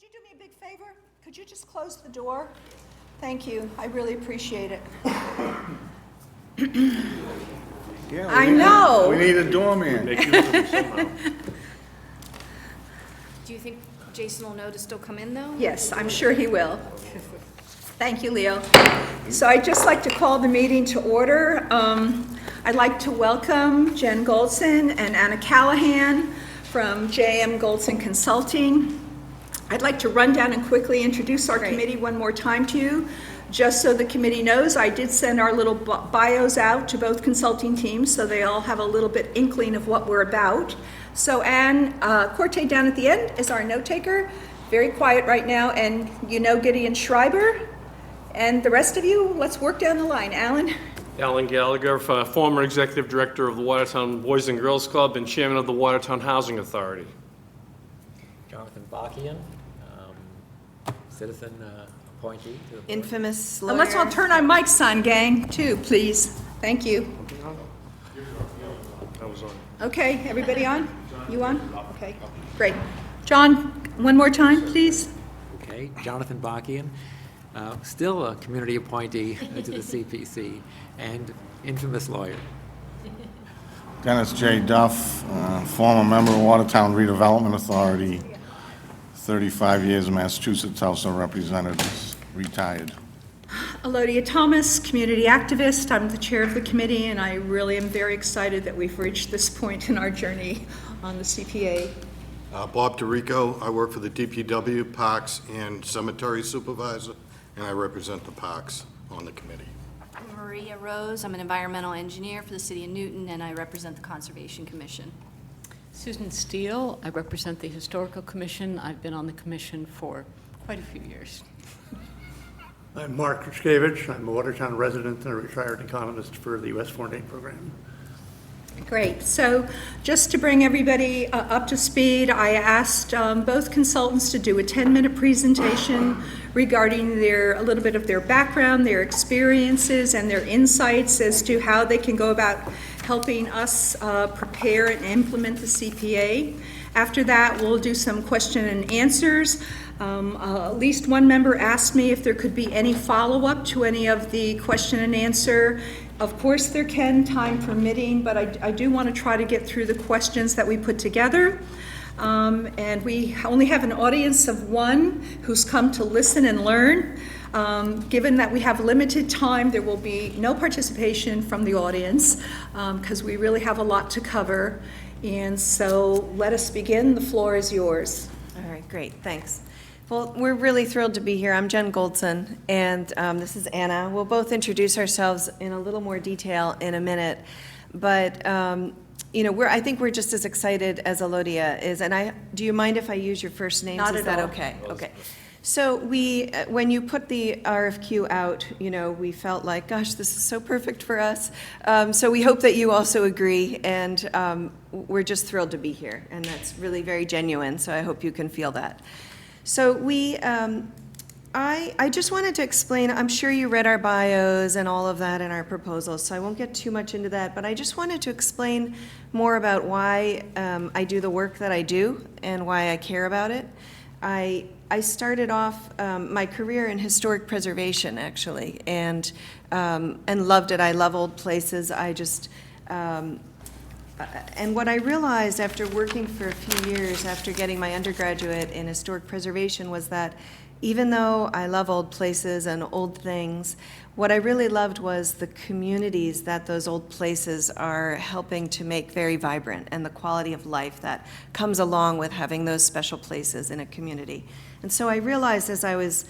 you do me a big favor? Could you just close the door? Thank you. I really appreciate it. Yeah, I know. We need a doorman. Make use of them somehow. Do you think Jason will know to still come in, though? Yes, I'm sure he will. Thank you, Leo. So I'd just like to call the meeting to order. I'd like to welcome Jen Goldson and Anna Callahan from JM Goldson Consulting. I'd like to run down and quickly introduce our committee one more time to you. Just so the committee knows, I did send our little bios out to both consulting teams, so they all have a little bit inkling of what we're about. So Ann Corte down at the end is our note taker, very quiet right now, and you know Gideon Schreiber. And the rest of you, let's work down the line. Alan? Alan Gallagher, former Executive Director of the Watertown Boys and Girls Club and Chairman of the Watertown Housing Authority. Jonathan Bakian, citizen appointee to the board. Infamous lawyer. And let's all turn our mics on, gang, too, please. Thank you. I was on. Okay, everybody on? You on? Okay, great. John, one more time, please. Okay, Jonathan Bakian, still a community appointee to the CPC and infamous lawyer. Dennis J. Duff, former member of Watertown Redevelopment Authority, 35 years of Massachusetts House of Representatives, retired. Elodia Thomas, community activist. I'm the chair of the committee, and I really am very excited that we've reached this point in our journey on the CPA. Bob DeRico, I work for the DPW, Parks, and Cemetery Supervisor, and I represent the Parks on the committee. Maria Rose, I'm an environmental engineer for the City of Newton, and I represent the Conservation Commission. Susan Steele, I represent the Historical Commission. I've been on the commission for quite a few years. I'm Mark Truskevich. I'm a Watertown resident and a retired economist for the U.S. Foreign Aid Program. Great. So just to bring everybody up to speed, I asked both consultants to do a 10-minute presentation regarding a little bit of their background, their experiences, and their insights as to how they can go about helping us prepare and implement the CPA. After that, we'll do some question and answers. At least one member asked me if there could be any follow-up to any of the question and answer. Of course there can, time permitting, but I do want to try to get through the questions that we put together. And we only have an audience of one who's come to listen and learn. Given that we have limited time, there will be no participation from the audience because we really have a lot to cover. And so let us begin. The floor is yours. All right, great, thanks. Well, we're really thrilled to be here. I'm Jen Goldson, and this is Anna. We'll both introduce ourselves in a little more detail in a minute, but I think we're just as excited as Elodia is. And do you mind if I use your first names? Not is at that all. okay? Okay. So when you put the RFQ out, we felt like, gosh, this is so perfect for us. So we hope that you also agree, and we're just thrilled to be here, and that's really very genuine, so I hope you can feel that. So I just wanted to explain, I'm sure you read our bios and all of that in our proposals, so I won't get too much into that, but I just wanted to explain more about why I do the work that I do and why I care about it. I started off my career in historic preservation, actually, and loved it. I love old places. And what I realized after working for a few years after getting my undergraduate in historic preservation was that even though I love old places and old things, what I really loved was the communities that those old places are helping to make very vibrant and the quality of life that comes along with having those special places in a community. And so I realized as I was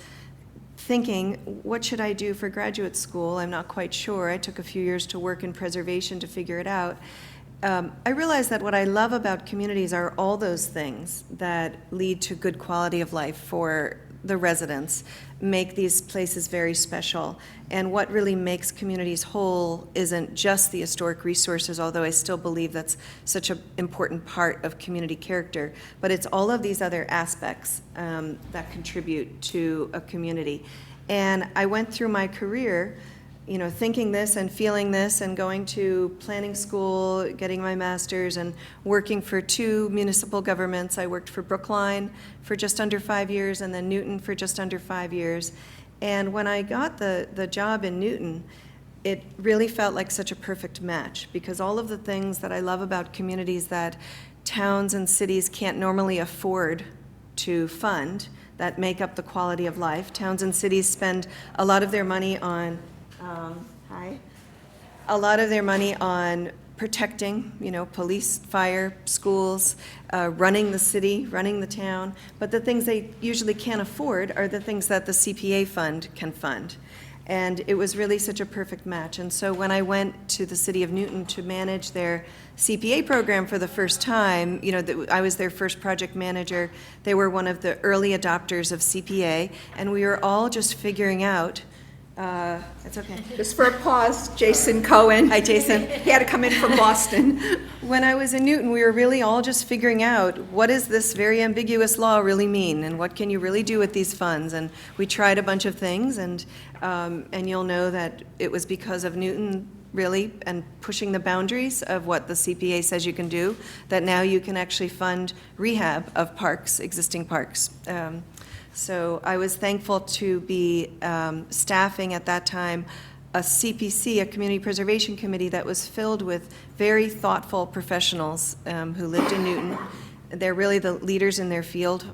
thinking, what should I do for graduate school? I'm not quite sure. I took a few years to work in preservation to figure it out. I realized that what I love about communities are all those things that lead to good quality of life for the residents, make these places very special. And what really makes communities whole isn't just the historic resources, although I still believe that's such an important part of community character, but it's all of these other aspects that contribute to a community. And I went through my career thinking this and feeling this and going to planning school, getting my master's, and working for 2 municipal governments. I worked for Brookline for just under 5 years and then Newton for just under 5 years. And when I got the job in Newton, it really felt like such a perfect match, because all of the things that I love about communities that towns and cities can't normally afford to fund, that make up the quality of life. Towns and cities spend a lot of their money on, protecting, police, fire, schools, running the city, running the town. But the things they usually can't afford are the things that the CPA fund can fund. And it was really such a perfect match. And so when I went to the city of Newton to manage their CPA program for the first time, I was their first project manager. They were one of the early adopters of CPA, and we were all just figuring out, it's okay. Just for a pause, Jason Cohen. Hi, Jason. He had to come in from Boston. When I was in Newton, we were really all just figuring out, what does this very ambiguous law really mean, and what can you really do with these funds? And we tried a bunch of things, and you'll know that it was because of Newton, really, and pushing the boundaries of what the CPA says you can do, that now you can actually fund rehab of parks, existing parks. So I was thankful to be staffing at that time a CPC, a Community Preservation Committee, that was filled with very thoughtful professionals who lived in Newton. They're really the leaders in their field,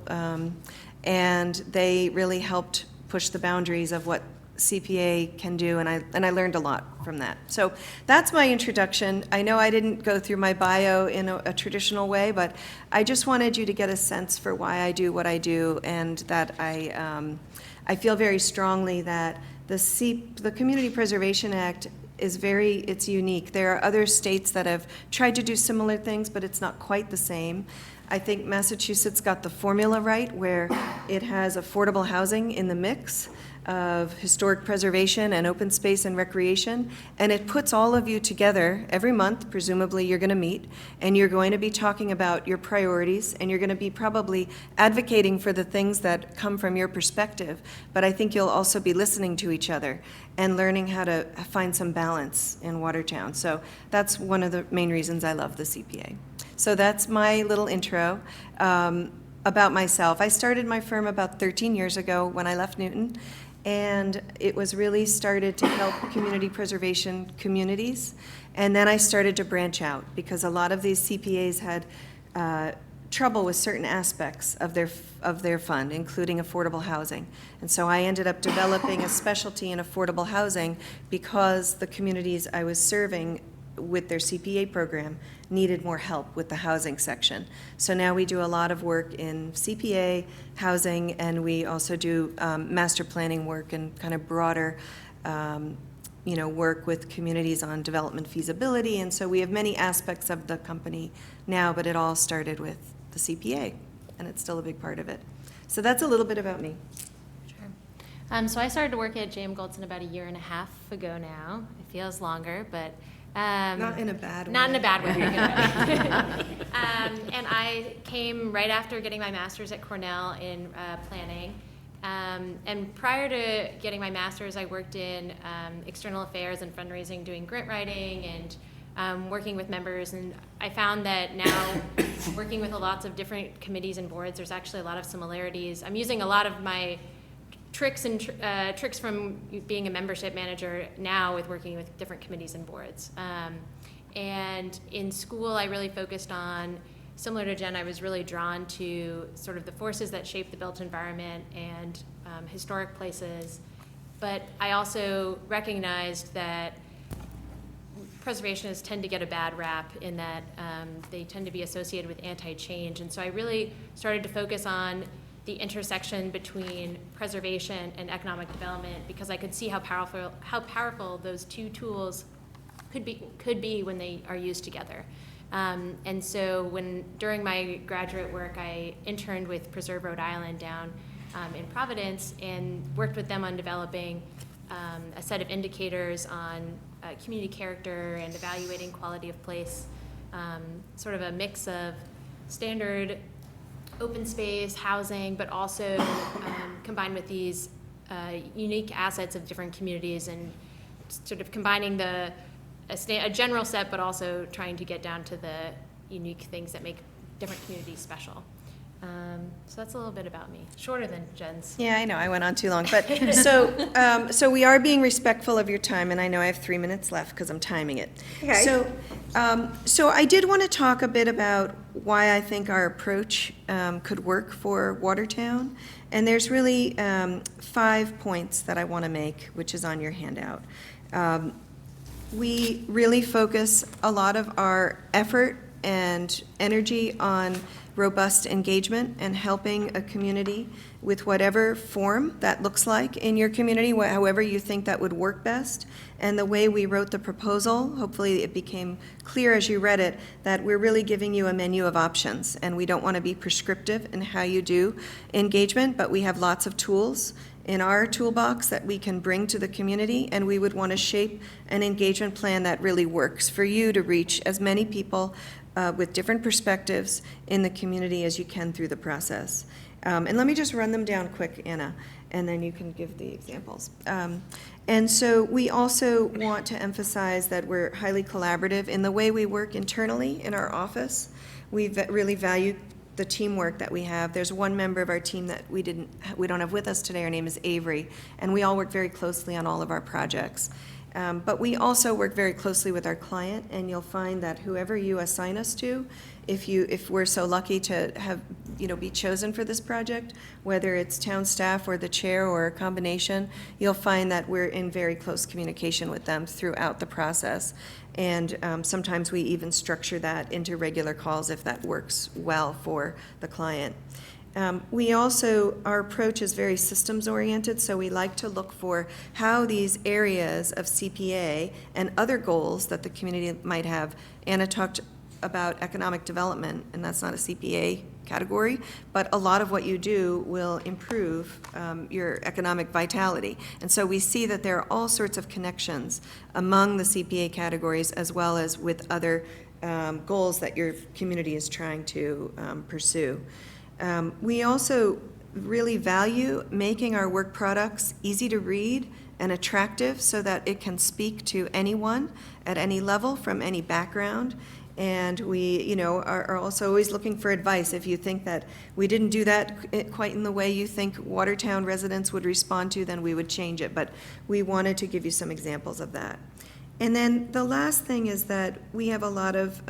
and they really helped push the boundaries of what CPA can do, and I learned a lot from that. So that's my introduction. I know I didn't go through my bio in a traditional way, but I just wanted you to get a sense for why I do what I do, and that I feel very strongly that the Community Preservation Act it's unique. There are other states that have tried to do similar things, but it's not quite the same. I think Massachusetts got the formula right, where it has affordable housing in the mix of historic preservation and open space and recreation, and it puts all of you together every month. Presumably you're going to meet, and you're going to be talking about your priorities, and you're going to be probably advocating for the things that come from your perspective, but I think you'll also be listening to each other and learning how to find some balance in Watertown. So that's one of the main reasons I love the CPA. So that's my little intro about myself. I started my firm about 13 years ago when I left Newton, and it was really started to help community preservation communities. And then I started to branch out, because a lot of these CPAs had trouble with certain aspects of their fund, including affordable housing. And so I ended up developing a specialty in affordable housing, because the communities I was serving with their CPA program needed more help with the housing section. So now we do a lot of work in CPA, housing, and we also do master planning work and kind of broader work with communities on development feasibility. And so we have many aspects of the company now, but it all started with the CPA, and it's still a big part of it. So that's a little bit about me. Sure. So I started to work at JM Goldson about 1.5 years ago now. It feels longer, but not in a bad way. Not in a bad way. And I came right after getting my master's at Cornell in planning. And prior to getting my master's, I worked in external affairs and fundraising, doing grant writing and working with members. And I found that now, working with lots of different committees and boards, there's actually a lot of similarities. I'm using a lot of my tricks from being a membership manager now with working with different committees and boards. And in school, I really focused on, similar to Jen, I was really drawn to sort of the forces that shape the built environment and historic places. But I also recognized that preservationists tend to get a bad rap in that they tend to be associated with anti-change. And so I really started to focus on the intersection between preservation and economic development, because I could see how powerful those two tools could be when they are used together. And so during my graduate work, I interned with Preserve Rhode Island down in Providence, and worked with them on developing a set of indicators on community character and evaluating quality of place, sort of a mix of standard open space, housing, but also combined with these unique assets of different communities, and sort of combining a general set, but also trying to get down to the unique things that make different communities special. So that's a little bit about me, shorter than Jen's. Yeah, I know, I went on too long, but, so we are being respectful of your time, and I know I have 3 minutes left, because I'm timing it. Okay. So I did want to talk a bit about why I think our approach could work for Watertown, and there's really 5 points that I want to make, which is on your handout. We really focus a lot of our effort and energy on robust engagement and helping a community with whatever form that looks like in your community, however you think that would work best. And the way we wrote the proposal, hopefully it became clear as you read it, that we're really giving you a menu of options, and we don't want to be prescriptive in how you do engagement, but we have lots of tools in our toolbox that we can bring to the community, and we would want to shape an engagement plan that really works for you to reach as many people with different perspectives in the community as you can through the process. And let me just run them down quick, Anna, and then you can give the examples. And so we also want to emphasize that we're highly collaborative in the way we work internally in our office. We really value the teamwork that we have. There's one member of our team that we don't have with us today. Her name is Avery, and we all work very closely on all of our projects. But we also work very closely with our client, and you'll find that whoever you assign us to, if we're so lucky to have, be chosen for this project, whether it's town staff or the chair or a combination, you'll find that we're in very close communication with them throughout the process. And sometimes we even structure that into regular calls if that works well for the client. Our approach is very systems-oriented, so we like to look for how these areas of CPA and other goals that the community might have. Anna talked about economic development, and that's not a CPA category, but a lot of what you do will improve your economic vitality. And so we see that there are all sorts of connections among the CPA categories as well as with other goals that your community is trying to pursue. We also really value making our work products easy to read and attractive so that it can speak to anyone at any level from any background. And we, are also always looking for advice. If you think that we didn't do that quite in the way you think Watertown residents would respond to, then we would change it. But we wanted to give you some examples of that. And then the last thing is that we have a lot of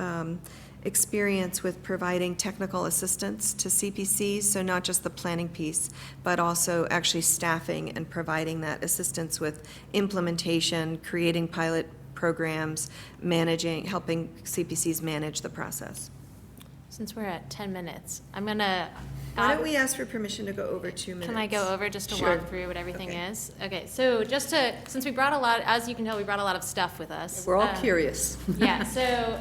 experience with providing technical assistance to CPCs, so not just the planning piece, but also actually staffing and providing that assistance with implementation, creating pilot programs, helping CPCs manage the process. Since we're at 10 minutes, I'm gonna. Why don't we ask for permission to go over 2 minutes? Can I go over just to Sure. walk through what everything Okay. is? Okay, so since we brought as you can tell, we brought a lot of stuff with us. We're all curious. Yeah, so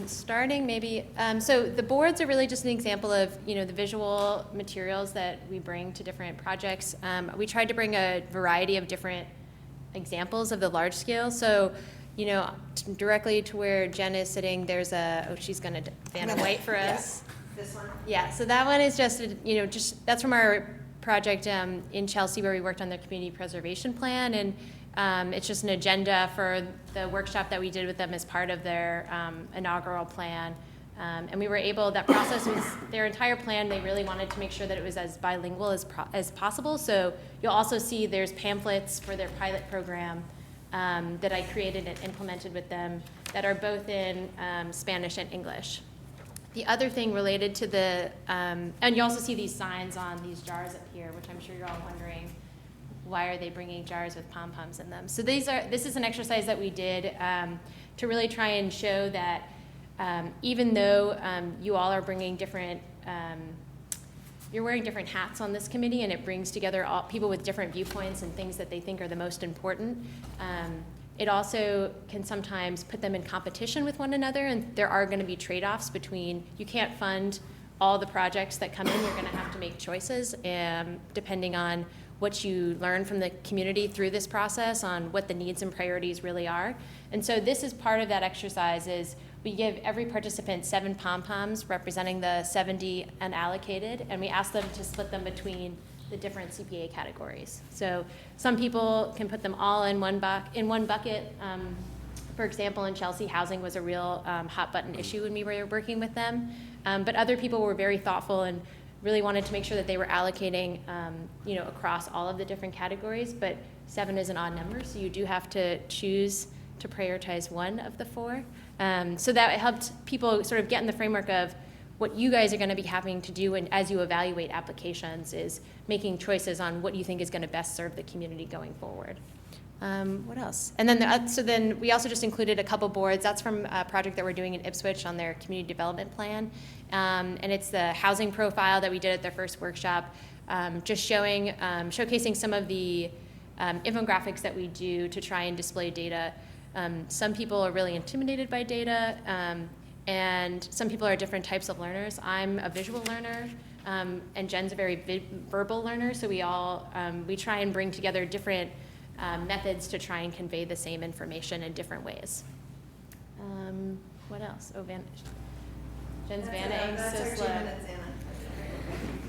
starting maybe, so the boards are really just an example of, the visual materials that we bring to different projects. We tried to bring a variety of different examples of the large scale. So, directly to where Jen is sitting, there's she's gonna Vanna White for us. This one? Yeah, so that one is just, that's from our project in Chelsea where we worked on the community preservation plan, and it's just an agenda for the workshop that we did with them as part of their inaugural plan. And we were able, that process was, their entire plan, they really wanted to make sure that it was as bilingual as possible. So you'll also see there's pamphlets for their pilot program that I created and implemented with them that are both in Spanish and English. The other thing related to and you also see these signs on these jars up here, which I'm sure you're all wondering, why are they bringing jars with pom-poms in them? So this is an exercise that we did to really try and show that even though you all are bringing different, you're wearing different hats on this committee, and it brings together all people with different viewpoints and things that they think are the most important. It also can sometimes put them in competition with one another, and there are going to be trade-offs between, you can't fund all the projects that come in, you're going to have to make choices depending on what you learn from the community through this process on what the needs and priorities really are. And so this is part of that exercise is we give every participant 7 pom-poms representing the 70 unallocated, and we ask them to split them between the different CPA categories. So some people can put them all in one bucket. For example, in Chelsea, housing was a real hot button issue when we were working with them. But other people were very thoughtful and really wanted to make sure that they were allocating, across all of the different categories. But 7 is an odd number, so you do have to choose to prioritize one of the 4. So that helped people sort of get in the framework of what you guys are going to be having to do, and as you evaluate applications, is making choices on what you think is going to best serve the community going forward. What else? And then, so then we also just included a couple boards. That's from a project that we're doing in Ipswich on their community development plan. And it's the housing profile that we did at their first workshop, just showcasing some of the infographics that we do to try and display data. Some people are really intimidated by data, and some people are different types of learners. I'm a visual learner, and Jen's a very verbal learner, so we try and bring together different methods to try and convey the same information in different ways. What else? Oh, Jen's vanning. That's our 2 minutes, Anna.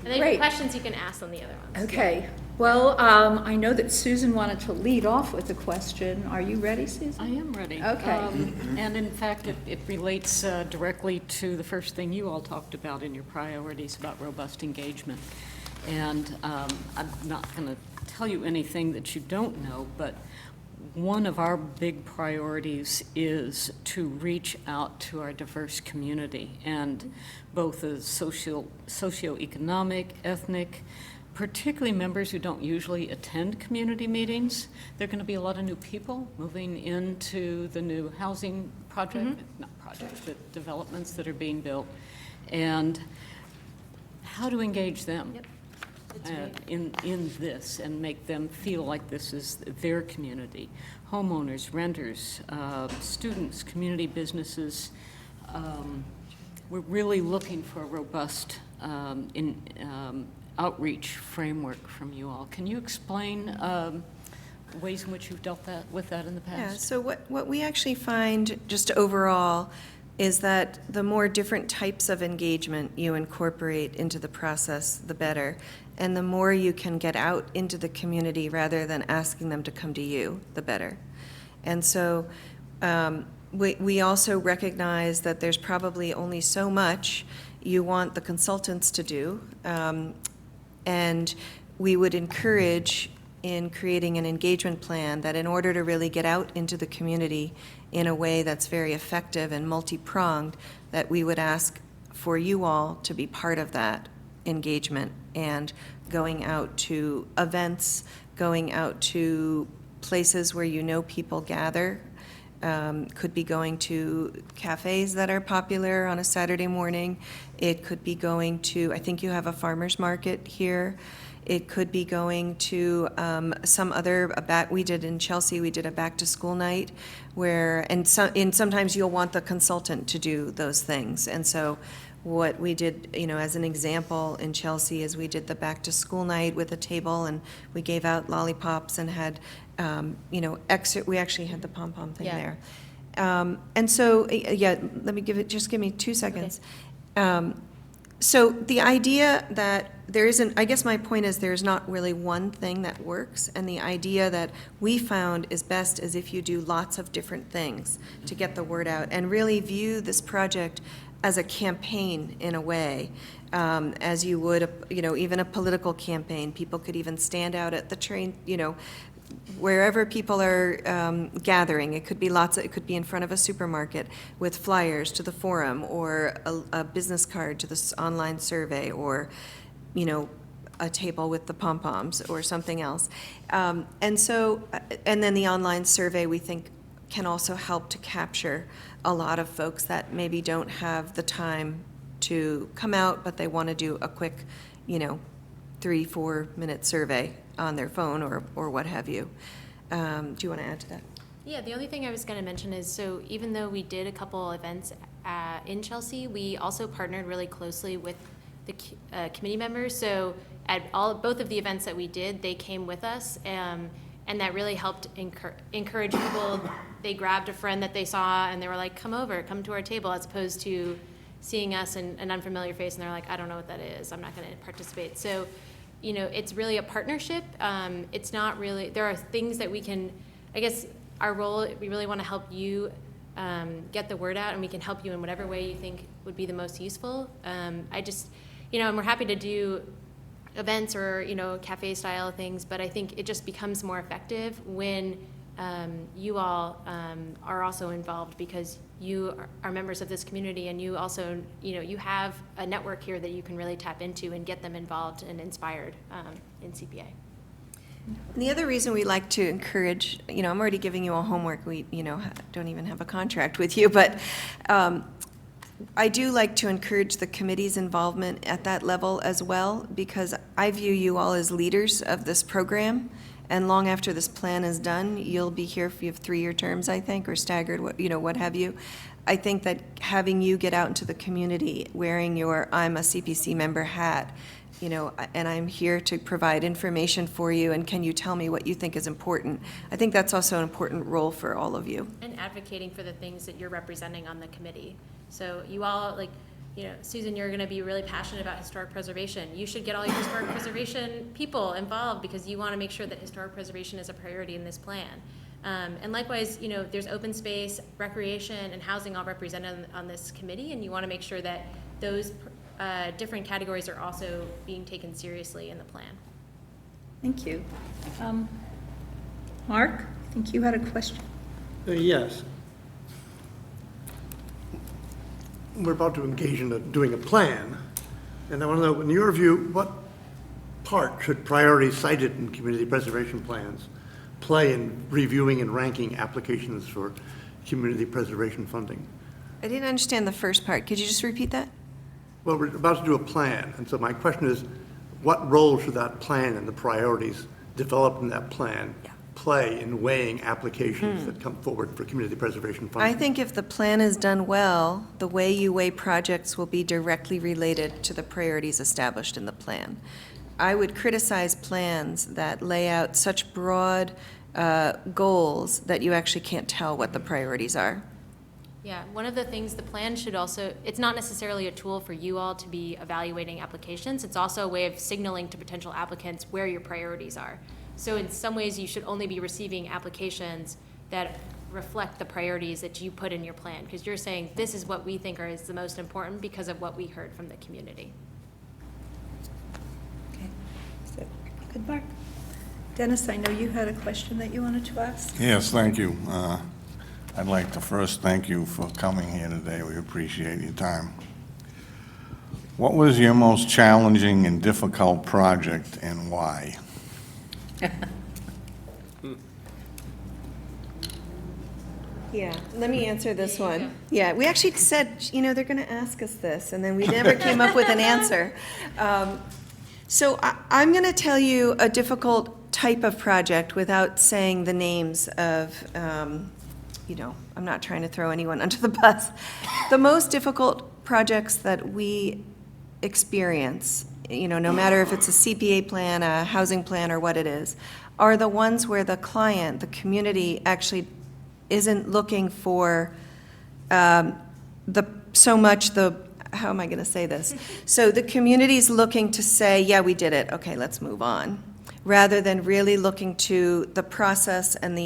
And then Great. questions you can ask on the other ones. Okay. Well, I know that Susan wanted to lead off with a question. Are you ready, Susan? I am ready. Okay. And in fact, it relates directly to the first thing you all talked about in your priorities about robust engagement. And I'm not going to tell you anything that you don't know, but one of our big priorities is to reach out to our diverse community, and both the socioeconomic, ethnic, particularly members who don't usually attend community meetings. There are going to be a lot of new people moving into the new housing project, not projects, but developments that are being built, and how to engage them. Yep. In this and make them feel like this is their community. Homeowners, renters, students, community businesses. We're really looking for a robust outreach framework from you all. Can you explain ways in which you've dealt with that in the past? Yeah, so what we actually find just overall is that the more different types of engagement you incorporate into the process, the better. And the more you can get out into the community rather than asking them to come to you, the better. And so we also recognize that there's probably only so much you want the consultants to do. And we would encourage in creating an engagement plan that in order to really get out into the community in a way that's very effective and multi-pronged, that we would ask for you all to be part of that engagement and going out to events, going out to places where you know people gather. Could be going to cafes that are popular on a Saturday morning. It could be going to, I think you have a farmer's market here. It could be going to some other, we did in Chelsea, we did a back-to-school night where, and sometimes you'll want the consultant to do those things. And so what we did, as an example in Chelsea is we did the back-to-school night with a table and we gave out lollipops and had, we actually had the pom-pom thing there. And so, just give me 2 seconds. Okay. So the idea that there isn't, I guess my point is there's not really one thing that works, and the idea that we found is best is if you do lots of different things to get the word out and really view this project as a campaign in a way, as you would, even a political campaign. People could even stand out at the train, wherever people are gathering. It could be it could be in front of a supermarket with flyers to the forum, or a business card to this online survey, or, a table with the pom-poms or something else. And then the online survey, we think, can also help to capture a lot of folks that maybe don't have the time to come out, but they want to do a quick, 3-4 minute survey on their phone or what have you. Do you want to add to that? Yeah, the only thing I was going to mention is, so even though we did a couple events in Chelsea, we also partnered really closely with the committee members. So at both of the events that we did, they came with us, and that really helped encourage people. They grabbed a friend that they saw and they were like, come to our table, as opposed to seeing us in an unfamiliar face and they're like, I don't know what that is, I'm not going to participate. So it's really a partnership. It's not really, there are things that we can, I guess, our role, we really want to help you get the word out, and we can help you in whatever way you think would be the most useful. I just, and we're happy to do events or, cafe style things, but I think it just becomes more effective when you all are also involved, because you are members of this community, and you also, you have a network here that you can really tap into and get them involved and inspired in CPA. And the other reason we like to encourage, I'm already giving you all homework, we, don't even have a contract with you, but I do like to encourage the committee's involvement at that level as well, because I view you all as leaders of this program, and long after this plan is done, you'll be here if you have 3-year terms, I think, or staggered, what have you. I think that having you get out into the community wearing your I'm a CPC member hat, and I'm here to provide information for you, and can you tell me what you think is important? I think that's also an important role for all of you. And advocating for the things that you're representing on the committee. So you all, Susan, you're going to be really passionate about historic preservation. You should get all your historic preservation people involved, because you want to make sure that historic preservation is a priority in this plan. And likewise, there's open space, recreation, and housing all represented on this committee, and you want to make sure that those different categories are also being taken seriously in the plan. Thank you. Mark, I think you had a question. Yes. We're about to engage in doing a plan, and I want to know, in your view, what part should priorities cited in community preservation plans play in reviewing and ranking applications for community preservation funding? I didn't understand the first part. Could you just repeat that? Well, we're about to do a plan, and so my question is, what role should that plan and the priorities developed in that plan play in weighing applications that come forward for community preservation funding? I think if the plan is done well, the way you weigh projects will be directly related to the priorities established in the plan. I would criticize plans that lay out such broad goals that you actually can't tell what the priorities are. Yeah, one of the things the plan should also, it's not necessarily a tool for you all to be evaluating applications. It's also a way of signaling to potential applicants where your priorities are. So in some ways, you should only be receiving applications that reflect the priorities that you put in your plan, because you're saying this is what we think is the most important because of what we heard from the community. Okay. So, good, Mark. Dennis, I know you had a question that you wanted to ask. Yes, thank you. I'd like to first thank you for coming here today. We appreciate your time. What was your most challenging and difficult project, and why? Yeah, let me answer this one. Yeah, we actually said, they're going to ask us this, and then we never came up with an answer. So I'm going to tell you a difficult type of project without saying the names of, I'm not trying to throw anyone under the bus. The most difficult projects that we experience, no matter if it's a CPA plan, a housing plan, or what it is, are the ones where the client, the community, actually isn't looking for how am I going to say this? So the community's looking to say, yeah, we did it, okay, let's move on, rather than really looking to the process and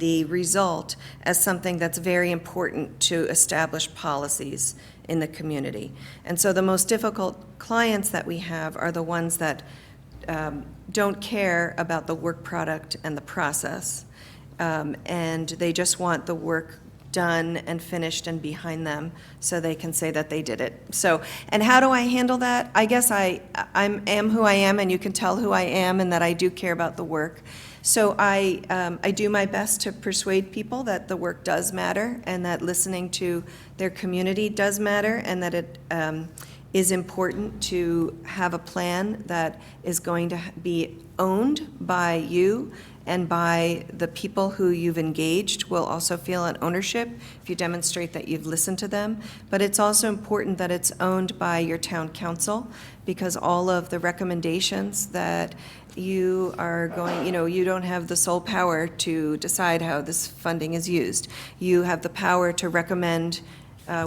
the result as something that's very important to establish policies in the community. And so the most difficult clients that we have are the ones that don't care about the work product and the process, and they just want the work done and finished and behind them so they can say that they did it. So, and how do I handle that? I guess I am who I am, and you can tell who I am and that I do care about the work. So I do my best to persuade people that the work does matter, and that listening to their community does matter, and that it is important to have a plan that is going to be owned by you and by the people who you've engaged will also feel an ownership if you demonstrate that you've listened to them. But it's also important that it's owned by your town council, because all of the recommendations that you are going, you don't have the sole power to decide how this funding is used. You have the power to recommend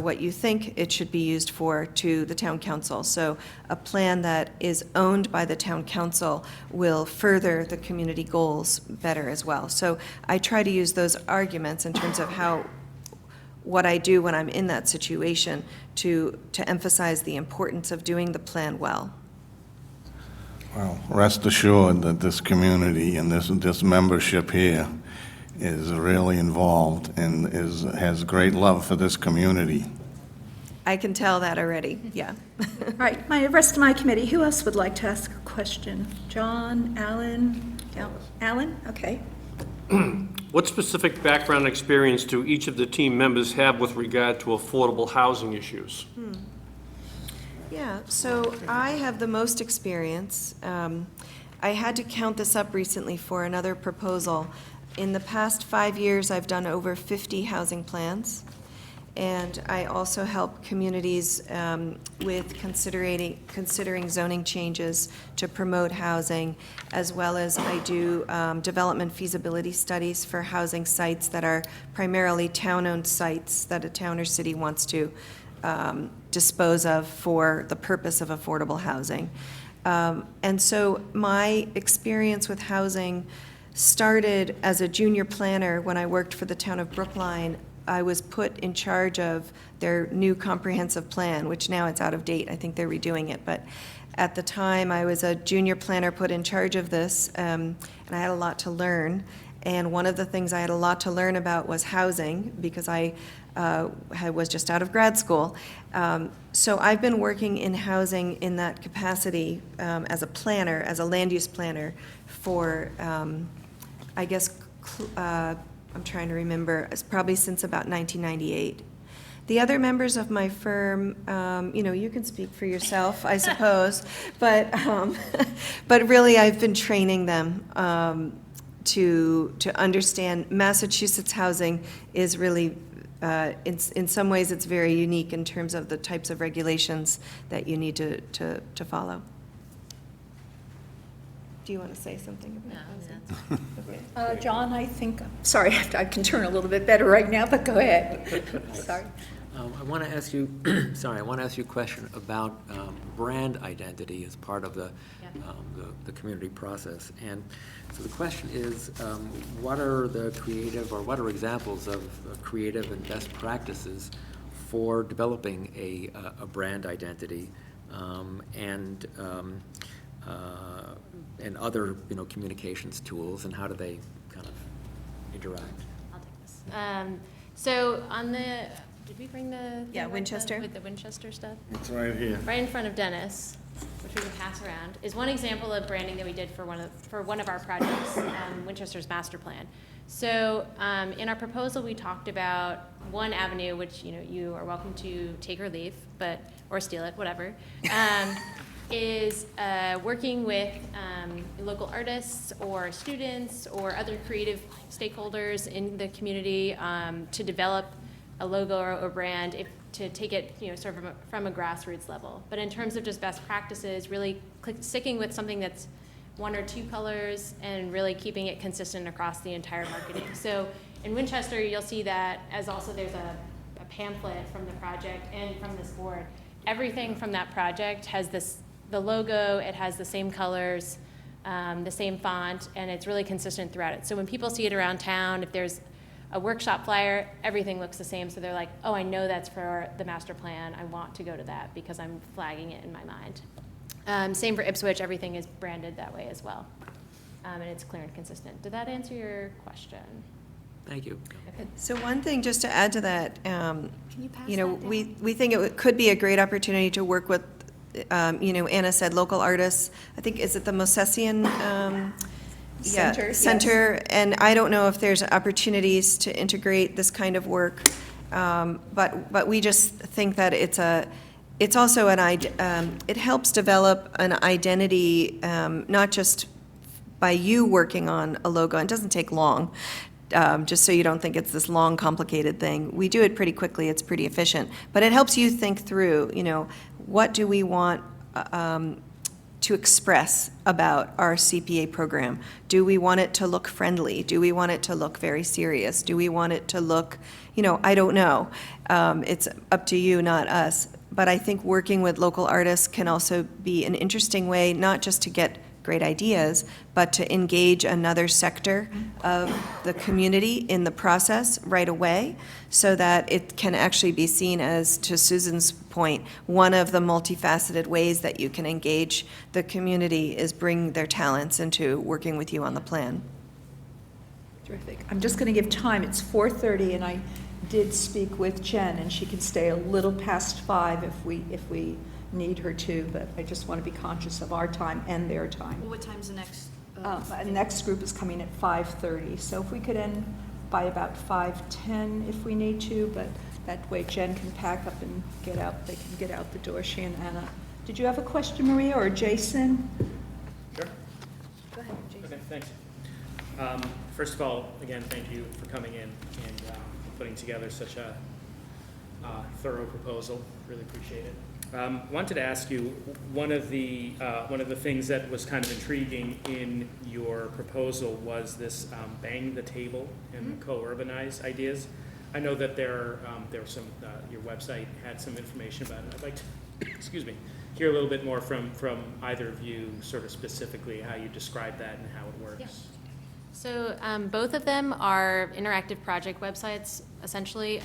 what you think it should be used for to the town council. So a plan that is owned by the town council will further the community goals better as well. So I try to use those arguments in terms of what I do when I'm in that situation to emphasize the importance of doing the plan well. Well, rest assured that this community and this membership here is really involved and has great love for this community. I can tell that already, yeah. All right, rest of my committee, who else would like to ask a question? John, Alan? Alan, okay. What specific background experience do each of the team members have with regard to affordable housing issues? Yeah, so I have the most experience. I had to count this up recently for another proposal. In the past 5 years, I've done over 50 housing plans, and I also help communities with considering zoning changes to promote housing, as well as I do development feasibility studies for housing sites that are primarily town-owned sites that a town or city wants to dispose of for the purpose of affordable housing. And so my experience with housing started as a junior planner when I worked for the town of Brookline. I was put in charge of their new comprehensive plan, which now it's out of date. I think they're redoing it. But at the time, I was a junior planner put in charge of this, and I had a lot to learn. And one of the things I had a lot to learn about was housing, because I was just out of grad school. So I've been working in housing in that capacity as a planner, as a land use planner for, I guess, I'm trying to remember, it's probably since about 1998. The other members of my firm, you can speak for yourself, I suppose, but really I've been training them to understand Massachusetts housing is really, in some ways, it's very unique in terms of the types of regulations that you need to follow. Do you want to say something about housing? John, I think, sorry, I can turn a little bit better right now, but go ahead. Sorry. I want to ask you, I want to ask you a question about brand identity as part of the community process. And so the question is, what are the creative, or what are examples of creative and best practices for developing a brand identity and other, communications tools, and how do they kind of interact? I'll take this. So on the, did we bring the? Yeah, Winchester. With the Winchester stuff? It's right here. Right in front of Dennis, which we can pass around, is one example of branding that we did for one of our projects, Winchester's master plan. So in our proposal, we talked about one avenue, which you are welcome to take or leave, or steal it, whatever, is working with local artists or students or other creative stakeholders in the community to develop a logo or brand, to take it sort of from a grassroots level. But in terms of just best practices, really sticking with something that's one or two colors and really keeping it consistent across the entire marketing. So in Winchester, you'll see that as also there's a pamphlet from the project and from this board. Everything from that project has the logo, it has the same colors, the same font, and it's really consistent throughout it. So when people see it around town, if there's a workshop flyer, everything looks the same, so they're like, oh, I know that's for the master plan, I want to go to that because I'm flagging it in my mind. Same for Ipswich, everything is branded that way as well, and it's clear and consistent. Did that answer your question? Thank you. So one thing, just to add to that, Can you pass that down? we think it could be a great opportunity to work with, Anna said, local artists. I think, is it the Mosesian? Center, yes. Center, and I don't know if there's opportunities to integrate this kind of work, but we just think that it's also it helps develop an identity, not just by you working on a logo. It doesn't take long, just so you don't think it's this long, complicated thing. We do it pretty quickly. It's pretty efficient, but it helps you think through, what do we want to express about our CPA program. Do we want it to look friendly? Do we want it to look very serious? Do we want it to look, I don't know. It's up to you, not us. But I think working with local artists can also be an interesting way, not just to get great ideas, but to engage another sector of the community in the process right away, so that it can actually be seen as, to Susan's point, one of the multifaceted ways that you can engage the community is bring their talents into working with you on the plan. Terrific. I'm just going to give time. It's 4:30, and I did speak with Jen, and she can stay a little past 5 if we need her to, but I just want to be conscious of our time and their time. Well, what time's the next? Next group is coming at 5:30, so if we could end by about 5:10 if we need to, but that way Jen can pack up and get out, they can get out the door, she and Anna. Did you have a question, Maria, or Jason? Sure. Go ahead, Jason. Okay, thanks. First of all, again, thank you for coming in and putting together such a thorough proposal. Really appreciate it. Wanted to ask you, one of the things that was kind of intriguing in your proposal was this bang the table and co-urbanize ideas. I know that there were some, your website had some information about it. I'd like to, excuse me, hear a little bit more from either of you, sort of specifically how you describe that and how it works. Yeah. So both of them are interactive project websites, essentially.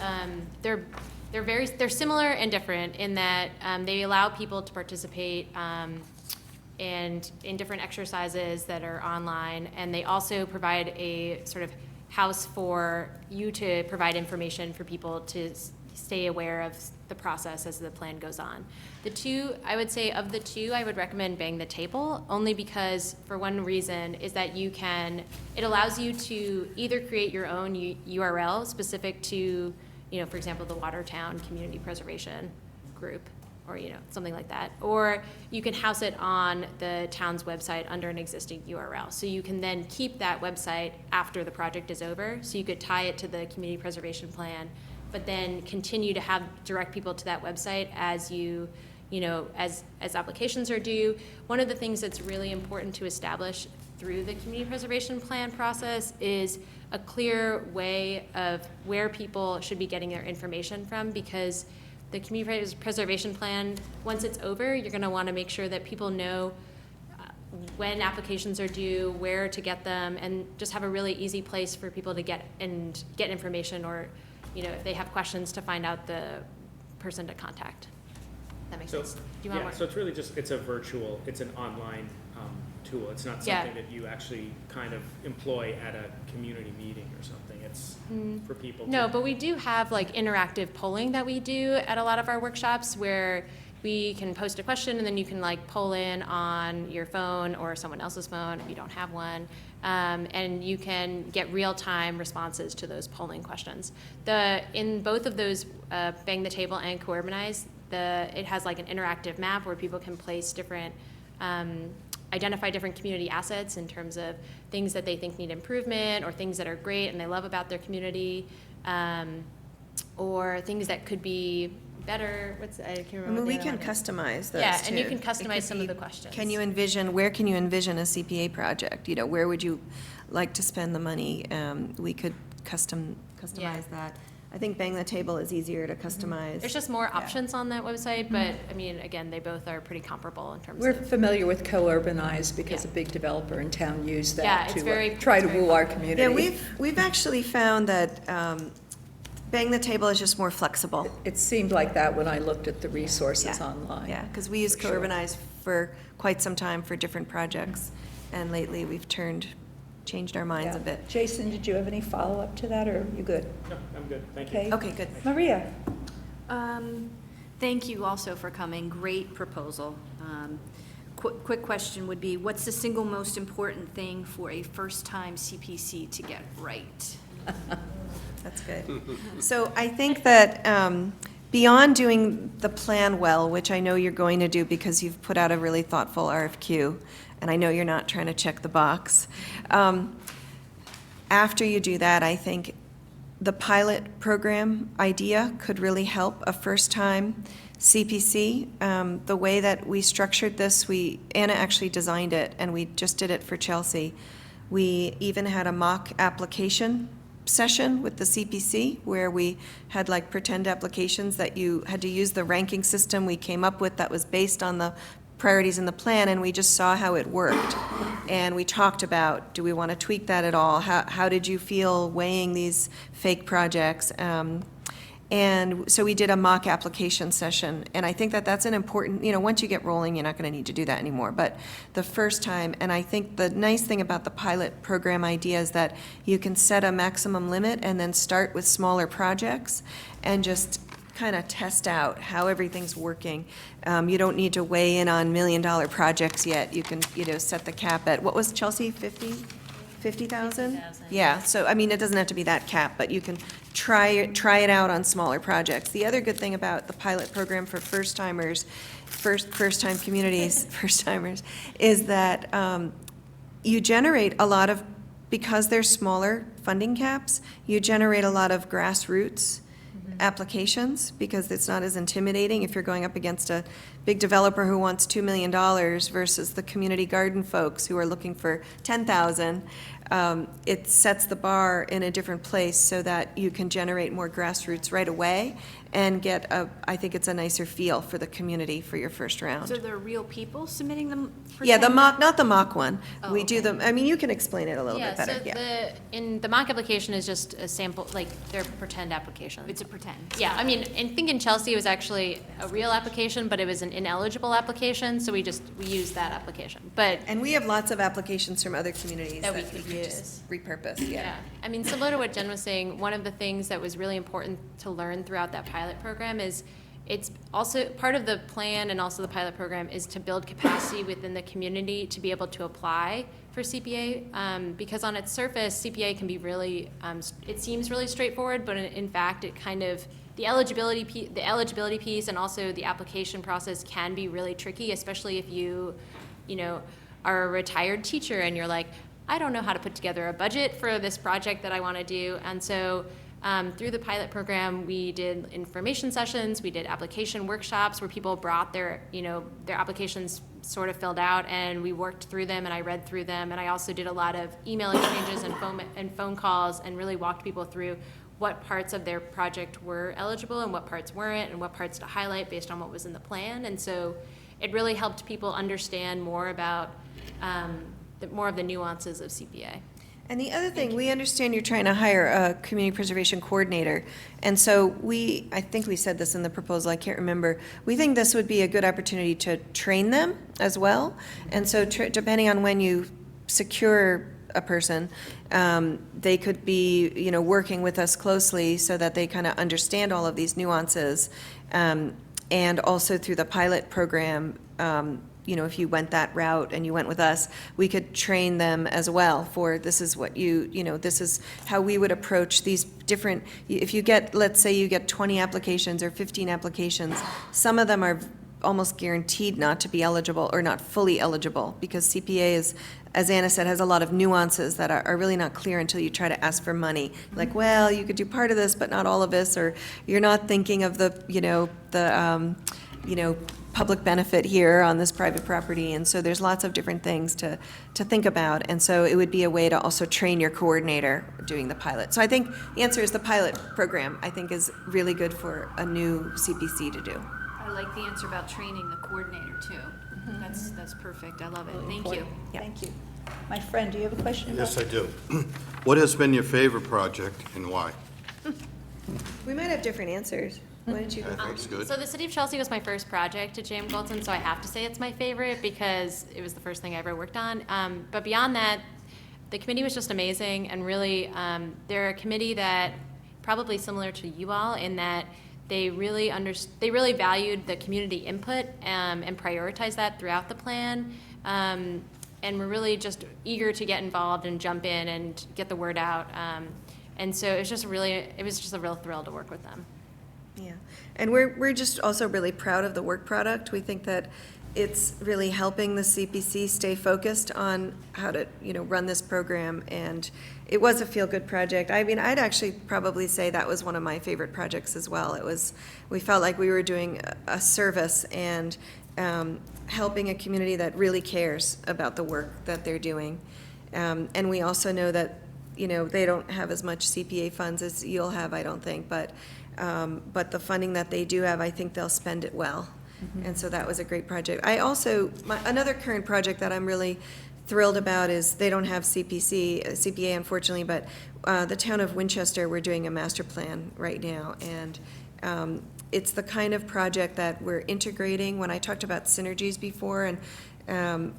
They're similar and different in that they allow people to participate and in different exercises that are online, and they also provide a sort of house for you to provide information for people to stay aware of the process as the plan goes on. The two, I would say, of the two, I would recommend Bang the Table, only because, for one reason, is that it allows you to either create your own URL specific to, for example, the Watertown Community Preservation Group, or, something like that. Or you can house it on the town's website under an existing URL. So you can then keep that website after the project is over. So you could tie it to the community preservation plan, but then continue to direct people to that website as as applications are due. One of the things that's really important to establish through the community preservation plan process is a clear way of where people should be getting their information from, because the community preservation plan, once it's over, you're going to want to make sure that people know when applications are due, where to get them, and just have a really easy place for people to get information, or if they have questions, to find out the person to contact. That makes sense. Do you want more? So it's really just, it's an online tool. It's not something that you actually kind of employ at a community meeting or something. It's for people to... No, but we do have interactive polling that we do at a lot of our workshops, where we can post a question and then you can poll in on your phone or someone else's phone if you don't have one, and you can get real-time responses to those polling questions. In both of those, Bang the Table and Co-Urbanize, it has an interactive map where people can place different, identify different community assets in terms of things that they think need improvement, or things that are great and they love about their community, or things that could be better. I can't remember. We can customize those Yeah, too. and you can customize some of the questions. Where can you envision a CPA project? Where would you like to spend the money? We could customize that. I think Bang the Table is easier to customize. There's just more options on that website, but again, they both are pretty comparable in terms We're of... familiar with Co-Urbanize because a big developer in town used that it's to try to woo our community. Yeah, we've actually found that Bang the Table is just more flexible. It seemed like that when I looked at the resources online. Yeah, because we used Co-Urbanize for quite some time for different projects, and lately we've changed our minds a bit. Jason, did you have any follow-up to that, or are you good? No, I'm good. Thank you. Okay, good. Maria? Thank you also for coming. Great proposal. Quick question would be, what's the single most important thing for a first-time CPC to get right? That's good. So I think that beyond doing the plan well, which I know you're going to do because you've put out a really thoughtful RFQ, and I know you're not trying to check the box. After you do that, I think the pilot program idea could really help a first-time CPC. The way that we structured this, Anna actually designed it, and we just did it for Chelsea. We even had a mock application session with the CPC where we had like pretend applications that you had to use the ranking system we came up with that was based on the priorities in the plan, and we just saw how it worked. And we talked about, do we want to tweak that at all? How did you feel weighing these fake projects? And so we did a mock application session, and I think that that's an important, once you get rolling, you're not going to need to do that anymore. But the first time, and I think the nice thing about the pilot program idea is that you can set a maximum limit and then start with smaller projects and just kind of test out how everything's working. You don't need to weigh in on $1 million projects yet. You can, set the cap at, what was Chelsea, 50,000? 50,000. Yeah, so, I mean, it doesn't have to be that cap, but you can try it out on smaller projects. The other good thing about the pilot program for first-timers, first-time communities, first-timers, is that you generate a lot of, because they're smaller funding caps, you generate a lot of grassroots applications, because it's not as intimidating if you're going up against a big developer who wants $2 million versus the community garden folks who are looking for 10,000. It sets the bar in a different place so that you can generate more grassroots right away and get I think it's a nicer feel for the community for your first round. So there are real people submitting them? Yeah, the mock, not the mock one. Oh, We do okay. them, I mean, you can explain it a little Yeah, bit better. so the mock application is just a sample, like, they're pretend applications. It's a pretend. Yeah, I mean, I think in Chelsea it was actually a real application, but it was an ineligible application, so we used that application. But, And we have lots of applications from other communities That we that could we could just use. repurpose, yeah, I mean, similar to what Jen was saying, one of the things that was really important to learn throughout that pilot program is it's also, part of the plan and also the pilot program is to build capacity within the community to be able to apply for CPA, because on its surface, CPA can be really, it seems really straightforward, but in fact, it kind of, the eligibility piece and also the application process can be really tricky, especially if you are a retired teacher and you're like, I don't know how to put together a budget for this project that I want to do. And so through the pilot program, we did information sessions, we did application workshops where people brought their applications sort of filled out, and we worked through them and I read through them. And I also did a lot of email exchanges and phone calls and really walked people through what parts of their project were eligible and what parts weren't and what parts to highlight based on what was in the plan. And so it really helped people understand more about more of the nuances of CPA. And the other thing, we understand you're trying to hire a community preservation coordinator. And so I think we said this in the proposal, I can't remember. We think this would be a good opportunity to train them as well. And so depending on when you secure a person, they could be, working with us closely so that they kind of understand all of these nuances. And also through the pilot program, if you went that route and you went with us, we could train them as well for this is what this is how we would approach these different, if you get, let's say you get 20 applications or 15 applications, some of them are almost guaranteed not to be eligible or not fully eligible because CPA is, as Anna said, has a lot of nuances that are really not clear until you try to ask for money. Like, well, you could do part of this, but not all of this, or you're not thinking of the public benefit here on this private property, and so there's lots of different things to think about, and so it would be a way to also train your coordinator doing the pilot. So I think the answer is the pilot program, I think, is really good for a new CPC to do. I like the answer about training the coordinator too. That's perfect. I love it. Thank you. Yeah. Thank you. My friend, do you have a question? about- Yes, I do. What has been your favorite project and why? We might have different answers. Why don't you go? That's good. So the City of Chelsea was my first project at JM Galton, so I have to say it's my favorite because it was the first thing I ever worked on. But beyond that, the committee was just amazing, and really, they're a committee that probably similar to you all in that they really valued the community input and prioritized that throughout the plan. And we're really just eager to get involved and jump in and get the word out. And so it was just a real thrill to work with them. Yeah, and we're just also really proud of the work product. We think that it's really helping the CPC stay focused on how to, run this program, and it was a feel-good project. I mean, I'd actually probably say that was one of my favorite projects as well. We felt like we were doing a service and helping a community that really cares about the work that they're doing. And we also know that, they don't have as much CPA funds as you'll have, I don't think, but the funding that they do have, I think they'll spend it well. And so that was a great project. I also, another current project that I'm really thrilled about is, they don't have CPA unfortunately, but the town of Winchester, we're doing a master plan right now. And it's the kind of project that we're integrating. When I talked about synergies before, and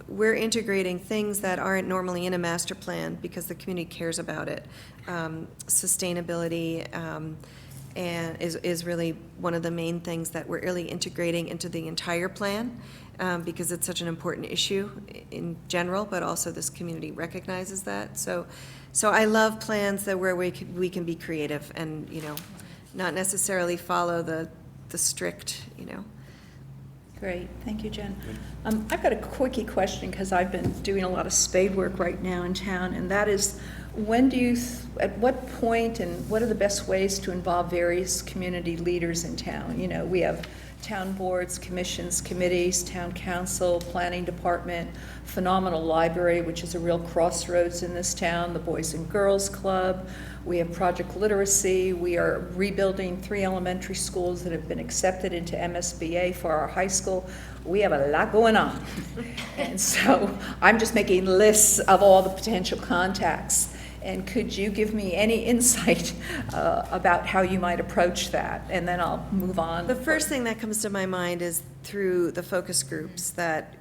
we're integrating things that aren't normally in a master plan because the community cares about it. Sustainability, and is really one of the main things that we're really integrating into the entire plan, because it's such an important issue in general, but also this community recognizes that. So I love plans that where we can be creative and, not necessarily follow the strict, Great, thank you, Jen. I've got a quickie question, because I've been doing a lot of spade work right now in town, and that is, at what point and what are the best ways to involve various community leaders in town? We have town boards, commissions, committees, town council, planning department, phenomenal library, which is a real crossroads in this town, the Boys and Girls Club. We have Project Literacy. We are rebuilding 3 elementary schools that have been accepted into MSBA for our high school. We have a lot going on. And so I'm just making lists of all the potential contacts. And could you give me any insight about how you might approach that? And then I'll move on. The first thing that comes to my mind is through the focus groups that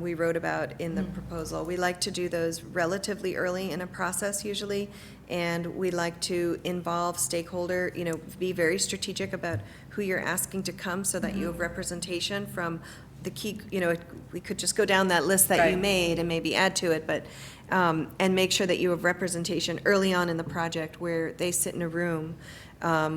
we wrote about in the proposal. We like to do those relatively early in a process usually, and we like to involve stakeholder, be very strategic about who you're asking to come so that you have representation from the key, we could just go down that list that you made and maybe add to it, but and make sure that you have representation early on in the project where they sit in a room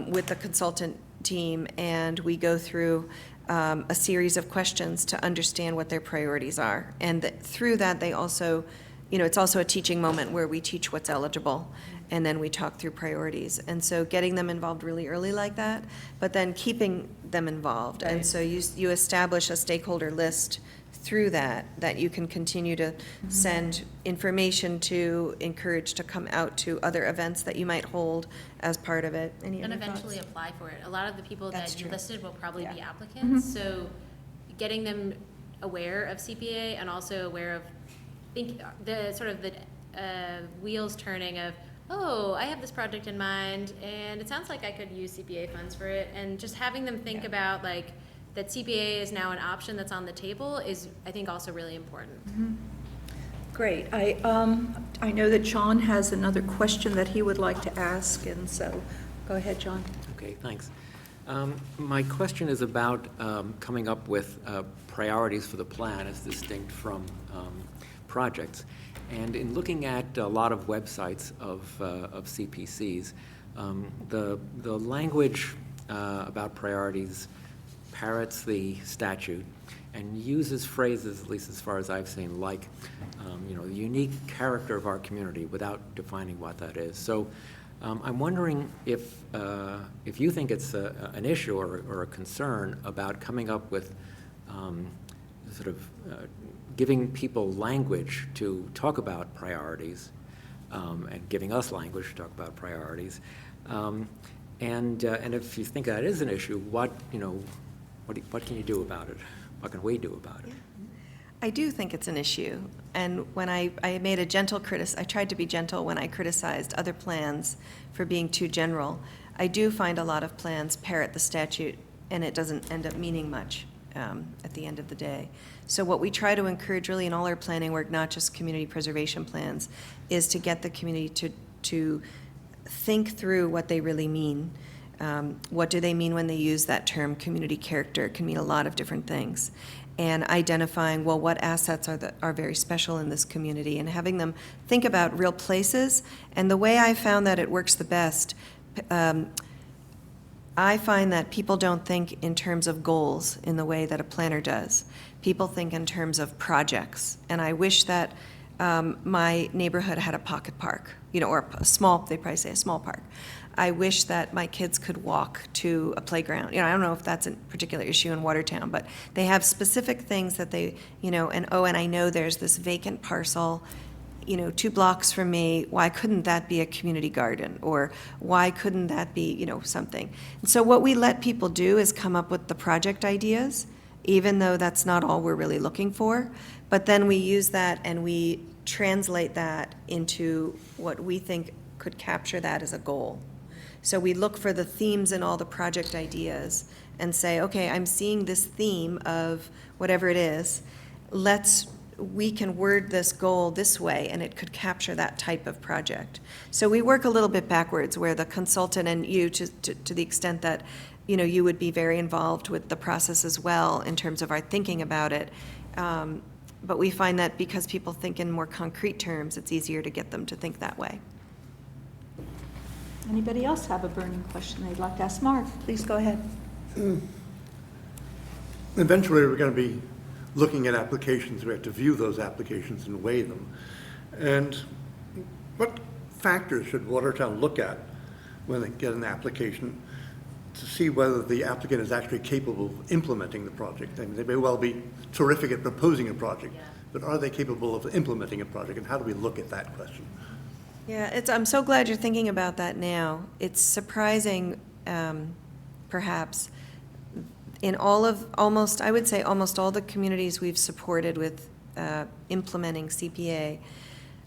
with the consultant team, and we go through a series of questions to understand what their priorities are. And through that, they also, it's also a teaching moment where we teach what's eligible, and then we talk through priorities. And so getting them involved really early like that, but then keeping them involved. And so you establish a stakeholder list through that you can continue to send information to, encourage to come out to other events that you might hold as part of it. Any And other eventually thoughts? apply for it. A lot of the people That's that you true. listed will probably be applicants, so getting them aware of CPA and also aware of the wheels turning of, oh, I have this project in mind, and it sounds like I could use CPA funds for it, and just having them think about that CPA is now an option that's on the table is, I think, also really important. Great. I know that John has another question that he would like to ask, and so go ahead, John. Okay, thanks. My question is about coming up with priorities for the plan as distinct from projects. And in looking at a lot of websites of CPCs, the language about priorities parrots the statute and uses phrases, at least as far as I've seen, like, the unique character of our community without defining what that is. So I'm wondering if you think it's an issue or a concern about coming up with giving people language to talk about priorities, and giving us language to talk about priorities. And if you think that is an issue, what can you do about it? What can we do about it? I do think it's an issue, and when I made a gentle I tried to be gentle when I criticized other plans for being too general. I do find a lot of plans parrot the statute, and it doesn't end up meaning much at the end of the day. So what we try to encourage really in all our planning work, not just community preservation plans, is to get the community to think through what they really mean. What do they mean when they use that term community character? It can mean a lot of different things. And identifying, well, what assets are very special in this community, and having them think about real places. And the way I found that it works the best, I find that people don't think in terms of goals in the way that a planner does. People think in terms of projects. And I wish that my neighborhood had a pocket park, or a small, they probably say a small park. I wish that my kids could walk to a playground. I don't know if that's a particular issue in Watertown, but they have specific things that they, and I know there's this vacant parcel 2 blocks from me, why couldn't that be a community garden? Or why couldn't that be, something? And so what we let people do is come up with the project ideas, even though that's not all we're really looking for. But then we use that and we translate that into what we think could capture that as a goal. So we look for the themes in all the project ideas and say, okay, I'm seeing this theme of whatever it is. We can word this goal this way, and it could capture that type of project. So we work a little bit backwards, where the consultant and you, to the extent that, you would be very involved with the process as well in terms of our thinking about it. But we find that because people think in more concrete terms, it's easier to get them to think that way. Anybody else have a burning question they'd like to ask Mark? Please go ahead. Eventually, we're going to be looking at applications. We have to view those applications and weigh them. And what factors should Watertown look at when they get an application to see whether the applicant is actually capable of implementing the project? I mean, they may well be terrific at proposing a project, but are they capable of implementing a project? And how do we look at that question? Yeah, I'm so glad you're thinking about that now. It's surprising, perhaps, in I would say almost all the communities we've supported with implementing CPA,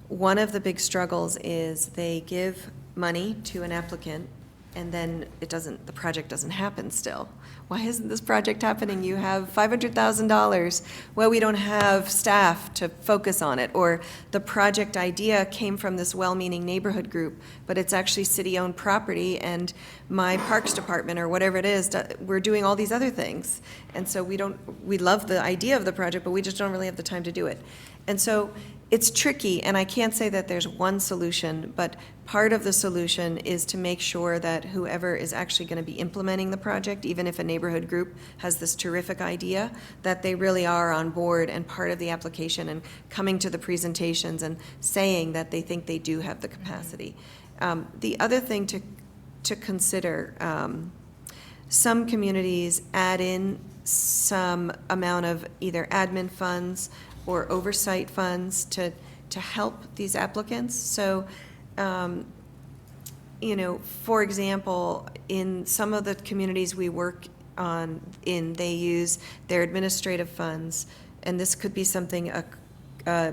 one of the big struggles is they give money to an applicant and then the project doesn't happen still. Why isn't this project happening? You have $500,000. Well, we don't have staff to focus on it. Or the project idea came from this well-meaning neighborhood group, but it's actually city-owned property, and my parks department or whatever it is, we're doing all these other things. And so we love the idea of the project, but we just don't really have the time to do it. And so it's tricky, and I can't say that there's one solution, but part of the solution is to make sure that whoever is actually going to be implementing the project, even if a neighborhood group has this terrific idea, that they really are on board and part of the application and coming to the presentations and saying that they think they do have the capacity. The other thing to consider, some communities add in some amount of either admin funds or oversight funds to help these applicants. So, for example, in some of the communities we work they use their administrative funds, and this could be something a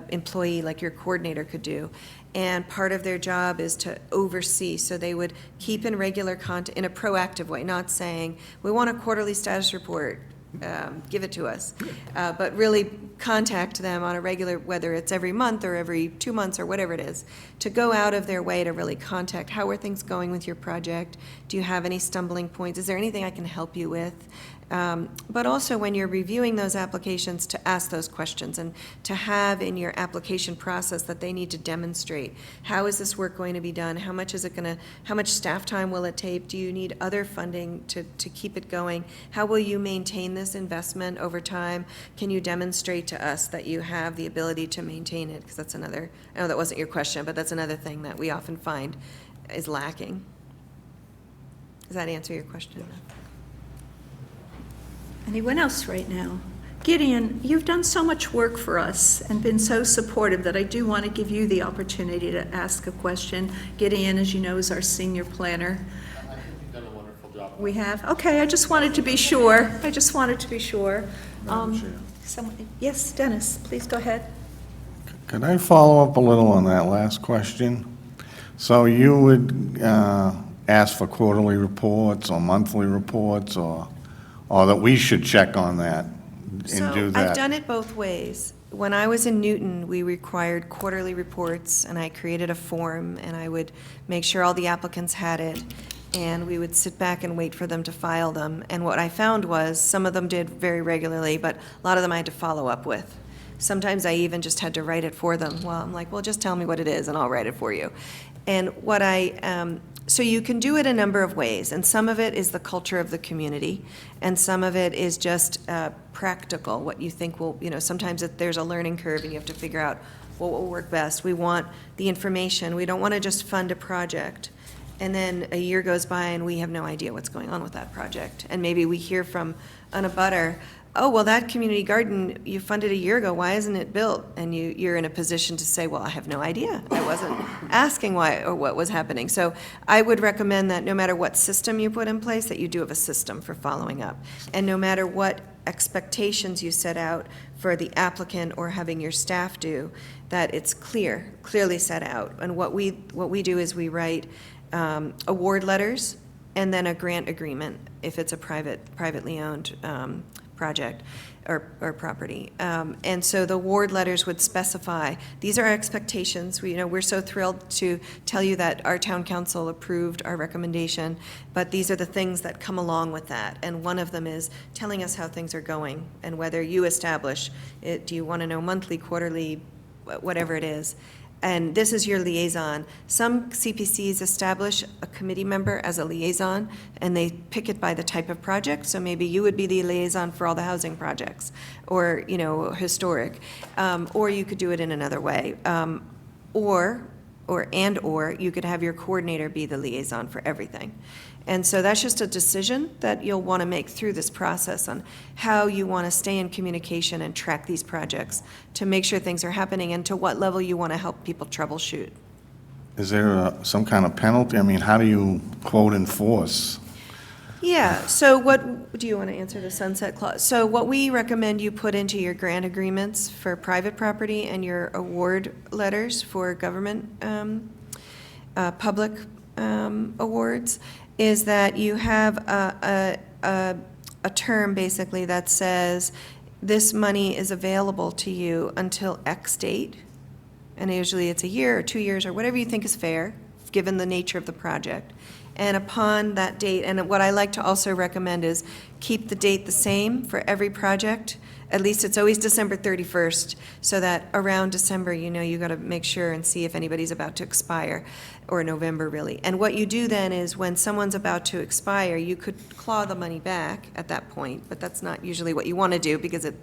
employee like your coordinator could do. And part of their job is to oversee, so they would keep in regular contact in a proactive way, not saying, we want a quarterly status report, give it to us, but really contact them on a regular, whether it's every month or every 2 months or whatever it is, to go out of their way to really contact, how are things going with your project? Do you have any stumbling points? Is there anything I can help you with? But also when you're reviewing those applications, to ask those questions and to have in your application process that they need to demonstrate, how is this work going to be done? How much is it going to, how much staff time will it take? Do you need other funding to keep it going? How will you maintain this investment over time? Can you demonstrate to us that you have the ability to maintain it? Because that's another, I know that wasn't your question, but that's another thing that we often find is lacking. Does that answer your question? Anyone else right now? Gideon, you've done so much work for us and been so supportive that I do want to give you the opportunity to ask a question. Gideon, as you know, is our senior planner. I think you've done a wonderful job. We have? Okay, I just wanted to be sure. Yes, Dennis, please go ahead. Could I follow up a little on that last question? So you would ask for quarterly reports or monthly reports, or that we should check on that and do that? I've done it both ways. When I was in Newton, we required quarterly reports, and I created a form, and I would make sure all the applicants had it, and we would sit back and wait for them to file them. And what I found was some of them did very regularly, but a lot of them I had to follow up with. Sometimes I even just had to write it for them. Well, I'm like, well, just tell me what it is, and I'll write it for you. And what So you can do it a number of ways, and some of it is the culture of the community, and some of it is just practical, what you think will, sometimes there's a learning curve and you have to figure out what will work best. We want the information. We don't want to just fund a project, and then a year goes by and we have no idea what's going on with that project. And maybe we hear from an abutter, oh, well, that community garden you funded a year ago, why isn't it built? And you're in a position to say, well, I have no idea. I wasn't asking why or what was happening. So I would recommend that no matter what system you put in place, that you do have a system for following up. And no matter what expectations you set out for the applicant or having your staff do, that it's clearly set out. And what we do is we write award letters and then a grant agreement if it's a privately owned project or property. And so the award letters would specify, these are our expectations. We're so thrilled to tell you that our town council approved our recommendation, but these are the things that come along with that. And one of them is telling us how things are going and whether you establish it. Do you want to know monthly, quarterly, whatever it is? And this is your liaison. Some CPCs establish a committee member as a liaison, and they pick it by the type of project. So maybe you would be the liaison for all the housing projects, or, historic. Or you could do it in another way. Or you could have your coordinator be the liaison for everything. And so that's just a decision that you'll want to make through this process on how you want to stay in communication and track these projects to make sure things are happening and to what level you want to help people troubleshoot. Is there some kind of penalty? I mean, how do you, quote, enforce? Yeah, so what, do you want to answer the sunset clause? So what we recommend you put into your grant agreements for private property and your award letters for government, public awards, is that you have a term basically that says this money is available to you until X date, and usually it's a year or 2 years or whatever you think is fair, given the nature of the project. And upon that date, and what I like to also recommend is keep the date the same for every project. At least it's always December 31st, so that around December, you got to make sure and see if anybody's about to expire, or November, really. And what you do then is when someone's about to expire, you could claw the money back at that point, but that's not usually what you want to do because it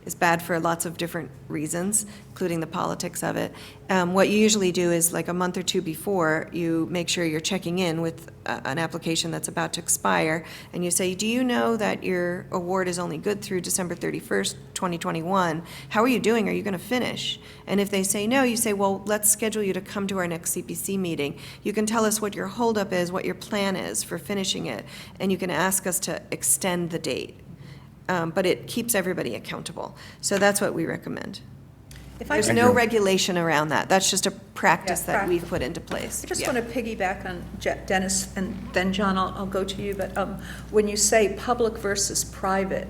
is bad for lots of different reasons, including the politics of it. What you usually do is like a month or two before, you make sure you're checking in with an application that's about to expire, and you say, do you know that your award is only good through December 31st, 2021? How are you doing? Are you going to finish? And if they say no, you say, well, let's schedule you to come to our next CPC meeting. You can tell us what your holdup is, what your plan is for finishing it, and you can ask us to extend the date. But it keeps everybody accountable. So that's what we recommend. There's no regulation around that. That's just a practice that we've put into place. I just want to piggyback on Dennis, and then John, I'll go to you, but when you say public versus private,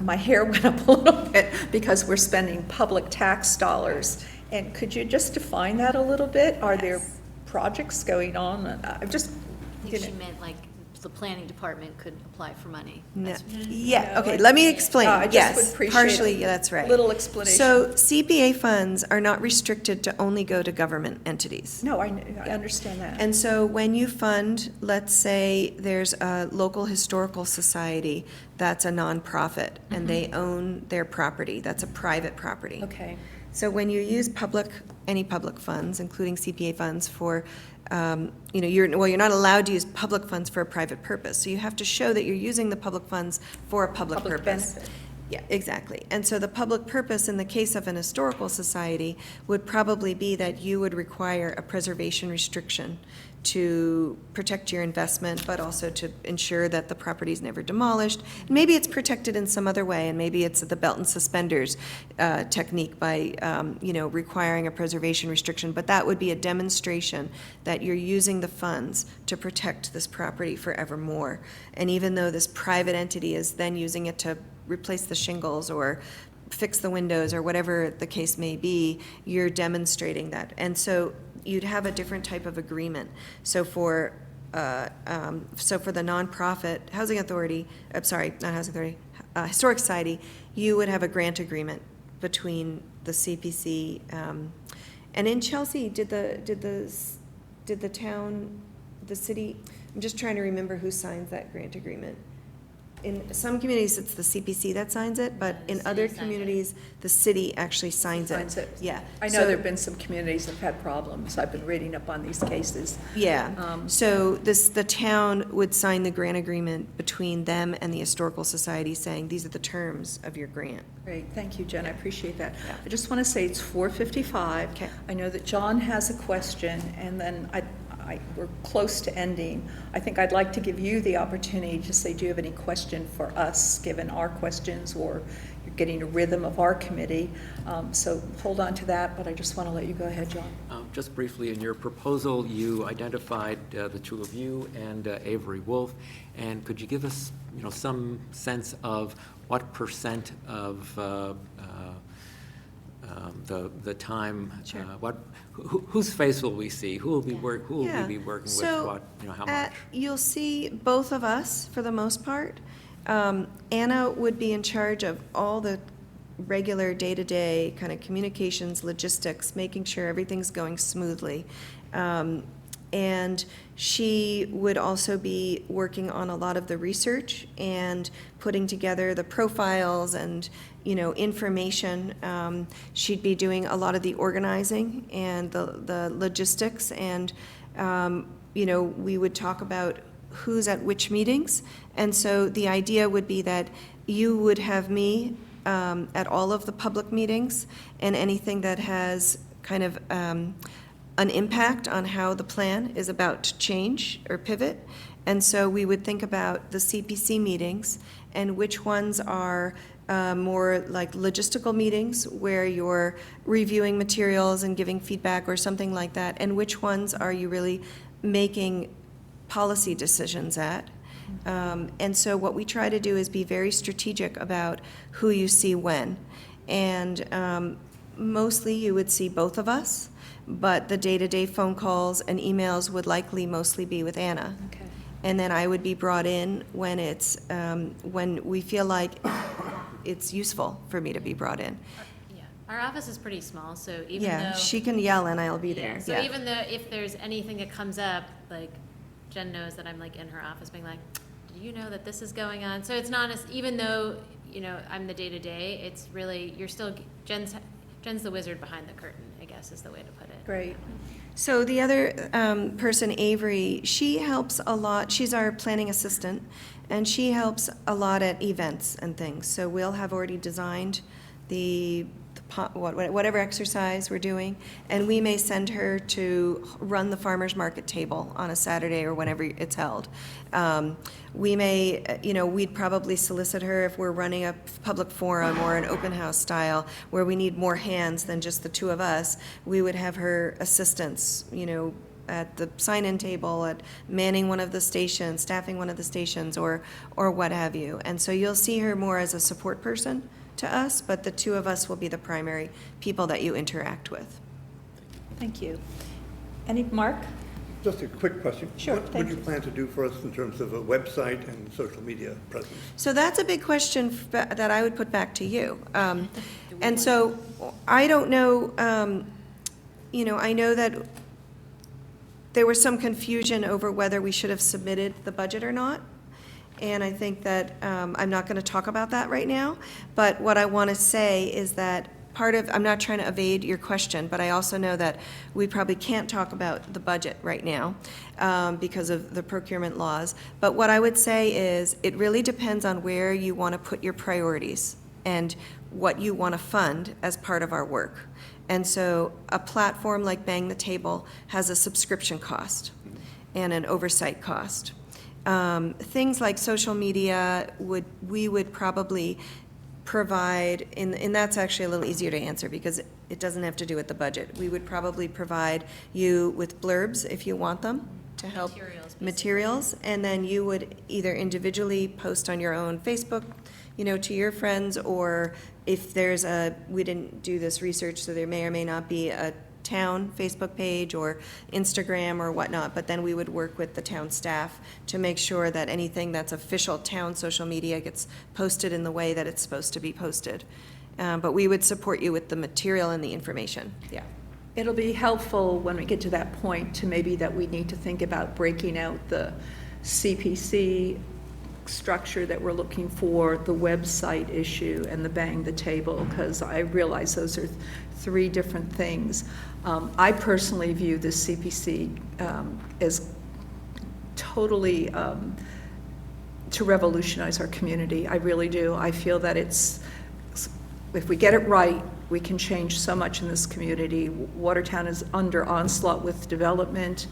my hair went up a little bit because we're spending public tax dollars. And could you just define that a little bit? Are there projects going on? I think she meant like the planning department could apply for money. No. Yeah, okay, let me explain. I just Yes, would appreciate partially, that's right. little explanation. So CPA funds are not restricted to only go to government entities. No, I understand that. And so when you fund, let's say there's a local historical society that's a nonprofit and they own their property, that's a private property. Okay. So when you use any public funds, including CPA funds for, you're not allowed to use public funds for a private purpose. So you have to show that you're using the public funds for a public purpose. Benefit. Yeah, exactly. And so the public purpose in the case of an historical society would probably be that you would require a preservation restriction to protect your investment, but also to ensure that the property is never demolished. Maybe it's protected in some other way, and maybe it's the belt and suspenders technique by, requiring a preservation restriction. But that would be a demonstration that you're using the funds to protect this property forevermore. And even though this private entity is then using it to replace the shingles or fix the windows or whatever the case may be, you're demonstrating that. And so you'd have a different type of agreement. So for the nonprofit housing authority, historic society, you would have a grant agreement between the CPC and in Chelsea. Did the town the city, I'm just trying to remember who signs that grant agreement. In some communities, it's the CPC that signs it, but in city other signs it. communities, the city actually signs it. Signs it. Yeah. I know So- there've been some communities that have had problems. I've been reading up on these cases. Yeah, so the town would sign the grant agreement between them and the Historical Society, saying, these are the terms of your grant. Great, thank you, Jen, I appreciate that. Yeah. I just want to say it's 4:55. Okay. I know that John has a question, and then we're close to ending. I think I'd like to give you the opportunity to say, do you have any question for us, given our questions, or you're getting a rhythm of our committee? So hold on to that, but I just want to let you go ahead, John. Just briefly, in your proposal, you identified the two of you and Avery Wolf, and could you give us, some sense of what percent of the time, Sure. whose face will we see? Who will we be working with? What, how much? You'll see both of us, for the most part. Anna would be in charge of all the regular day-to-day kind of communications, logistics, making sure everything's going smoothly. And she would also be working on a lot of the research and putting together the profiles and, information. She'd be doing a lot of the organizing and the logistics, and, we would talk about who's at which meetings. And so the idea would be that you would have me at all of the public meetings, and anything that has kind of an impact on how the plan is about to change or pivot. And so we would think about the CPC meetings and which ones are more like logistical meetings where you're reviewing materials and giving feedback or something like that, and which ones are you really making policy decisions at. And so what we try to do is be very strategic about who you see when. And mostly you would see both of us, but the day-to-day phone calls and emails would likely mostly be with Anna. Okay. And then I would be brought in when it's, when we feel like it's useful for me to be brought in. Yeah, our office is pretty small, so even though. Yeah, she can yell and I'll be there. Yeah, so even though if there's anything that comes up, like Jen knows that I'm like in her office being like, do you know that this is going on? So it's not as, even though, I'm the day-to-day, it's really, you're still, Jen's the wizard behind the curtain, I guess is the way to put it. Great. So the other person, Avery, she helps a lot. She's our planning assistant, and she helps a lot at events and things. So we'll have already designed whatever exercise we're doing, and we may send her to run the farmer's market table on a Saturday or whenever it's held. We may, we'd probably solicit her if we're running a public forum or an open house style where we need more hands than just the two of us. We would have her assistants, at the sign-in table, at manning one of the stations, staffing one of the stations, or what have you. And so you'll see her more as a support person to us, but the two of us will be the primary people that you interact with. Thank you. Mark? Just a quick question. Sure, What thank would you plan to do for us in terms of a website and social media presence? So that's a big question that I would put back to you. And so I don't know, I know that there was some confusion over whether we should have submitted the budget or not. And I think that I'm not going to talk about that right now. But what I want to say is that I'm not trying to evade your question, but I also know that we probably can't talk about the budget right now because of the procurement laws. But what I would say is it really depends on where you want to put your priorities and what you want to fund as part of our work. And so a platform like Bang the Table has a subscription cost and an oversight cost. Things like social media we would probably provide, and that's actually a little easier to answer because it doesn't have to do with the budget. We would probably provide you with blurbs if you want them to help. Materials, and then you would either individually post on your own Facebook, to your friends, or if there's we didn't do this research, so there may or may not be a town Facebook page or Instagram or whatnot, but then we would work with the town staff to make sure that anything that's official town social media gets posted in the way that it's supposed to be posted. But we would support you with the material and the information, yeah. It'll be helpful when we get to that point to maybe that we need to think about breaking out the CPC structure that we're looking for, the website issue, and the bang the table, because I realize those are three different things. I personally view the CPC as totally to revolutionize our community. I really do. I feel that if we get it right, we can change so much in this community. Watertown is under onslaught with development.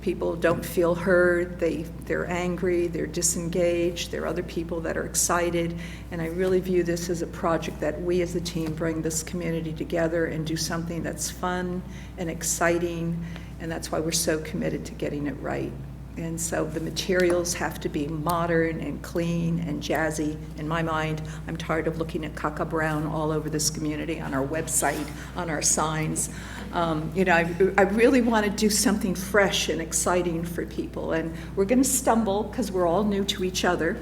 People don't feel heard, they're angry, they're disengaged, there are other people that are excited, and I really view this as a project that we as a team bring this community together and do something that's fun and exciting, and that's why we're so committed to getting it right. And so the materials have to be modern and clean and jazzy. In my mind, I'm tired of looking at caca brown all over this community, on our website, on our signs. I really want to do something fresh and exciting for people. And we're going to stumble because we're all new to each other.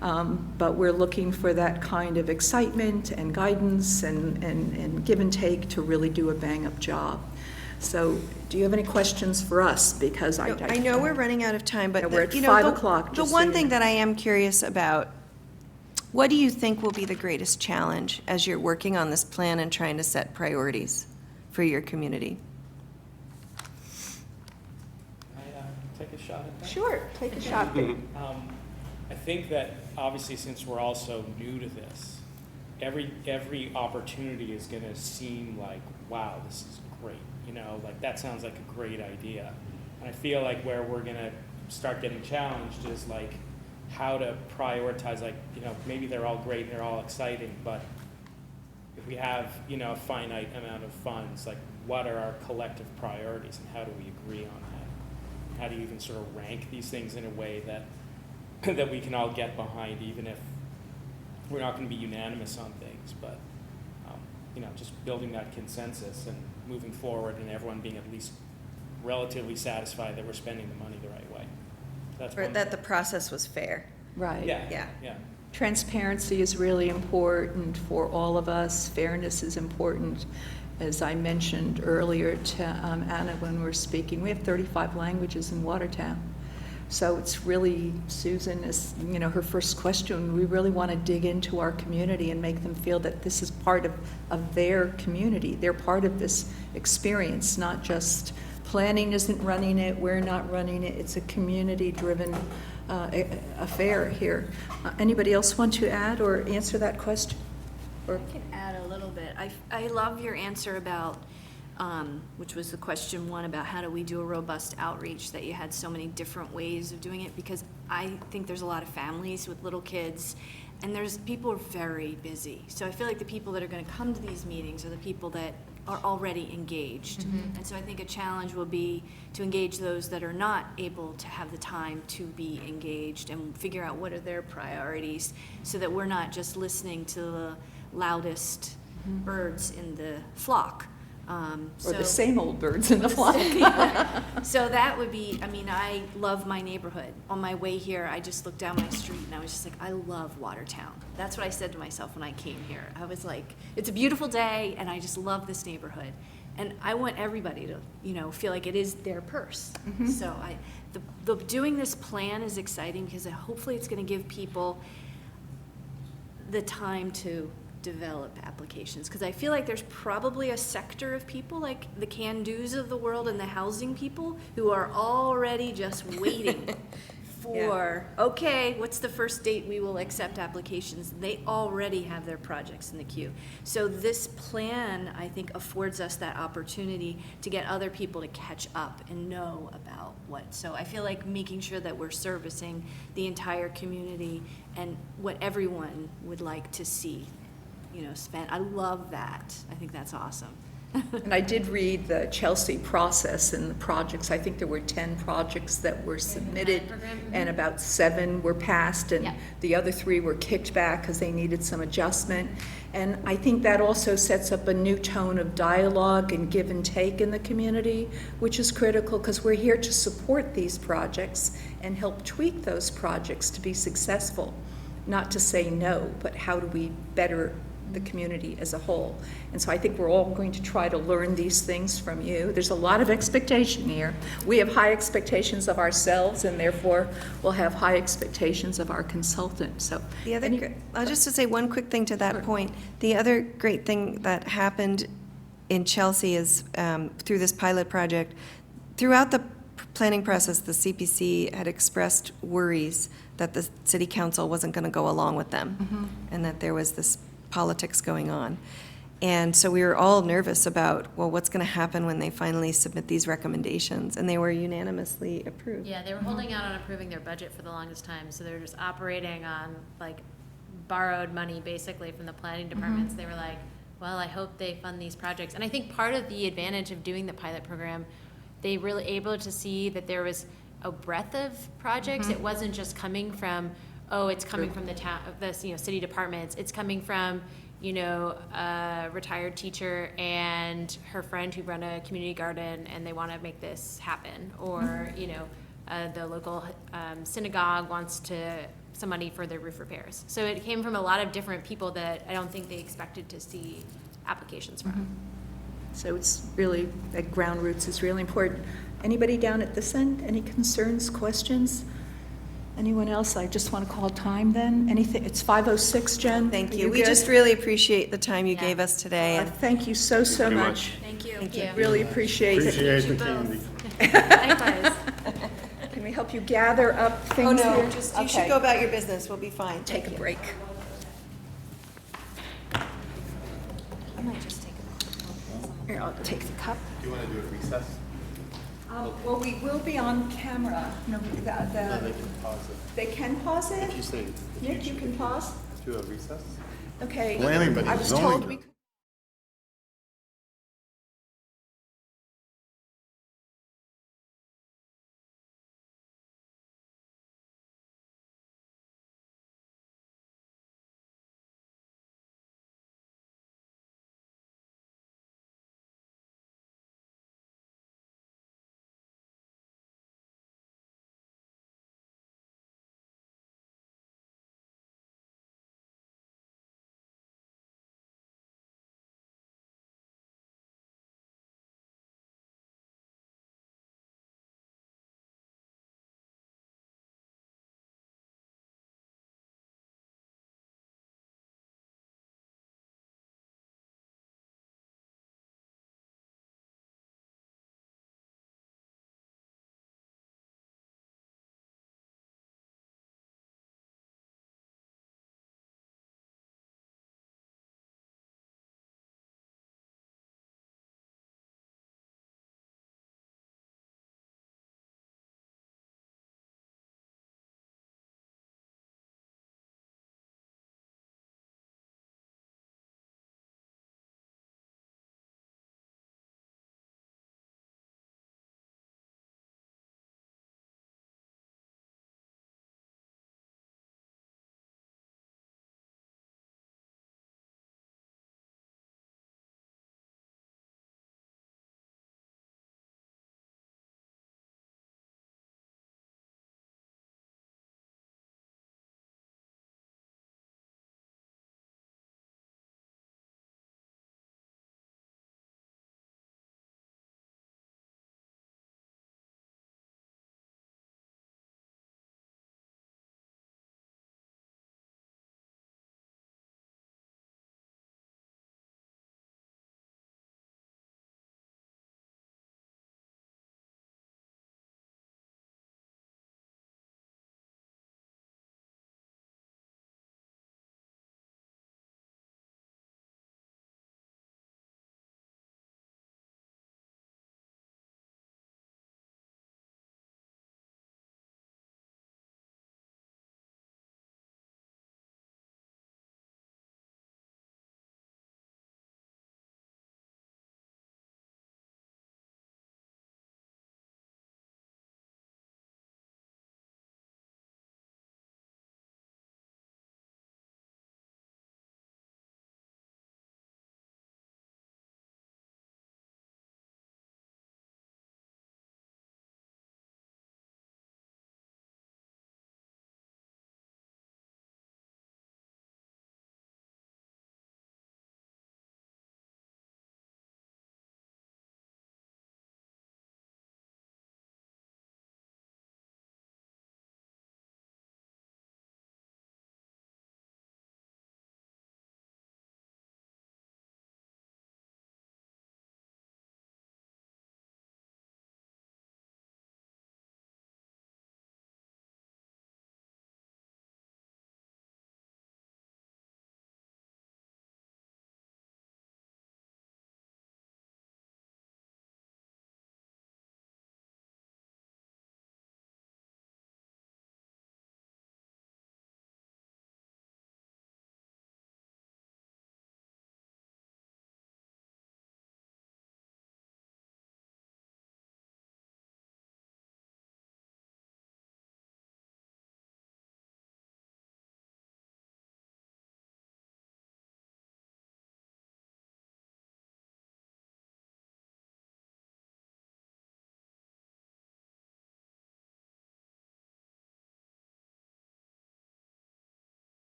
But we're looking for that kind of excitement and guidance and give and take to really do a bang-up job. So, do you have any questions for us? Because I know we're running out of time, but we're at 5 o'clock. The one thing that I am curious about, what do you think will be the greatest challenge as you're working on this plan and trying to set priorities for your community? Take a shot at that? Sure, take a shot, babe. I think that obviously since we're all so new to this, every opportunity is going to seem like, wow, this is great. Like that sounds like a great idea. And I feel like where we're going to start getting challenged is like how to prioritize, like, maybe they're all great and they're all exciting, but if we have, a finite amount of funds, like what are our collective priorities and how do we agree on that? How do you even sort of rank these things in a way that we can all get behind, even if we're not going to be unanimous on things, but just building that consensus and moving forward and everyone being at least relatively satisfied that we're spending the money the right way. That's Or that the process was fair. Right. Yeah. Transparency is really important for all of us. Fairness is important. As I mentioned earlier to Anna when we were speaking, we have 35 languages in Watertown. So it's really, Susan, is, her first question, we really want to dig into our community and make them feel that this is part of their community. They're part of this experience, not just planning isn't running it, we're not running it. It's a community-driven affair here. Anybody else want to add or answer that question? I can add a little bit. I love your answer about, which was the question one, about how do we do a robust outreach, that you had so many different ways of doing it, because I think there's a lot of families with little kids, and people are very busy. So I feel like the people that are going to come to these meetings are the people that are already engaged. Mm-hmm. And so I think a challenge will be to engage those that are not able to have the time to be engaged and figure out what are their priorities so that we're not just listening to the loudest birds in the flock. Or the same old birds in the flock. So that would be, I love my neighborhood. On my way here, I just looked down my street and I was just like, I love Watertown. That's what I said to myself when I came here. I was like, it's a beautiful day and I just love this neighborhood. And I want everybody to, feel like it is their purse. Mm-hmm. So doing this plan is exciting because hopefully it's going to give people the time to develop applications, because I feel like there's probably a sector of people like the can-dos of the world and the housing people who are already just waiting for, okay, what's the first date we will accept applications? They already have their projects in the queue. So this plan, I think, affords us that opportunity to get other people to catch up and know about what. So I feel like making sure that we're servicing the entire community and what everyone would like to see spent. I love that. I think that's awesome. And I did read the Chelsea process and the projects. I think there were 10 projects that were submitted, and about 7 were passed, and the other 3 were kicked back because they needed some adjustment. And I think that also sets up a new tone of dialogue and give and take in the community, which is critical because we're here to support these projects and help tweak those projects to be successful. Not to say no, but how do we better the community as a whole. And so I think we're all going to try to learn these things from you. There's a lot of expectation here. We have high expectations of ourselves, and therefore we'll have high expectations of our consultant. So The other, just to say one quick thing to that point, the other great thing that happened in Chelsea is, through this pilot project, throughout the planning process, the CPC had expressed worries that the city council wasn't going to go along with them, and that there was this politics going on. And so we were all nervous about, well, what's going to happen when they finally submit these recommendations? And they were unanimously approved. Yeah, they were holding out on approving their budget for the longest time, so they were just operating on like borrowed money basically from the planning departments. They were like, well, I hope they fund these projects. And I think part of the advantage of doing the pilot program, they really able to see that there was a breadth of projects. It wasn't just coming from, oh, it's coming from the town, the city departments. It's coming from, a retired teacher and her friend who run a community garden, and they want to make this happen. Or the local synagogue wants some money for their roof repairs. So it came from a lot of different people that I don't think they expected to see applications from. So it's really, that ground roots is really important. Anybody down at this end? Any concerns, questions? Anyone else? I just want to call time then. Anything? It's 5:06, Jen. Thank Are you. We good? just really appreciate the time you Yeah. gave us today. And Thank you so very much. much. Thank you. Thank you. Really appreciate it. Appreciate the You candy. Likewise. Can we help you gather up Oh, things no, here? just, you should Okay. go about your business. We'll be fine. Take a break. I might just take a Here, I'll take the cup. Do you want to do a recess? Well, we will be on camera. No, No, they can pause it. they can pause it? If you say, Nick, you can pause? do a recess? Okay. Planning I was zoning. told we could.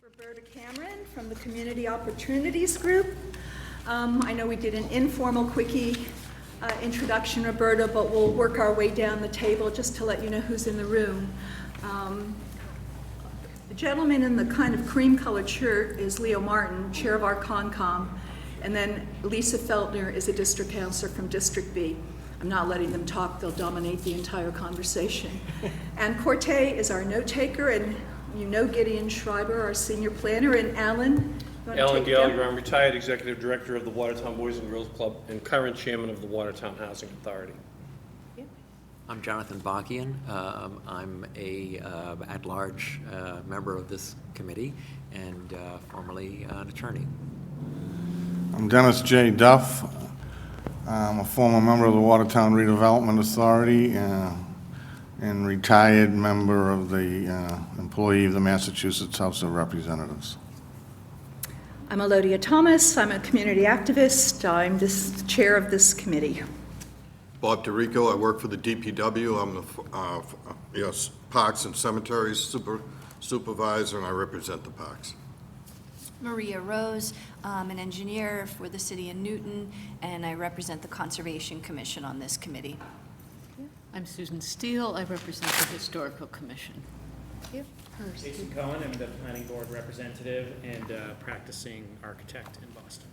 Roberta Cameron from the Community Opportunities Group. I know we did an informal quickie introduction, Roberta, but we'll work our way down the table just to let you know who's in the room. The gentleman in the kind of cream-colored shirt is Leo Martin, chair of our Concom, and then Lisa Feltner is a district counselor from District B. I'm not letting them talk, they'll dominate the entire conversation. And Corte is our note taker, and you know Gideon Schreiber, our senior planner, and Alan. You wanna Alan take it down? Gallagher, I'm retired executive director of the Watertown Boys and Girls Club and current chairman of the Watertown Housing Authority. I'm Jonathan Bakian. I'm a at-large member of this committee and formerly an attorney. I'm Dennis J. Duff. I'm a former member of the Watertown Redevelopment Authority and retired member of the employee of the Massachusetts House of Representatives. I'm Elodia Thomas. I'm a community activist. I'm the chair of this committee. Bob DeRico, I work for the DPW. I'm the Parks and Cemeteries Supervisor, and I represent the parks. Maria Rose, I'm an engineer for the city of Newton, and I represent the Conservation Commission on this committee. I'm Susan Steele. I represent the Historical Commission. Jason Cohen, I'm the planning board representative and practicing architect in Boston.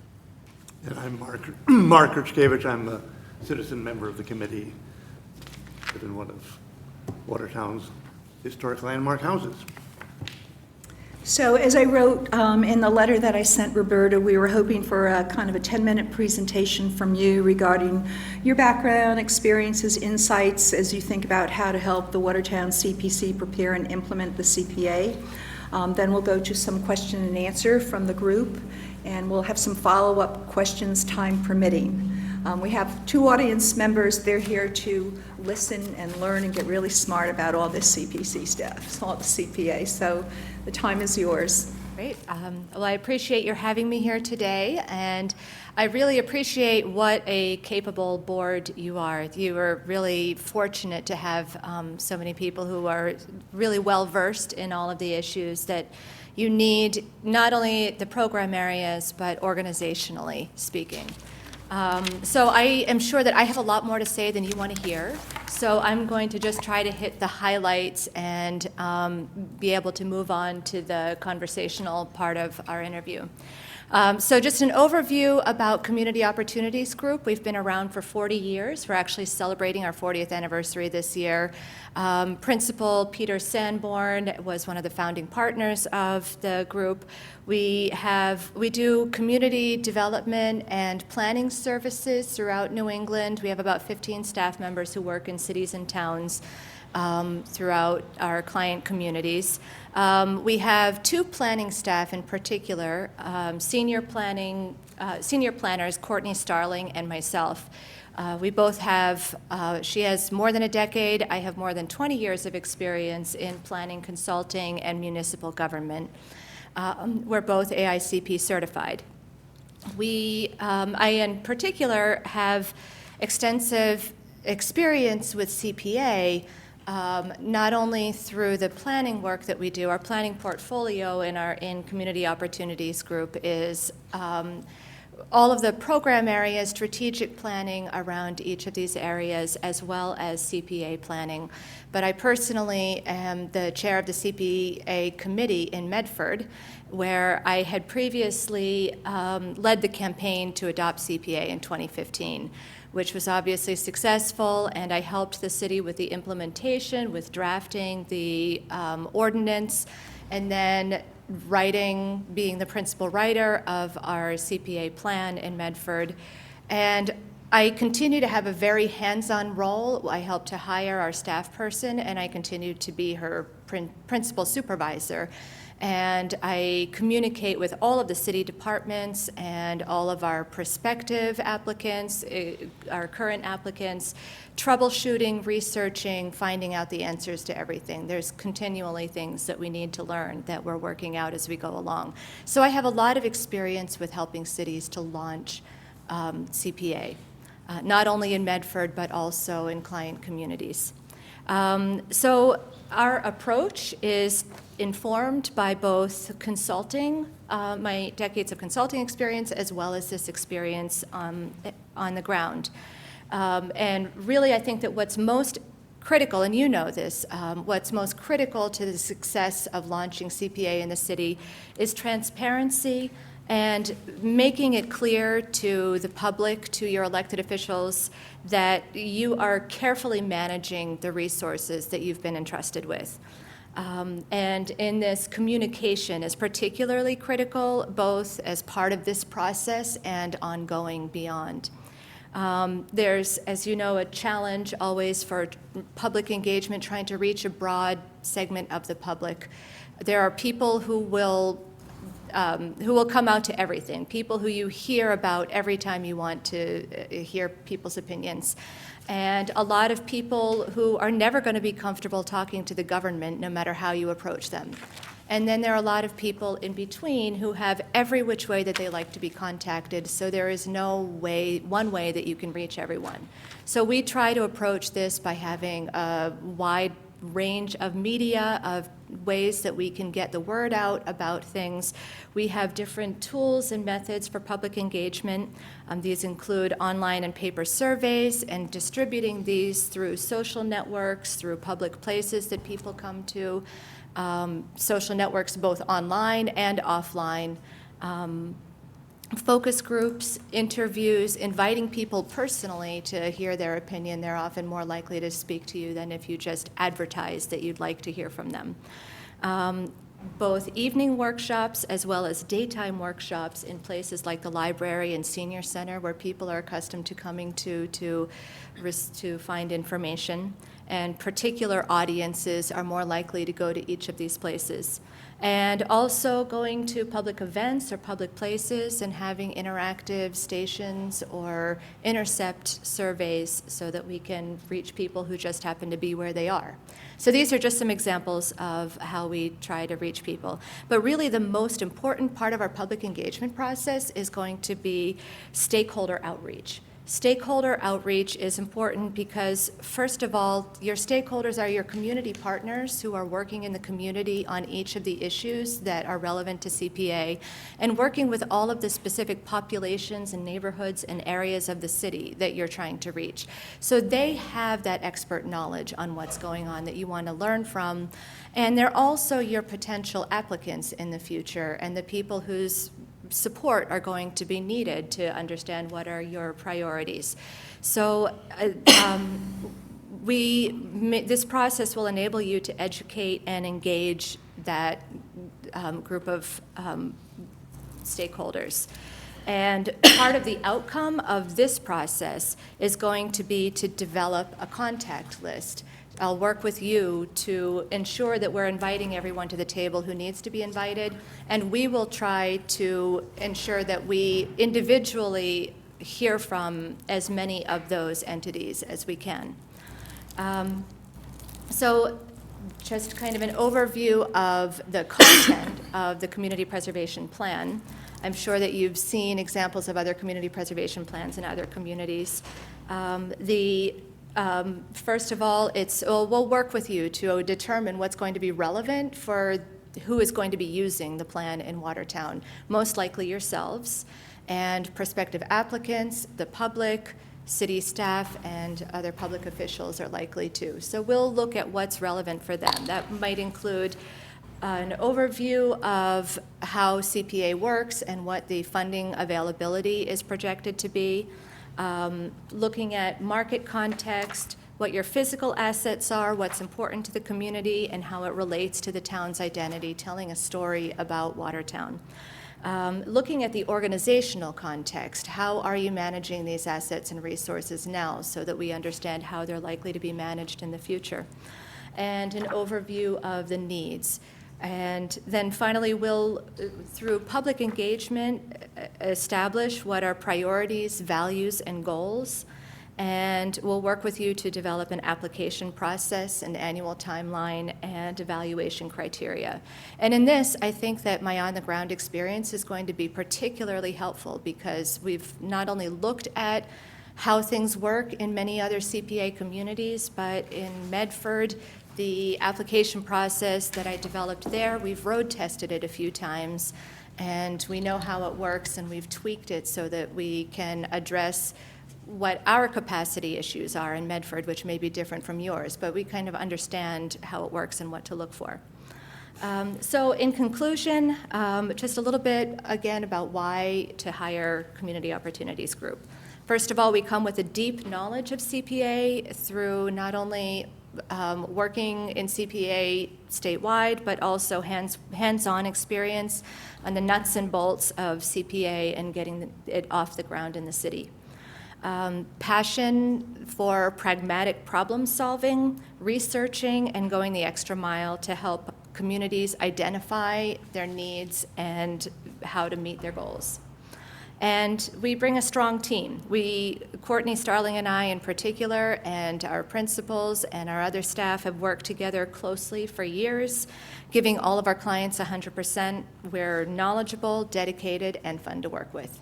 And I'm Mark Kirchkevich. I'm a citizen member of the committee, within one of Watertown's historic landmark houses. So as I wrote in the letter that I sent Roberta, we were hoping for a kind of a 10-minute presentation from you regarding your background, experiences, insights as you think about how to help the Watertown CPC prepare and implement the CPA. Then we'll go to some question and answer from the group, and we'll have some follow-up questions, time permitting. We have two audience members. They're here to listen and learn and get really smart about all this CPC stuff, all the CPA. So the time is yours. Great. Well, I appreciate your having me here today, and I really appreciate what a capable board you are. You are really fortunate to have so many people who are really well-versed in all of the issues that you need, not only the program areas, but organizationally speaking. So I am sure that I have a lot more to say than you want to hear. So I'm going to just try to hit the highlights and be able to move on to the conversational part of our interview. So just an overview about Community Opportunities Group. We've been around for 40 years. We're actually celebrating our 40th anniversary this year. Principal Peter Sanborn was one of the founding partners of the group. We do community development and planning services throughout New England. We have about 15 staff members who work in cities and towns throughout our client communities. We have two planning staff in particular, senior planners, Courtney Starling and myself. We both have, she has more than a decade, I have more than 20 years of experience in planning, consulting, and municipal government. We're both AICP certified. I in particular have extensive experience with CPA, not only through the planning work that we do. Our planning portfolio in Community Opportunities Group is all of the program areas, strategic planning around each of these areas, as well as CPA planning. But I personally am the chair of the CPA committee in Medford, where I had previously led the campaign to adopt CPA in 2015, which was obviously successful, and I helped the city with the implementation, with drafting the ordinance, and then being the principal writer of our CPA plan in Medford. And I continue to have a very hands-on role. I help to hire our staff person, and I continue to be her principal supervisor. And I communicate with all of the city departments and all of our prospective applicants, our current applicants, troubleshooting, researching, finding out the answers to everything. There's continually things that we need to learn that we're working out as we go along. So I have a lot of experience with helping cities to launch CPA, not only in Medford, but also in client communities. So our approach is informed by both consulting, my decades of consulting experience, as well as this experience on the ground. And really, I think that what's most critical, and you know this, what's most critical to the success of launching CPA in the city is transparency and making it clear to the public, to your elected officials, that you are carefully managing the resources that you've been entrusted with. And in this, communication is particularly critical, both as part of this process and ongoing beyond. There's, as you know, a challenge always for public engagement, trying to reach a broad segment of the public. There are people who will come out to everything, people who you hear about every time you want to hear people's opinions. And a lot of people who are never going to be comfortable talking to the government, no matter how you approach them. And then there are a lot of people in between who have every which way that they like to be contacted, so there is no way, one way that you can reach everyone. So we try to approach this by having a wide range of media, of ways that we can get the word out about things. We have different tools and methods for public engagement. These include online and paper surveys and distributing these through social networks, through public places that people come to, social networks both online and offline, focus groups, interviews, inviting people personally to hear their opinion. They're often more likely to speak to you than if you just advertise that you'd like to hear from them. Both evening workshops as well as daytime workshops in places like the library and senior center, where people are accustomed to coming to find information, and particular audiences are more likely to go to each of these places. And also going to public events or public places and having interactive stations or intercept surveys so that we can reach people who just happen to be where they are. So these are just some examples of how we try to reach people. But really the most important part of our public engagement process is going to be stakeholder outreach. Stakeholder outreach is important because, first of all, your stakeholders are your community partners who are working in the community on each of the issues that are relevant to CPA and working with all of the specific populations and neighborhoods and areas of the city that you're trying to reach. So they have that expert knowledge on what's going on that you want to learn from, and they're also your potential applicants in the future and the people whose support are going to be needed to understand what are your priorities. So this process will enable you to educate and engage that group of stakeholders. And part of the outcome of this process is going to be to develop a contact list. I'll work with you to ensure that we're inviting everyone to the table who needs to be invited, and we will try to ensure that we individually hear from as many of those entities as we can. So just kind of an overview of the content of the Community Preservation Plan. I'm sure that you've seen examples of other community preservation plans in other communities. First of all, we'll work with you to determine what's going to be relevant for who is going to be using the plan in Watertown, most likely yourselves, and prospective applicants, the public, city staff, and other public officials are likely too. So we'll look at what's relevant for them. That might include an overview of how CPA works and what the funding availability is projected to be, looking at market context, what your physical assets are, what's important to the community, and how it relates to the town's identity, telling a story about Watertown. Looking at the organizational context, how are you managing these assets and resources now so that we understand how they're likely to be managed in the future, and an overview of the needs. And then finally, we'll, through public engagement, establish what are priorities, values, and goals. And we'll work with you to develop an application process, an annual timeline, and evaluation criteria. And in this, I think that my on-the-ground experience is going to be particularly helpful because we've not only looked at how things work in many other CPA communities, but in Medford, the application process that I developed there, we've road tested it a few times, and we know how it works, and we've tweaked it so that we can address what our capacity issues are in Medford, which may be different from yours, but we kind of understand how it works and what to look for. So in conclusion, just a little bit, again, about why to hire Community Opportunities Group. First of all, we come with a deep knowledge of CPA through not only working in CPA statewide, but also hands-on experience on the nuts and bolts of CPA and getting it off the ground in the city. Passion for pragmatic problem solving, researching, and going the extra mile to help communities identify their needs and how to meet their goals. And we bring a strong team. Courtney Starling and I in particular, and our principals and our other staff have worked together closely for years, giving all of our clients 100%. We're knowledgeable, dedicated, and fun to work with.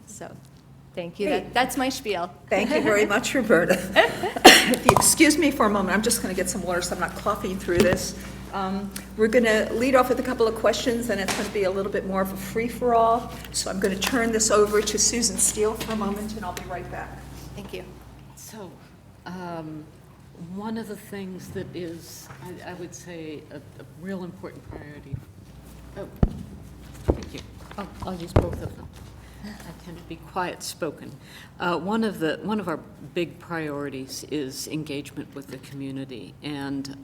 So, thank you. That's my spiel. Thank you very much, Roberta. If you excuse me for a moment, I'm just going to get some water so I'm not coughing through this. We're going to lead off with a couple of questions, and it's going to be a little bit more of a free-for-all. So I'm going to turn this over to Susan Steele for a moment, and I'll be right back. Thank you. So, one of the things that is, I would say, a real important priority. Oh, thank you. I'll use both of them. I tend to be quiet-spoken. One of our big priorities is engagement with the community, and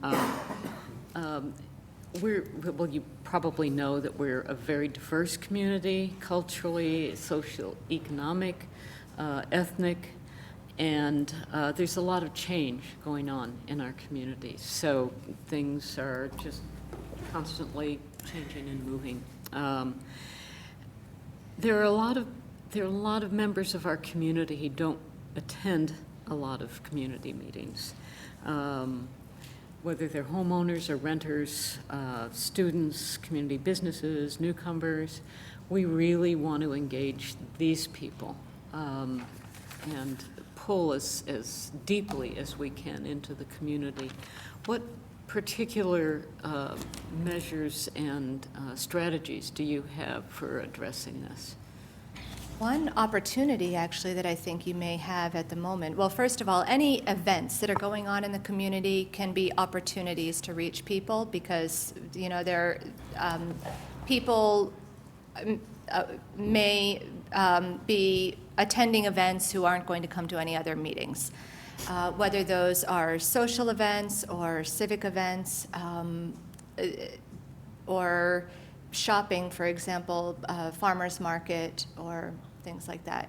well, you probably know that we're a very diverse community, culturally, social, economic, ethnic, and there's a lot of change going on in our community. So things are just constantly changing and moving. There are a lot of members of our community who don't attend a lot of community meetings. Whether they're homeowners or renters, students, community businesses, newcomers, we really want to engage these people and pull as deeply as we can into the community. What particular measures and strategies do you have for addressing this? One opportunity, actually, that I think you may have at the moment, well, first of all, any events that are going on in the community can be opportunities to reach people because, you know, people may be attending events who aren't going to come to any other meetings, whether those are social events or civic events or shopping, for example, farmers market or things like that.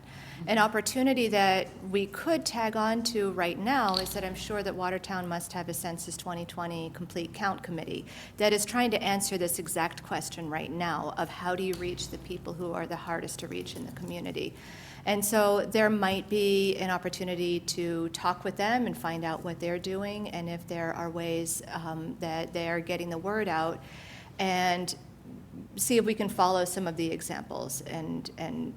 An opportunity that we could tag on to right now is that I'm sure that Watertown must have a Census 2020 Complete Count Committee that is trying to answer this exact question right now of how do you reach the people who are the hardest to reach in the community. And so there might be an opportunity to talk with them and find out what they're doing and if there are ways that they're getting the word out and see if we can follow some of the examples and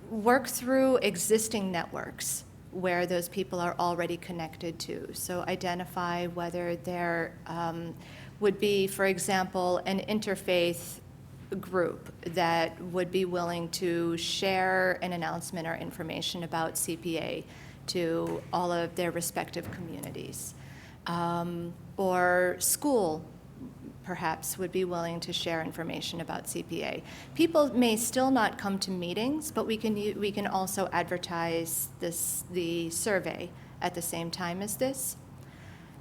work through existing networks where those people are already connected to. So identify whether there would be, for example, an interfaith group that would be willing to share an announcement or information about CPA to all of their respective communities. Or school perhaps would be willing to share information about CPA. People may still not come to meetings, but we can also advertise the survey at the same time as this.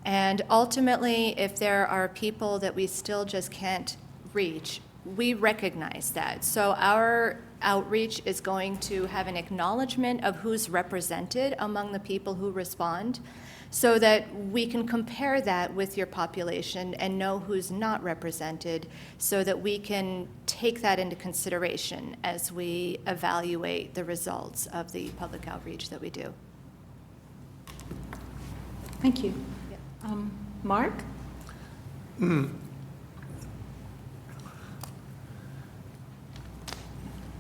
And ultimately, if there are people that we still just can't reach, we recognize that. So our outreach is going to have an acknowledgement of who's represented among the people who respond, so that we can compare that with your population and know who's not represented so that we can take that into consideration as we evaluate the results of the public outreach that we do. Thank you. Mark?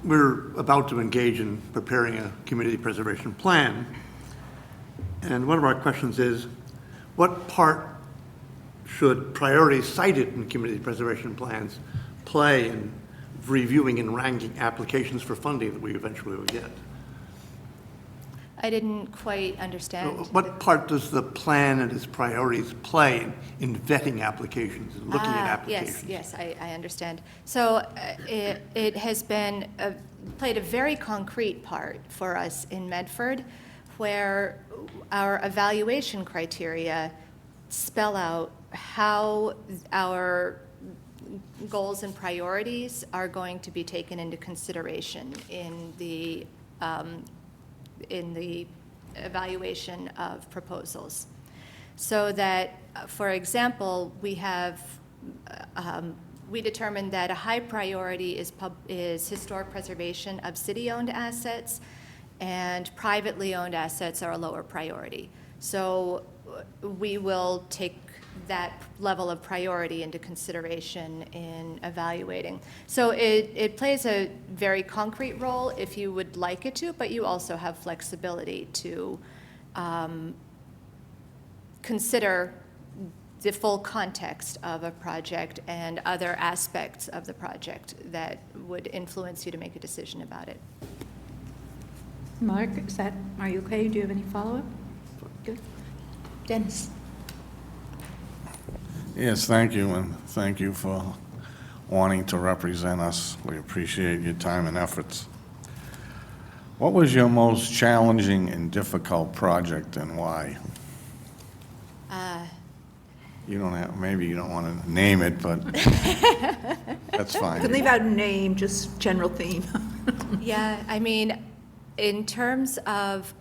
we're about to engage in preparing a community preservation plan. And one of our questions is, what part should priorities cited in community preservation plans play in reviewing and ranking applications for funding that we eventually will get? I didn't quite understand. What part does the plan and its priorities play in vetting applications and looking at applications? Yes, I understand. So it has been, played a very concrete part for us in Medford, where our evaluation criteria spell out how our goals and priorities are going to be taken into consideration in the evaluation of proposals. So that, for example, we determined that a high priority is historic preservation of city-owned assets, and privately owned assets are a lower priority. So we will take that level of priority into consideration in evaluating. So it plays a very concrete role if you would like it to, but you also have flexibility to consider the full context of a project and other aspects of the project that would influence you to make a decision about it. Mark, are you okay? Do you have any follow-up? Good. Dennis? Yes, thank you, and thank you for wanting to represent us. We appreciate your time and efforts. What was your most challenging and difficult project, and why? You don't have, maybe you don't want to name it, but that's You fine. can leave out a name, just general theme. Yeah, I mean, in terms of,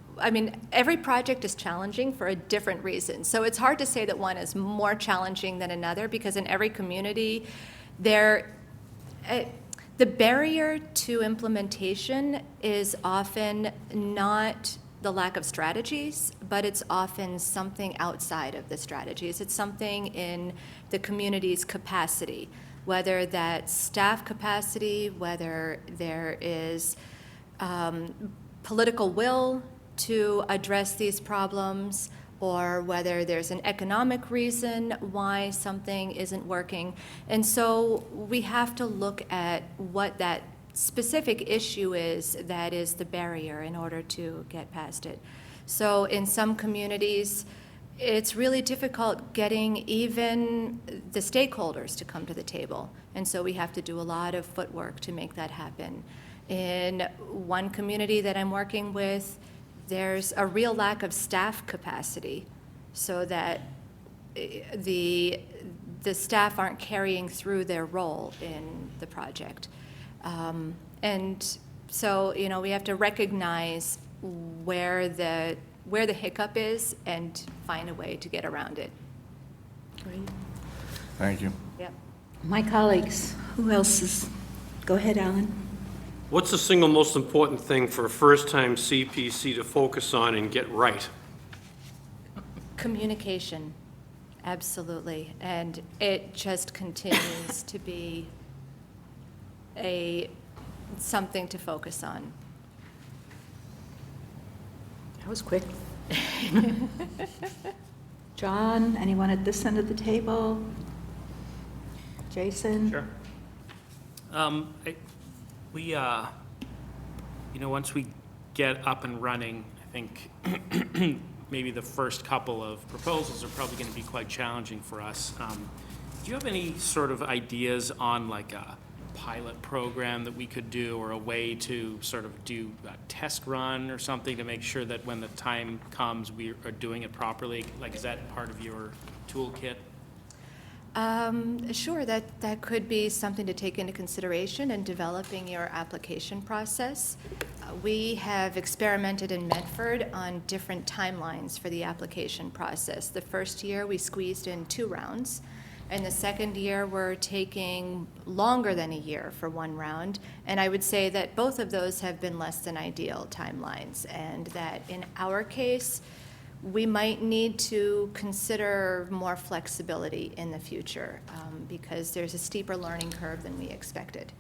every project is challenging for a different reason. So it's hard to say that one is more challenging than another, because in every community, the barrier to implementation is often not the lack of strategies, but it's often something outside of the strategies. It's something in the community's capacity, whether that's staff capacity, whether there is political will to address these problems, or whether there's an economic reason why something isn't working. And so we have to look at what that specific issue is that is the barrier in order to get past it. So in some communities, it's really difficult getting even the stakeholders to come to the table. And so we have to do a lot of footwork to make that happen. In one community that I'm working with, there's a real lack of staff capacity, so that the staff aren't carrying through their role in the project. And so, we have to recognize where the hiccup is and find a way to get around it. Great. Thank you. Yep. My colleagues, who else is, go ahead, Alan. What's the single most important thing for a first-time CPC to focus on and get right? Communication, absolutely. And it just continues to be something to focus on. That was quick. John, anyone at this end of the table? Jason? Sure. Once we get up and running, I think maybe the first couple of proposals are probably going to be quite challenging for us. Do you have any sort of ideas on like a pilot program that we could do, or a way to sort of do a test run or something to make sure that when the time comes, we are doing it properly? Like, is that part of your toolkit? Sure, that could be something to take into consideration in developing your application process. We have experimented in Medford on different timelines for the application process. The first year, we squeezed in 2 rounds. And the second year, we're taking longer than a year for 1 round. And I would say that both of those have been less than ideal timelines, and that in our case, we might need to consider more flexibility in the future, because there's a steeper learning curve than we expected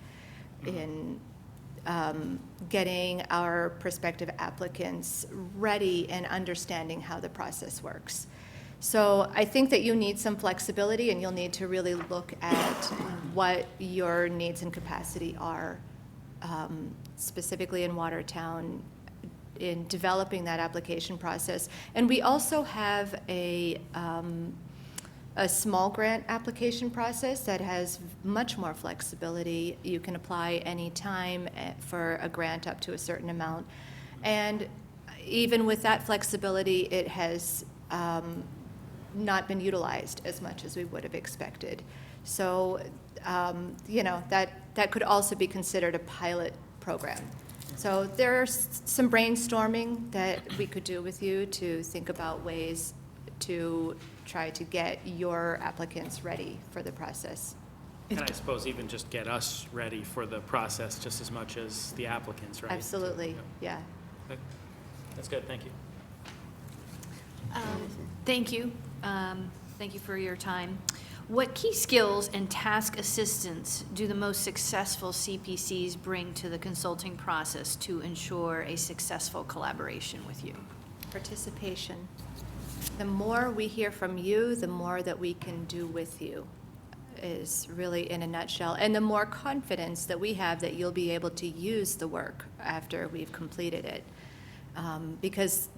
in getting our prospective applicants ready and understanding how the process works. So I think that you need some flexibility, and you'll need to really look at what your needs and capacity are, specifically in Watertown, in developing that application process. And we also have a small grant application process that has much more flexibility. You can apply anytime for a grant up to a certain amount. And even with that flexibility, it has not been utilized as much as we would have expected. So, that could also be considered a pilot program. So there's some brainstorming that we could do with you to think about ways to try to get your applicants ready for the process. And I suppose even just get us ready for the process just as much as the applicants, right? Absolutely, yeah. Okay. That's good, thank you. Thank you. Thank you for your time. What key skills and task assistance do the most successful CPCs bring to the consulting process to ensure a successful collaboration with you? Participation. The more we hear from you, the more that we can do with you, is really in a nutshell. And the more confidence that we have that you'll be able to use the work after we've completed it. Because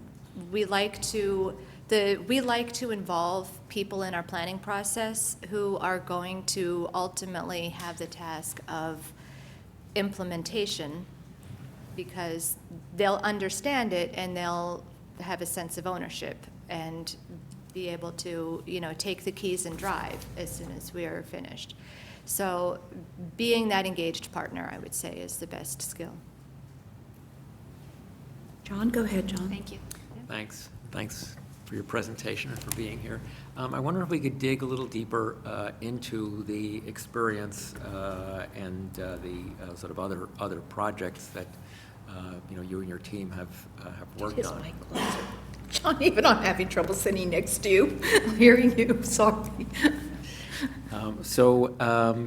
we like to involve people in our planning process who are going to ultimately have the task of implementation, because they'll understand it and they'll have a sense of ownership and be able to, take the keys and drive as soon as we are finished. So being that engaged partner, I would say, is the best skill. John, go ahead, John. Thank you. Thanks. Thanks for your presentation and for being here. I wonder if we could dig a little deeper into the experience and the sort of other projects that you and your team have worked on. John, even I'm having trouble sitting next to you, hearing you, sorry. So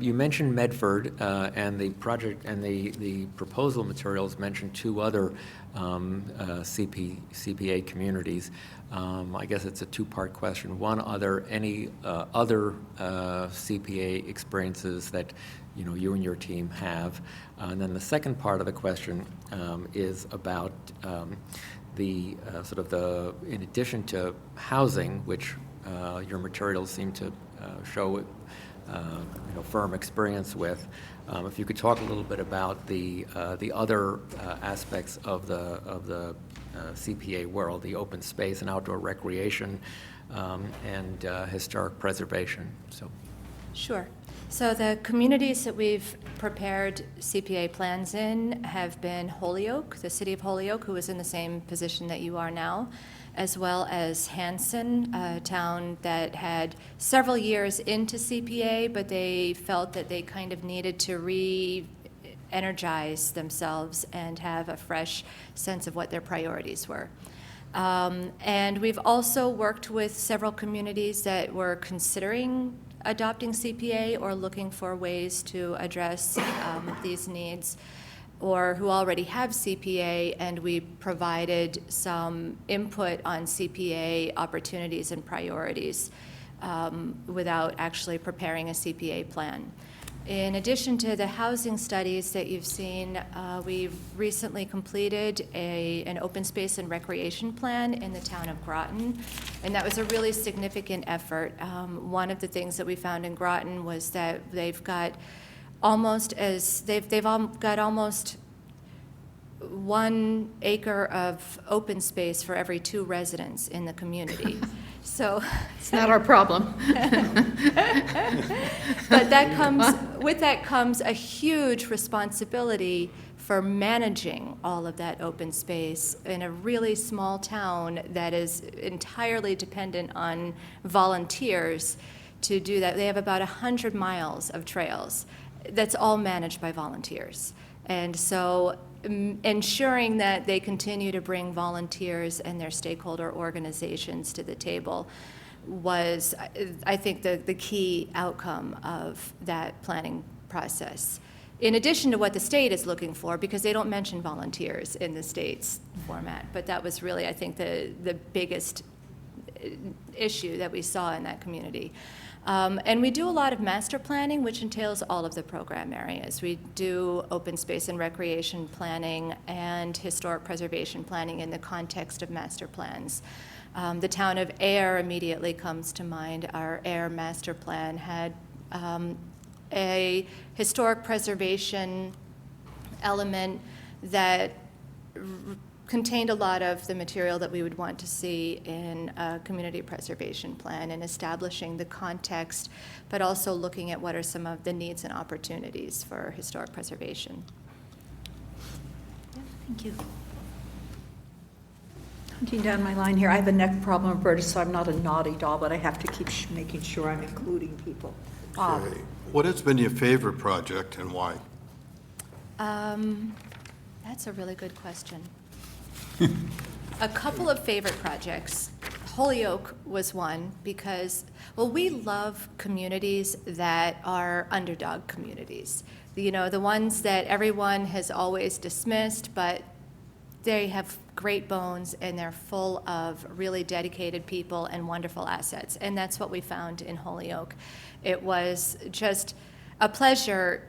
you mentioned Medford, and the project and the proposal materials mentioned two other CPA communities. I guess it's a two-part question. One, are there any other CPA experiences that you and your team have? And then the second part of the question is about the in addition to housing, which your materials seem to show firm experience with. If you could talk a little bit about the other aspects of the CPA world, the open space and outdoor recreation, and historic preservation. So. Sure. So the communities that we've prepared CPA plans in have been Holyoke, the city of Holyoke, who is in the same position that you are now, as well as Hanson, a town that had several years into CPA, but they felt that they kind of needed to re-energize themselves and have a fresh sense of what their priorities were. And we've also worked with several communities that were considering adopting CPA or looking for ways to address these needs, or who already have CPA, and we provided some input on CPA opportunities and priorities without actually preparing a CPA plan. In addition to the housing studies that you've seen, we've recently completed an open space and recreation plan in the town of Groton, and that was a really significant effort. One of the things that we found in Groton was that they've got almost 1 acre of open space for every 2 residents in the community. So It's not our problem. But with that comes a huge responsibility for managing all of that open space in a really small town that is entirely dependent on volunteers to do that. They have about 100 miles of trails. That's all managed by volunteers. And so ensuring that they continue to bring volunteers and their stakeholder organizations to the table was, I think, the key outcome of that planning process. in addition to what the state is looking for, because they don't mention volunteers in the state's format. But that was really, I think, the biggest issue that we saw in that community. And we do a lot of master planning, which entails all of the program areas. We do open space and recreation planning and historic preservation planning in the context of master plans. The town of Air immediately comes to mind. Our Air master plan had a historic preservation element that contained a lot of the material that we would want to see in a community preservation plan, and establishing the context, but also looking at what are some of the needs and opportunities for historic preservation. Thank you. Hunting down my line here, I have a neck problem, Roberta, so I'm not a naughty doll, but I have to keep making sure I'm including people. Okay. What has been your favorite project and why? That's a really good question. A couple of favorite projects. Holyoke was one because, well, we love communities that are underdog communities. You know, the ones that everyone has always dismissed, but they have great bones and they're full of really dedicated people and wonderful assets. And that's what we found in Holyoke. It was just a pleasure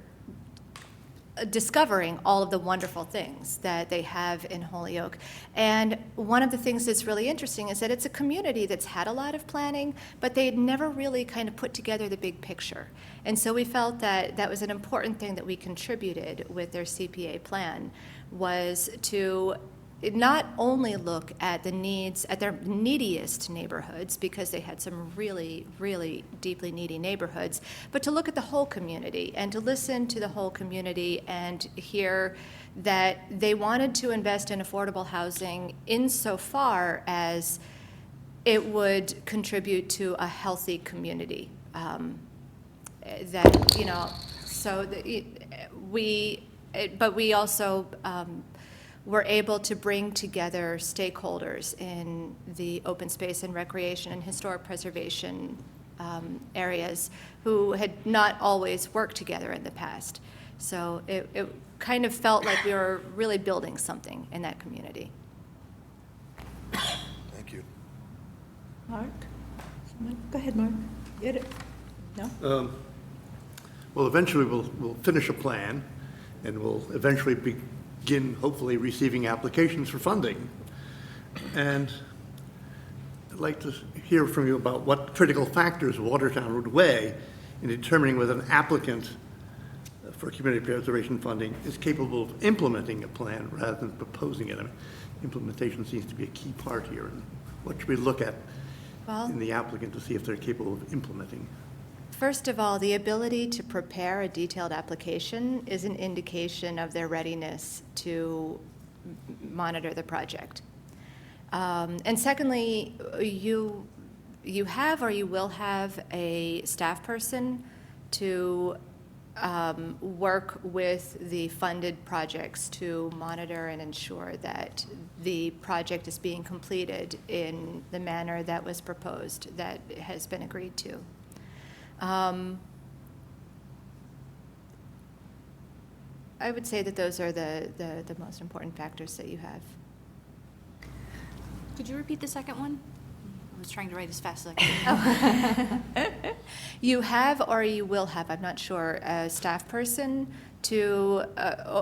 discovering all of the wonderful things that they have in Holyoke. And one of the things that's really interesting is that it's a community that's had a lot of planning, but they'd never really kind of put together the big picture. And so we felt that that was an important thing that we contributed with their CPA plan, was to not only look at the needs, at their neediest neighborhoods, because they had some really, really deeply needy neighborhoods, but to look at the whole community and to listen to the whole community and hear that they wanted to invest in affordable housing insofar as it would contribute to a healthy community. That, you know, so but we also we're able to bring together stakeholders in the open space and recreation and historic preservation areas who had not always worked together in the past. So it kind of felt like we were really building something in that community. Thank you. Mark? Go ahead, Mark. No? Well, eventually we'll finish a plan, and we'll eventually begin hopefully receiving applications for funding. And I'd like to hear from you about what critical factors Watertown would weigh in determining whether an applicant for community preservation funding is capable of implementing a plan rather than proposing it. I mean, implementation seems to be a key part here. And what should we look at in the applicant to see if they're capable of implementing? First of all, the ability to prepare a detailed application is an indication of their readiness to monitor the project. And secondly, you have or you will have a staff person to work with the funded projects to monitor and ensure that the project is being completed in the manner that was proposed, that has been agreed to. I would say that those are the most important factors that you have. Could you repeat the second one? I was trying to write as fast as I could. You have or you will have, I'm not sure, a staff person to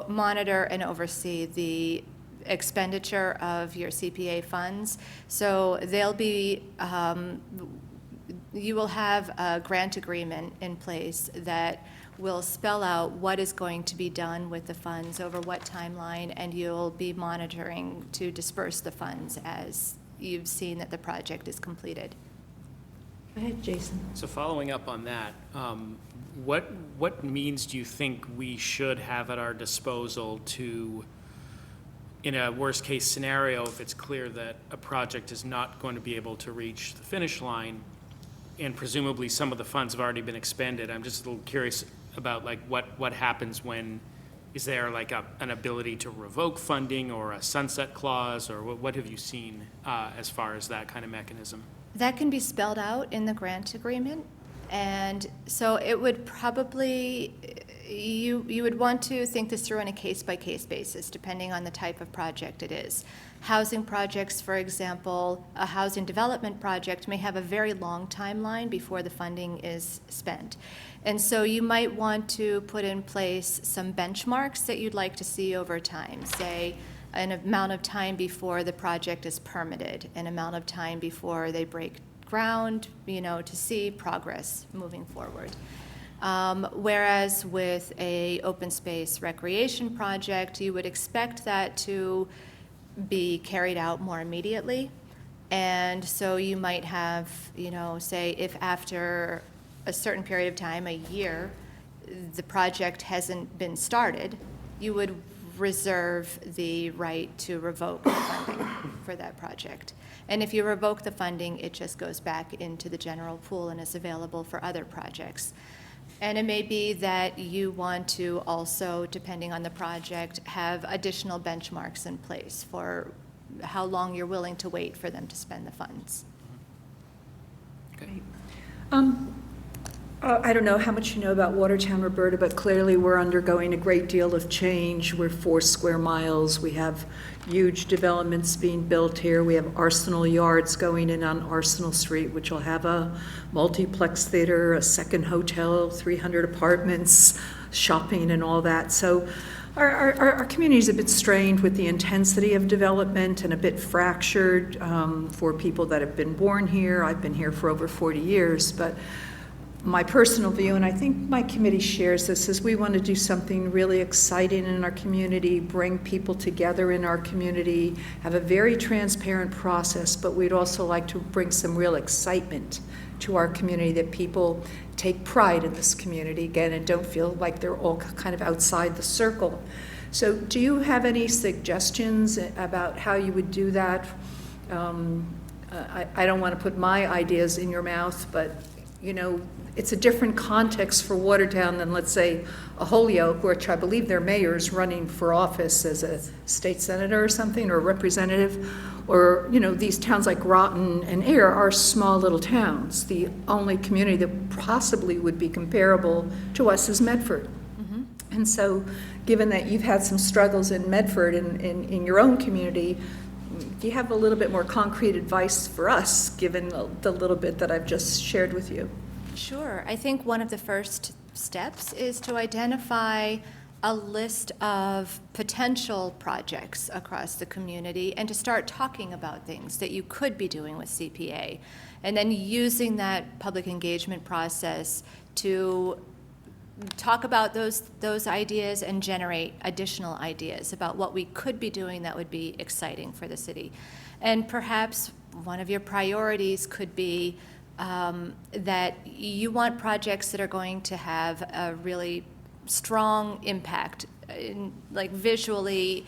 monitor and oversee the expenditure of your CPA funds. So they'll be, you will have a grant agreement in place that will spell out what is going to be done with the funds over what timeline, and you'll be monitoring to disperse the funds as you've seen that the project is completed. Go ahead, Jason. So following up on that, what means do you think we should have at our disposal to, in a worst-case scenario, if it's clear that a project is not going to be able to reach the finish line, and presumably some of the funds have already been expended? I'm just a little curious about like what happens when, is there like an ability to revoke funding or a sunset clause, or what have you seen as far as that kind of mechanism? That can be spelled out in the grant agreement, and so it would probably, you would want to think this through on a case-by-case basis, depending on the type of project it is. Housing projects, for example, a housing development project may have a very long timeline before the funding is spent. And so you might want to put in place some benchmarks that you'd like to see over time, say an amount of time before the project is permitted, an amount of time before they break ground, to see progress moving forward. Whereas with a open space recreation project, you would expect that to be carried out more immediately. And so you might have, say if after a certain period of time, a year, the project hasn't been started, you would reserve the right to revoke the funding for that project. And if you revoke the funding, it just goes back into the general pool and is available for other projects. And it may be that you want to also, depending on the project, have additional benchmarks in place for how long you're willing to wait for them to spend the funds. Okay. I don't know how much you know about Watertown, Roberta, but clearly we're undergoing a great deal of change. We're 4 square miles. We have huge developments being built here. We have Arsenal Yards going in on Arsenal Street, which will have a multiplex theater, a second hotel, 300 apartments, shopping and all that. So our communities have been strained with the intensity of development and a bit fractured for people that have been born here. I've been here for over 40 years, but my personal view, and I think my committee shares this, is we want to do something really exciting in our community, bring people together in our community, have a very transparent process, but we'd also like to bring some real excitement to our community, that people take pride in this community again and don't feel like they're all kind of outside the circle. So do you have any suggestions about how you would do that? I don't want to put my ideas in your mouth, but it's a different context for Watertown than, let's say, a Holyoke, which I believe their mayor's running for office as a state senator or something, or a representative. Or, these towns like Groton and Ayer are small little towns. The only community that possibly would be comparable to us is Medford. Mm-hmm. And so, given that you've had some struggles in Medford in your own community, do you have a little bit more concrete advice for us, given the little bit that I've just shared with you? Sure. I think one of the first steps is to identify a list of potential projects across the community and to start talking about things that you could be doing with CPA, and then using that public engagement process to talk about those ideas and generate additional ideas about what we could be doing that would be exciting for the city. And perhaps one of your priorities could be that you want projects that are going to have a really strong impact, like visually,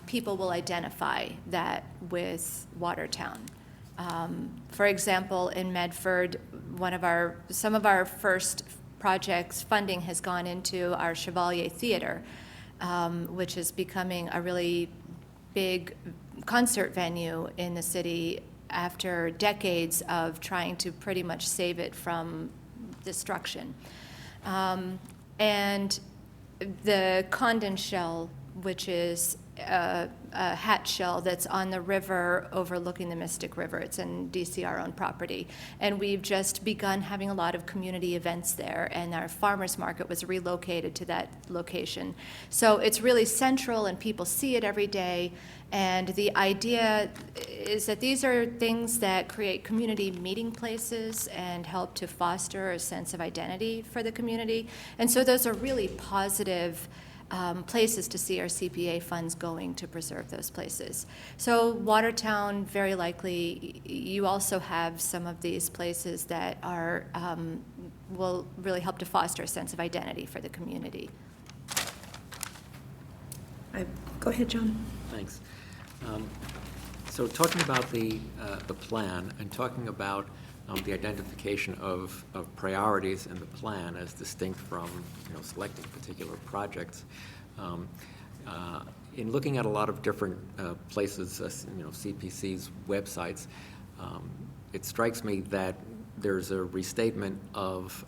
people will identify that with Watertown. For example, in Medford, some of our first projects funding has gone into our Chevalier Theater, which is becoming a really big concert venue in the city after decades of trying to pretty much save it from destruction. And the Condon Shell, which is a hat shell that's on the river overlooking the Mystic River. It's in DCR-owned property. And we've just begun having a lot of community events there, and our farmers market was relocated to that location. So it's really central, and people see it every day. And the idea is that these are things that create community meeting places and help to foster a sense of identity for the community. And so those are really positive places to see our CPA funds going to preserve those places. So Watertown, very likely, you also have some of these places that are will really help to foster a sense of identity for the community. Go ahead, John. Thanks. So talking about the plan and talking about the identification of priorities in the plan as distinct from selecting particular projects. In looking at a lot of different places, CPC's websites, it strikes me that there's a restatement of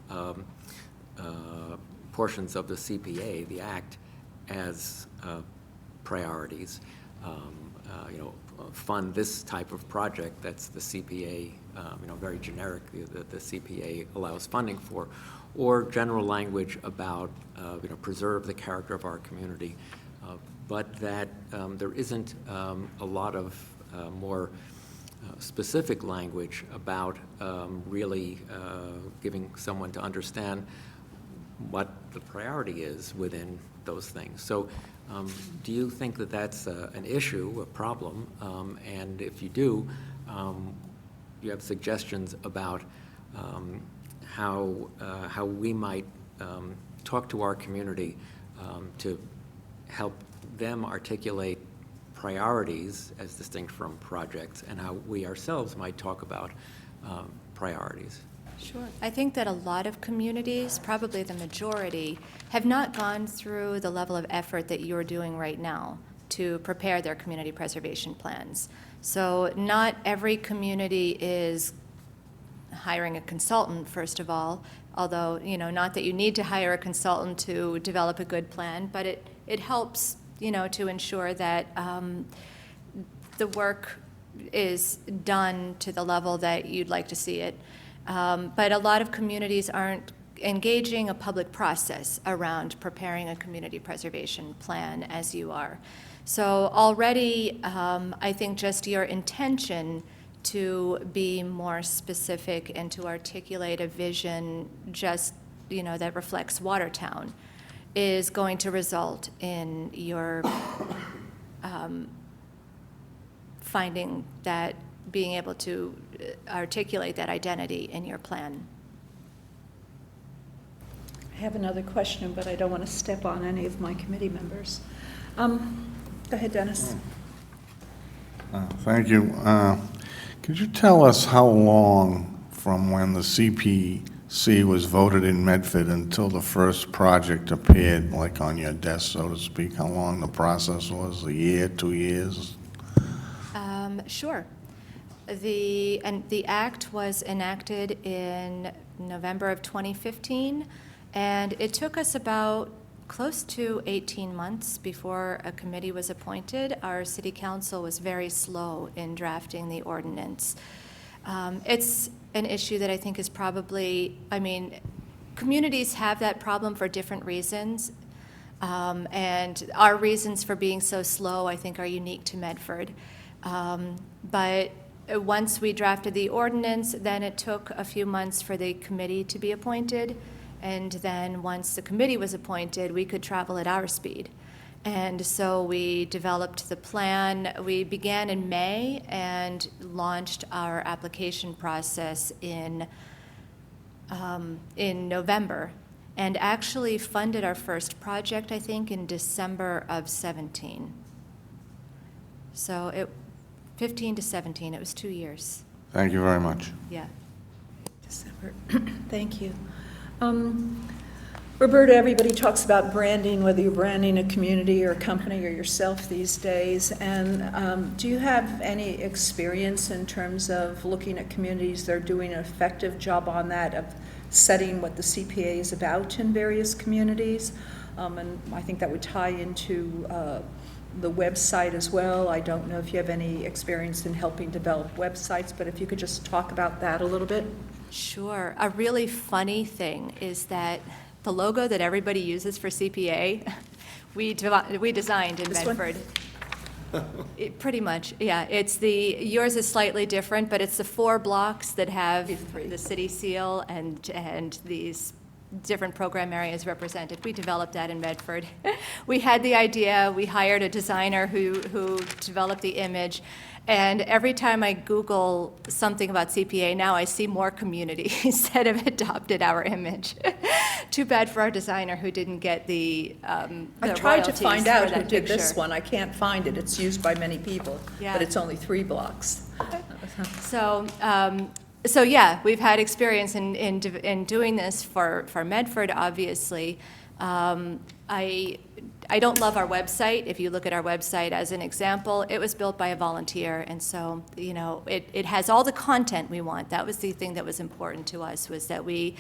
portions of the CPA, the Act, as priorities. Fund this type of project that's the CPA, very generic, the CPA allows funding for, or general language about, preserve the character of our community, but that there isn't a lot of more specific language about really giving someone to understand what the priority is within those things. So do you think that that's an issue, a problem? And if you do, you have suggestions about how we might talk to our community to help them articulate priorities as distinct from projects, and how we ourselves might talk about priorities? Sure. I think that a lot of communities, probably the majority, have not gone through the level of effort that you're doing right now to prepare their community preservation plans. So not every community is hiring a consultant, first of all, although, not that you need to hire a consultant to develop a good plan, but it helps, to ensure that the work is done to the level that you'd like to see it. But a lot of communities aren't engaging a public process around preparing a community preservation plan as you are. So already, I think just your intention to be more specific and to articulate a vision just, that reflects Watertown is going to result in your finding that being able to articulate that identity in your plan. I have another question, but I don't want to step on any of my committee members. Go ahead, Dennis. Thank you. Could you tell us how long from when the CPC was voted in Medford until the first project appeared, like on your desk, so to speak, how long the process was? A year, 2 years? Sure. The act was enacted in November of 2015, and it took us about close to 18 months before a committee was appointed. Our city council was very slow in drafting the ordinance. It's an issue that I think is probably, communities have that problem for different reasons, and our reasons for being so slow, I think, are unique to Medford. But once we drafted the ordinance, then it took a few months for the committee to be appointed. And then once the committee was appointed, we could travel at our speed. And so we developed the plan. We began in May and launched our application process in November, and actually funded our first project, I think, in December of 17. So 15 to 17, it was 2 years. Thank you very much. Yeah. December. Thank you. Roberta, everybody talks about branding, whether you're branding a community or a company or yourself these days. And do you have any experience in terms of looking at communities that are doing an effective job on that, of setting what the CPA is about in various communities? And I think that would tie into the website as well. I don't know if you have any experience in helping develop websites, but if you could just talk about that a little bit. Sure. A really funny thing is that the logo that everybody uses for CPA, we designed in This one? Medford. Pretty much, yeah. Yours is slightly different, but it's the 4 blocks that have the city seal and these different program areas represented. We developed that in Medford. We had the idea, we hired a designer who developed the image, and every time I Google something about CPA, now I see more communities that have adopted our image. Too bad for our designer who didn't get the I tried to royalties find for out that who did this picture. one. I can't find it. It's used by many people, Yeah. but it's only 3 blocks. So yeah, we've had experience in doing this for Medford, obviously. I don't love our website. If you look at our website as an example, it was built by a volunteer, and so, you know, it has all the content we want. That was the thing that was important to us, was that we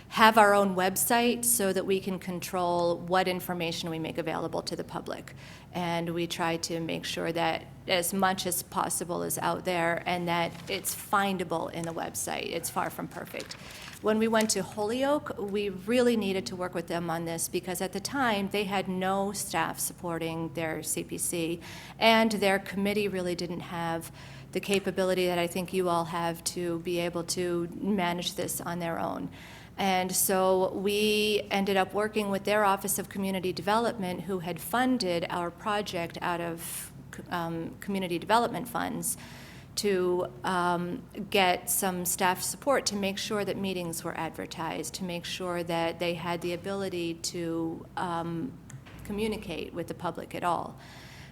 have our own website so that we can control what information we make available to the public. And we try to make sure that as much as possible is out there and that it's findable in the website. It's far from perfect. When we went to Holyoke, we really needed to work with them on this because at the time, they had no staff supporting their CPC, and their committee really didn't have the capability that I think you all have to be able to manage this on their own. And so we ended up working with their Office of Community Development, who had funded our project out of community development funds, to get some staff support to make sure that meetings were advertised, to make sure that they had the ability to communicate with the public at all.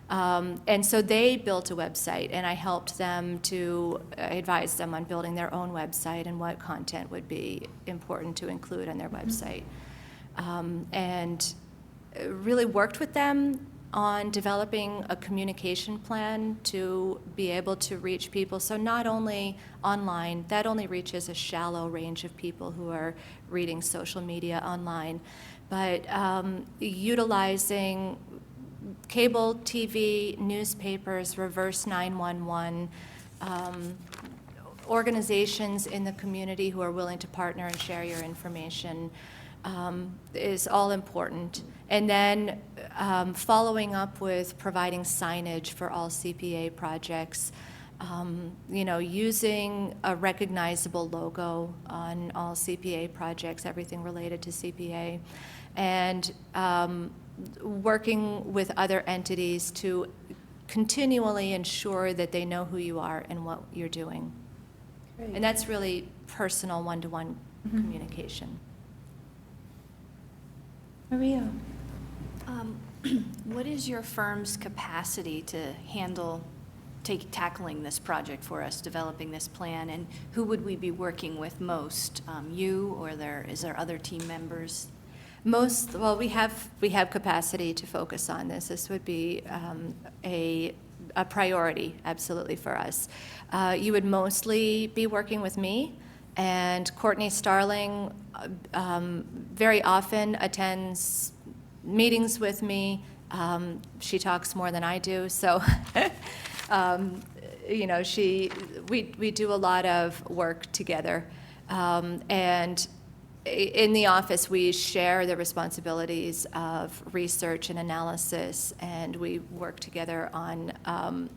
And so they built a website, and I helped them to advise them on building their own website and what content would be important to include on their website. And really worked with them on developing a communication plan to be able to reach people. So not only online, that only reaches a shallow range of people who are reading social media online, but utilizing cable TV, newspapers, reverse 911, organizations in the community who are willing to partner and share your information is all important. And then following up with providing signage for all CPA projects, you know, using a recognizable logo on all CPA projects, everything related to CPA, and working with other entities to continually ensure that they know who you are and what you're doing. Great. And that's really personal, one-to-one communication. Maria? What is your firm's capacity to handle tackling this project for us, developing this plan, and who would we be working with most? You, or is there other team members? Well, we have capacity to focus on this. This would be a priority, absolutely, for us. You would mostly be working with me, and Courtney Starling very often attends meetings with me. She talks more than I do, so you know, we do a lot of work together, and in the office, we share the responsibilities of research and analysis, and we work together on,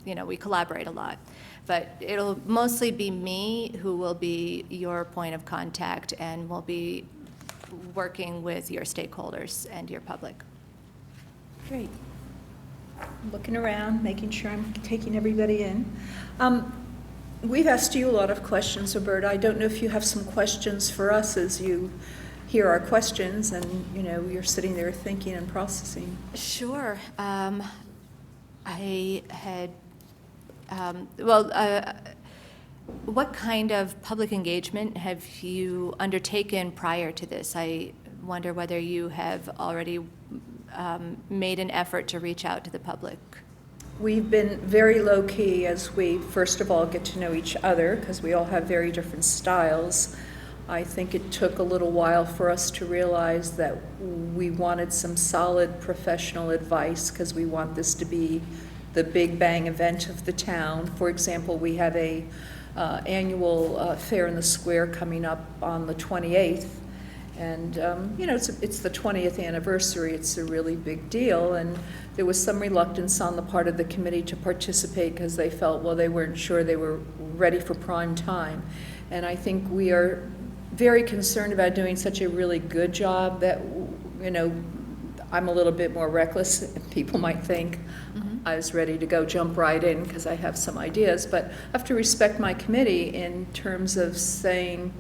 you know, we collaborate a lot. But it'll mostly be me who will be your point of contact and will be working with your stakeholders and your public. Great. Looking around, making sure I'm taking everybody in. We've asked you a lot of questions, Roberta. I don't know if you have some questions for us as you hear our questions and, you know, you're sitting there thinking and processing. Sure. I had, what kind of public engagement have you undertaken prior to this? I wonder whether you have already made an effort to reach out to the public. We've been very low-key as we, first of all, get to know each other, because we all have very different styles. I think it took a little while for us to realize that we wanted some solid professional advice, because we want this to be the big bang event of the town. For example, we have a annual Fair in the Square coming up on the 28th. And, you know, it's the 20th anniversary. It's a really big deal. And there was some reluctance on the part of the committee to participate because they felt, well, they weren't sure they were ready for prime time. And I think we are very concerned about doing such a really good job that, you know, I'm a little bit more reckless. People might think I was ready to go jump right in because I have some ideas. But I have to respect my committee in terms of saying,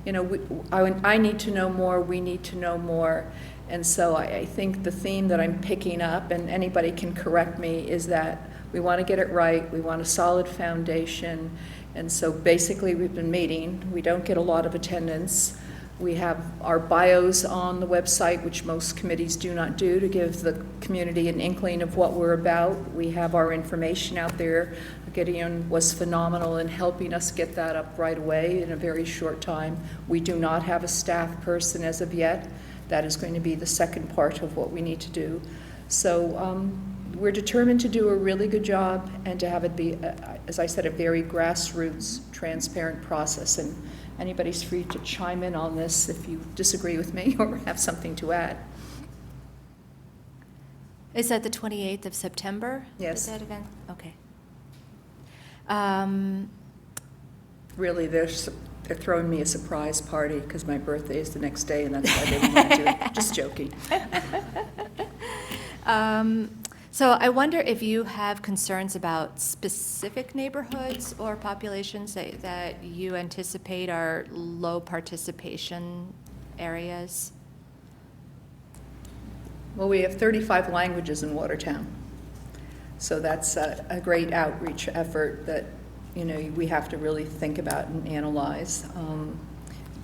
you know, I need to know more, we need to know more. And so I think the theme that I'm picking up, and anybody can correct me, is that we want to get it right, we want a solid foundation. And so basically we've been meeting, we don't get a lot of attendance. We have our bios on the website, which most committees do not do, to give the community an inkling of what we're about. We have our information out there. Gideon was phenomenal in helping us get that up right away in a very short time. We do not have a staff person as of yet. That is going to be the second part of what we need to do. So we're determined to do a really good job and to have it be, as I said, a very grassroots, transparent process. And anybody's free to chime in on this if you disagree with me or have something to add. Is that the 28th of September? Yes. Is that event? Okay. Really, they're throwing me a surprise party because my birthday is the next day, and that's why they want to do it. Just joking. So I wonder if you have concerns about specific neighborhoods or populations that you anticipate are low participation areas? Well, we have 35 languages in Watertown. So that's a great outreach effort that, you know, we have to really think about and analyze.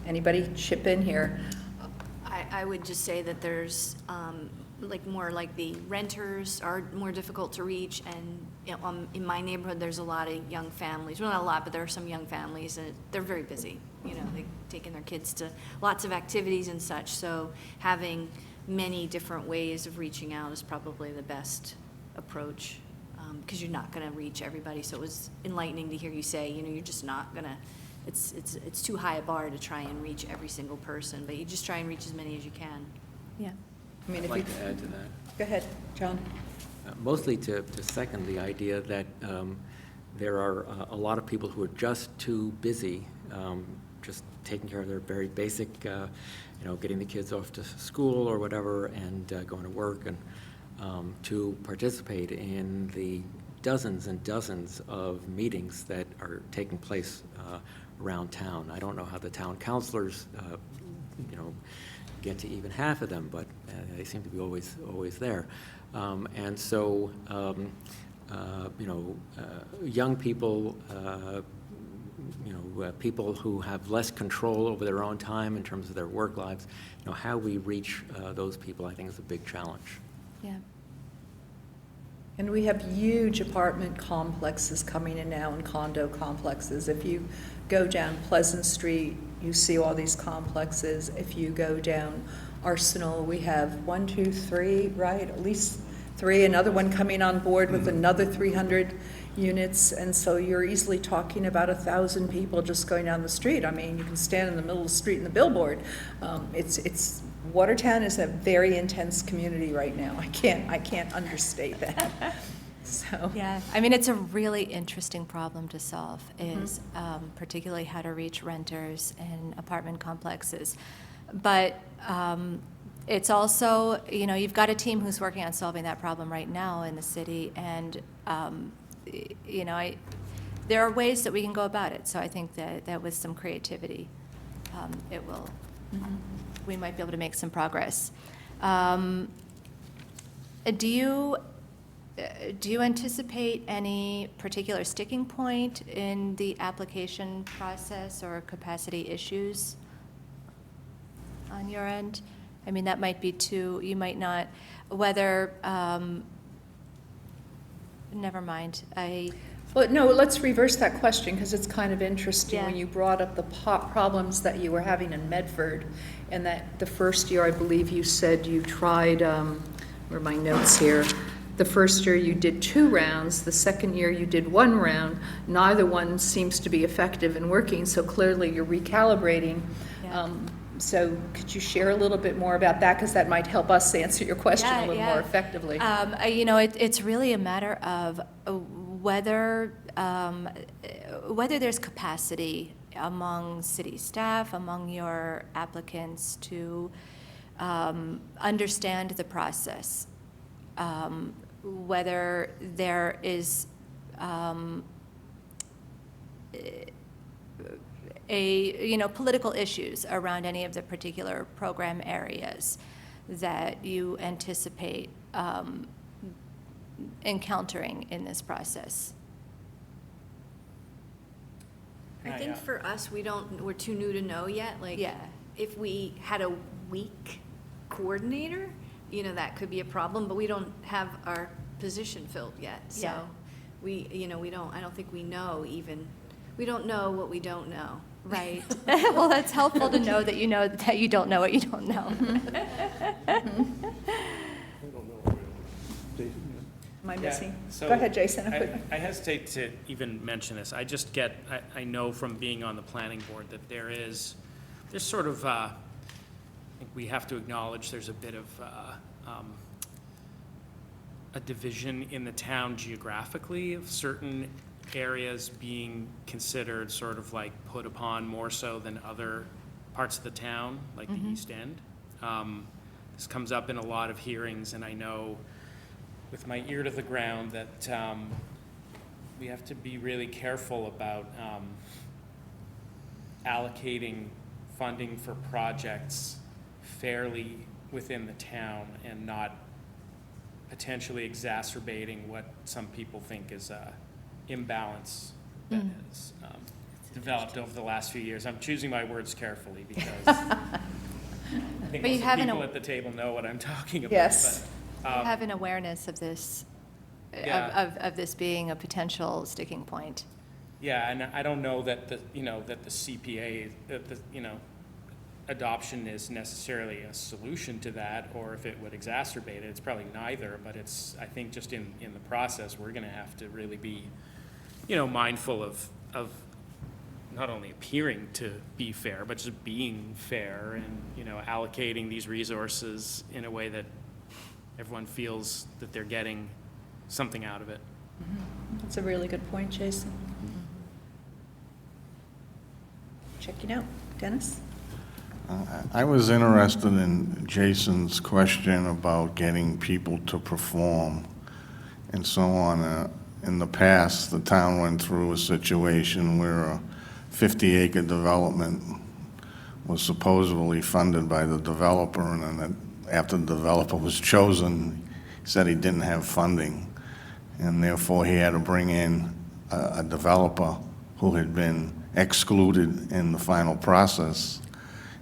Anybody chip in here? I would just say that there's, more like the renters are more difficult to reach, and you know, in my neighborhood, there's a lot of young families. Well, not a lot, but there are some young families, and they're very busy. You know, they're taking their kids to lots of activities and such, so having many different ways of reaching out is probably the best approach, because you're not going to reach everybody. So it was enlightening to hear you say, you know, you're just not going to, it's too high a bar to try and reach every single person, but you just try and reach as many as you can. Yeah. I mean, I'd if like you, to add to that. go ahead, John. Mostly to second the idea that there are a lot of people who are just too busy, just taking care of their very basic, getting the kids off to school or whatever, and going to work, and to participate in the dozens and dozens of meetings that are taking place around town. I don't know how the town councilors, get to even half of them, but they seem to be always there. And so, young people, people who have less control over their own time in terms of their work lives, how we reach those people, I think, is a big challenge. Yeah. And we have huge apartment complexes coming in now, and condo complexes. If you go down Pleasant Street, you see all these complexes. If you go down Arsenal, we have 1, 2, 3, right? At least 3, another one coming on board with another 300 units. And so you're easily talking about 1,000 people just going down the street. I mean, you can stand in the middle of the street in the billboard. Watertown is a very intense community right now. I can't understate that. So. Yeah, I mean, it's a really interesting problem to solve, is particularly how to reach renters in apartment complexes. But it's also, you've got a team who's working on solving that problem right now in the city, and, there are ways that we can go about it. So I think that with some creativity, we might be able to make some progress. Do you anticipate any particular sticking point in the application process or capacity issues on your end? I mean, that might be you might not, whether, never mind, Well, no, let's reverse that question, because it's kind of interesting. Yeah. When you brought up the problems that you were having in Medford, and that the first year, I believe you said you tried, where are my notes here? The first year you did 2 rounds, the second year you did 1 round. Neither one seems to be effective and working, so clearly you're recalibrating. Yeah. So could you share a little bit more about that, because that might help us answer your question a little more effectively. It's really a matter of whether there's capacity among city staff, among your applicants, to understand the process. Whether there is political issues around any of the particular program areas that you anticipate encountering in this process. I think for us, we're too new to know yet. Yeah. if we had a weak coordinator, you know, that could be a problem, but we don't have our position filled yet. So Yeah. I don't think we know even, we don't know what we don't know. Right. Well, that's helpful to know that you don't know what you don't know. Am I Yeah, missing? so Go ahead, Jason. I hesitate to even mention this. I know from being on the planning board that there's sort of, I think we have to acknowledge there's a bit of a division in the town geographically of certain areas being considered sort of like put upon more so than other parts of the town, like the East End. This comes up in a lot of hearings, and I know with my ear to the ground that we have to be really careful about allocating funding for projects fairly within the town and not potentially exacerbating what some people think is a imbalance that has developed over the last few years. I'm choosing my words carefully because I think But you most have of the an people at the table know what I'm talking about. Yes. But, Have an awareness of this, Yeah. of this being a potential sticking point. yeah, and I don't know that the CPA, adoption is necessarily a solution to that, or if it would exacerbate it. It's probably neither, but I think just in the process, we're gonna have to really be, mindful of not only appearing to be fair, but just being fair and, allocating these resources in a way that everyone feels that they're getting something out of it. That's a really good point, Jason. Checking out. Dennis? I was interested in Jason's question about getting people to perform and so on. In the past, the town went through a situation where a 50-acre development was supposedly funded by the developer, and then after the developer was chosen, he said he didn't have funding, and therefore he had to bring in a developer who had been excluded in the final process.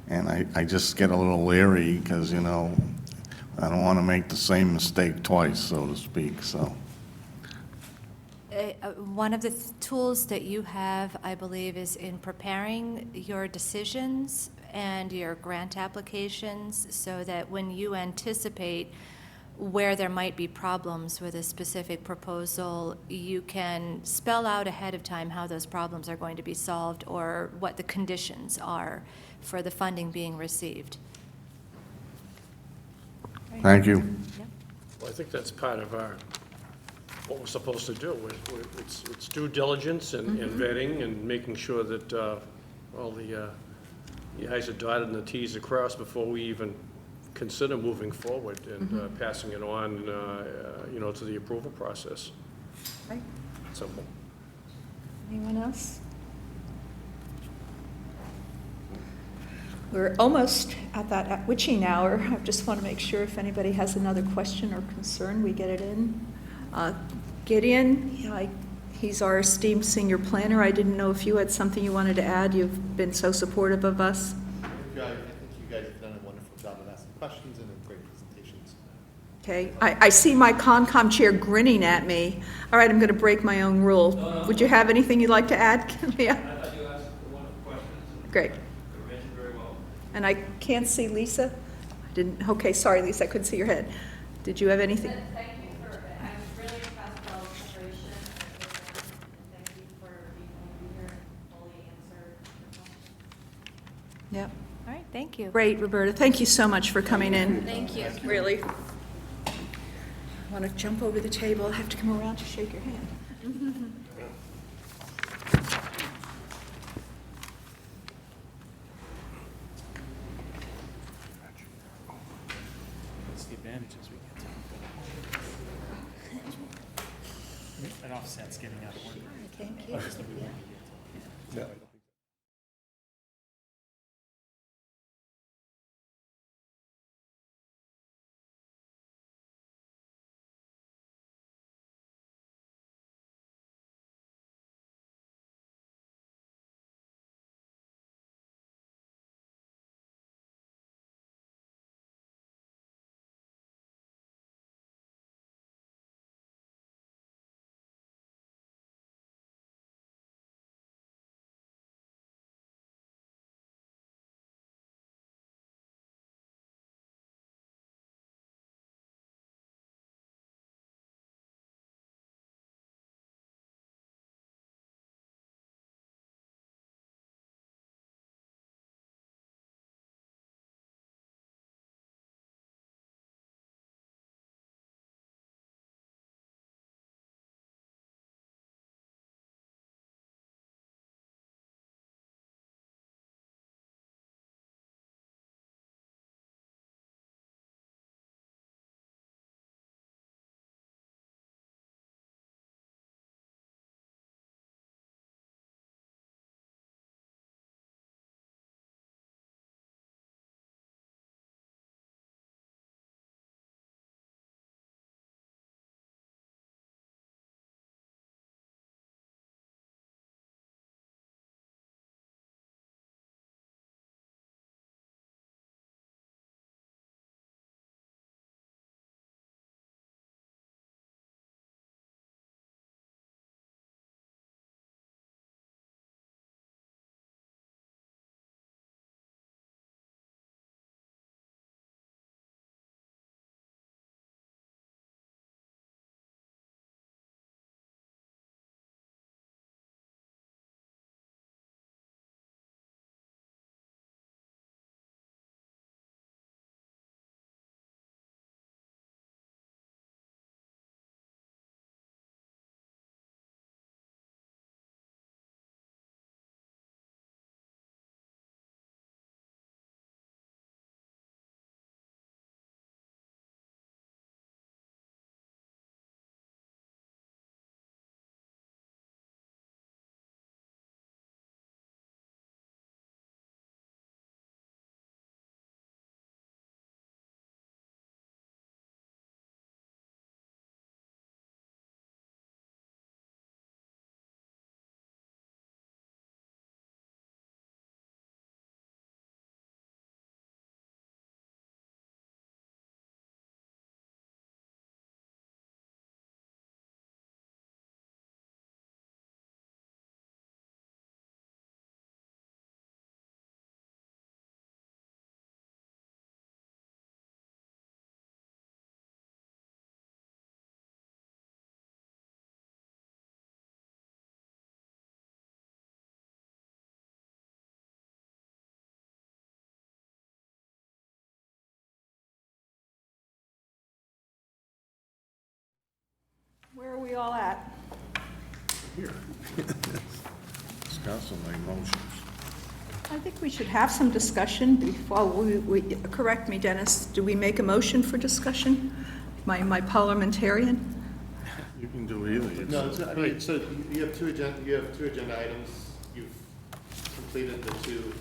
And I just get a little leery because, I don't want to make the same mistake twice, so to speak, so. One of the tools that you have, I believe, is in preparing your decisions and your grant applications so that when you anticipate where there might be problems with a specific proposal, you can spell out ahead of time how those problems are going to be solved or what the conditions are for the funding being received. Thank you. Well, I think that's part of what we're supposed to do. It's due diligence and vetting and making sure that all the i's are dotted and the t's are crossed before we even consider moving forward and passing it on, to the approval process. Right. Simple. Anyone else? We're almost at that witching hour. I just want to make sure if anybody has another question or concern, we get it in. Gideon, he's our esteemed senior planner. I didn't know if you had something you wanted to add. You've been so supportive of us. I think you guys have done a wonderful job of asking questions and great presentations. Okay, I see my Concom chair grinning at me. All right, I'm going to break my own rule. Would you have anything you'd like to add, Leah? I thought you asked one of the questions. Great. You answered very well. And I can't see Lisa? I didn't, okay, sorry, Lisa, I couldn't see your head. Did you have anything? Thank you for, I was really impressed with all the preparation and thank you for being able to be here and fully answer your questions. Yep. All right, thank you. Great, Roberta. Thank you so much for coming in. Thank you. Really. I want to jump over the table. I have to come around to shake your hand. That's the advantages we get to. An offset's getting out of work. Thank you. No. Where are we all at? Discuss and make motions. I think we should have some discussion before correct me, Dennis, do we make a motion for discussion? My parliamentarian? You can do either. No, I mean, so you have two agenda items. You've completed the two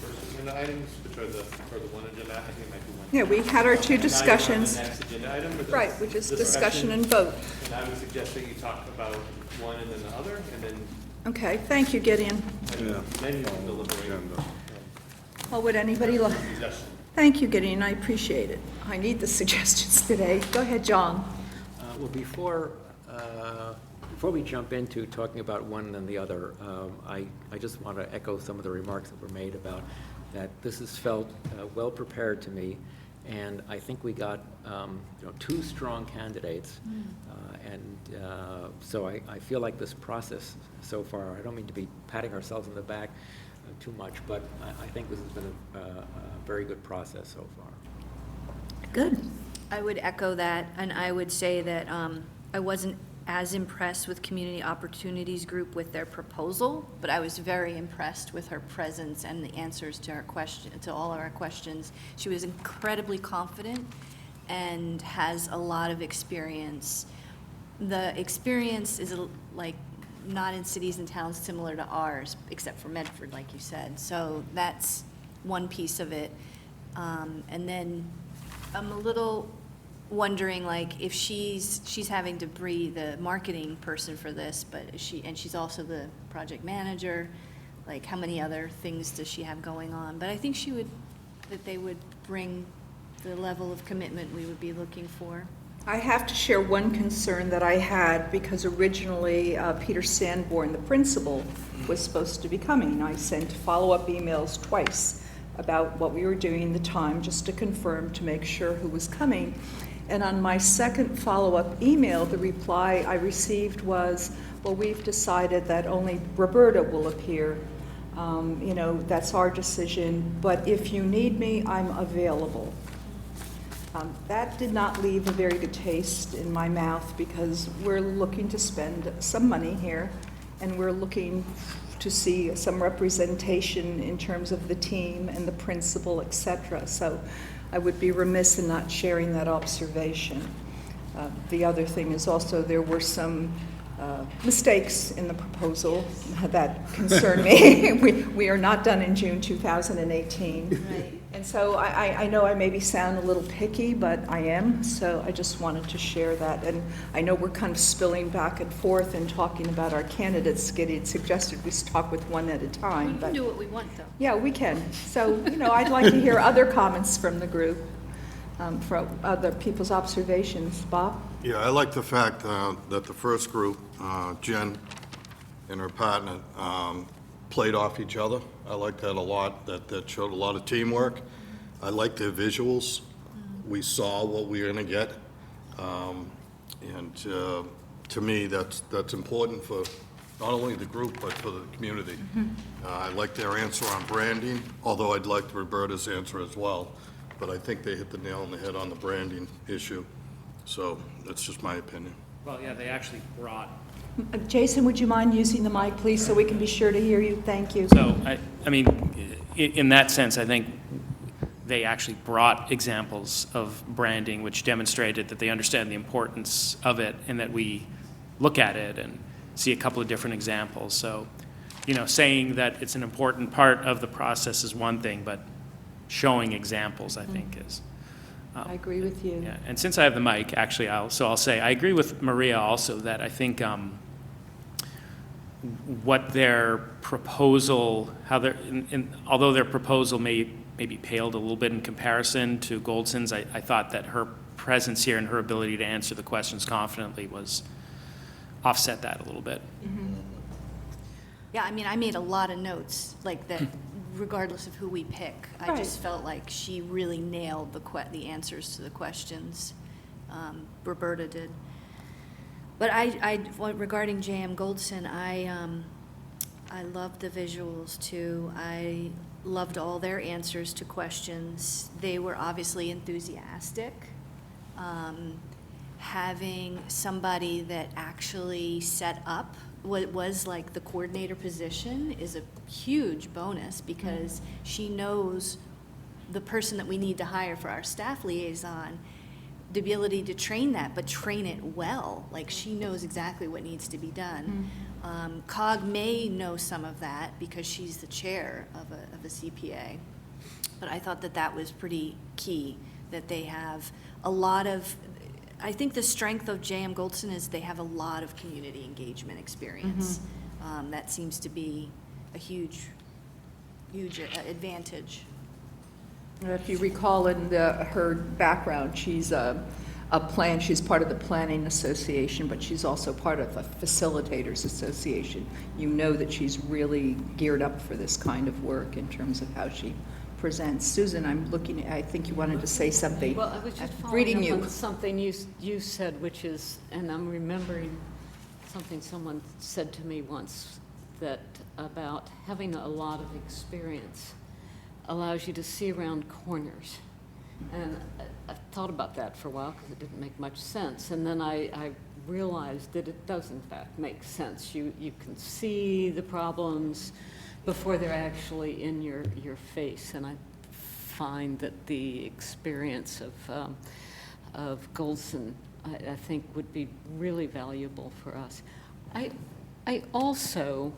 first agenda items, which are the one agenda, I think it might be one. Yeah, we had our two Now you're on discussions. the next agenda item, which is Right, which is discussion and vote. And I would suggest that you talk about one and then the other, and then Okay, thank you, Gideon. Yeah. then you can deliberate. Agenda. Well, would anybody like? Suggestion. Thank you, Gideon, I appreciate it. I need the suggestions today. Go ahead, John. Well, before we jump into talking about one and the other, I just want to echo some of the remarks that were made about that this has felt well prepared to me, and I think we got two strong candidates, so I feel like this process so far, I don't mean to be patting ourselves on the back too much, but I think this has been a very good process so far. Good. I would echo that, and I would say that I wasn't as impressed with Community Opportunities Group with their proposal, but I was very impressed with her presence and the answers to all of our questions. She was incredibly confident and has a lot of experience. The experience is like not in cities and towns similar to ours, except for Medford, like you said. So that's one piece of it. And then I'm a little wondering, like, if she's having to be the marketing person for this, but she's also the project manager, like, how many other things does she have going on? But I think that they would bring the level of commitment we would be looking for. I have to share one concern that I had, because originally Peter Sanborn, the principal, was supposed to be coming. I sent follow-up emails twice about what we were doing at the time, just to confirm, to make sure who was coming. And on my second follow-up email, the reply I received was, well, we've decided that only Roberta will appear. That's our decision, but if you need me, I'm available. That did not leave a very good taste in my mouth, because we're looking to spend some money here, and we're looking to see some representation in terms of the team and the principal, et cetera. So I would be remiss in not sharing that observation. The other thing is also there were some mistakes in the proposal that concern me. We are not done in June 2018. Right. And so I know I maybe sound a little picky, but I am, so I just wanted to share that. And I know we're kind of spilling back and forth and talking about our candidates. Gideon suggested we talk with one at a time. We can do what we want, though. Yeah, we can. So, I'd like to hear other comments from the group, from other people's observations. Bob? Yeah, I like the fact that the first group, Jen and her partner, played off each other. I like that a lot. That showed a lot of teamwork. I like their visuals. We saw what we were going to get. And to me, that's important for not only the group, but for the community. I like their answer on branding, although I'd like Roberta's answer as well. But I think they hit the nail on the head on the branding issue. So that's just my opinion. Well, yeah, they actually brought, Jason, would you mind using the mic, please, so we can be sure to hear you? Thank you. so, I mean, in that sense, I think they actually brought examples of branding, which demonstrated that they understand the importance of it, and that we look at it and see a couple of different examples. So, saying that it's an important part of the process is one thing, but showing examples, I think, is. I agree with you. Yeah, and since I have the mic, actually, I'll say, I agree with Maria also that I think what their proposal, although their proposal maybe paled a little bit in comparison to Goldson's, I thought that her presence here and her ability to answer the questions confidently was offset that a little bit. Yeah, I mean, I made a lot of notes, like that, regardless of who we pick. I Right. just felt like she really nailed the answers to the questions. Roberta did. But regarding J.M. Goldson, I loved the visuals too. I loved all their answers to questions. They were obviously enthusiastic. having somebody that actually set up what was like the coordinator position is a huge bonus, because she knows the person that we need to hire for our staff liaison, the ability to train that, but train it well. Like, she knows exactly what needs to be done. COG may know some of that because she's the chair of a CPA. But I thought that that was pretty key, that they have a lot of, I think the strength of J.M. Goldson is they have a lot of community engagement experience. That seems to be a huge advantage. If you recall in her background, she's she's part of the Planning Association, but she's also part of the Facilitators Association. You know that she's really geared up for this kind of work in terms of how she presents. Susan, I'm looking, I think you wanted to say something. Well, I was just Reading following up you. on something you said, which is, and I'm remembering something someone said to me once, that about having a lot of experience allows you to see around corners. And I thought about that for a while because it didn't make much sense. And then I realized that it does in fact make sense. You can see the problems before they're actually in your face. And I find that the experience of Goldson, I think, would be really valuable for us. I also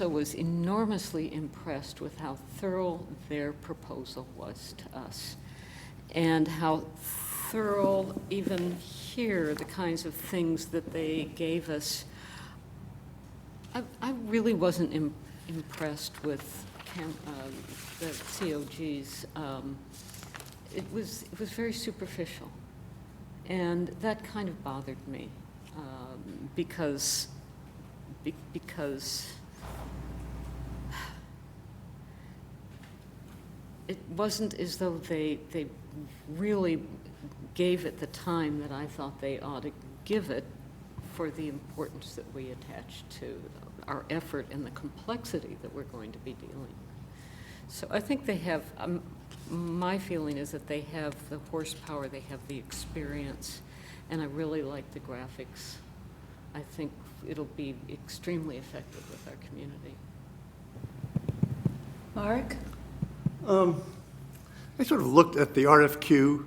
was enormously impressed with how thorough their proposal was to us, and how thorough, even here, the kinds of things that they gave us. I really wasn't impressed with the COG's. It was very superficial, and that kind of bothered me, because it wasn't as though they really gave it the time that I thought they ought to give it for the importance that we attach to our effort and the complexity that we're going to be dealing with. So I think they have, my feeling is that they have the horsepower, they have the experience, and I really like the graphics. I think it'll be extremely effective with our community. Mark? I sort of looked at the RFQ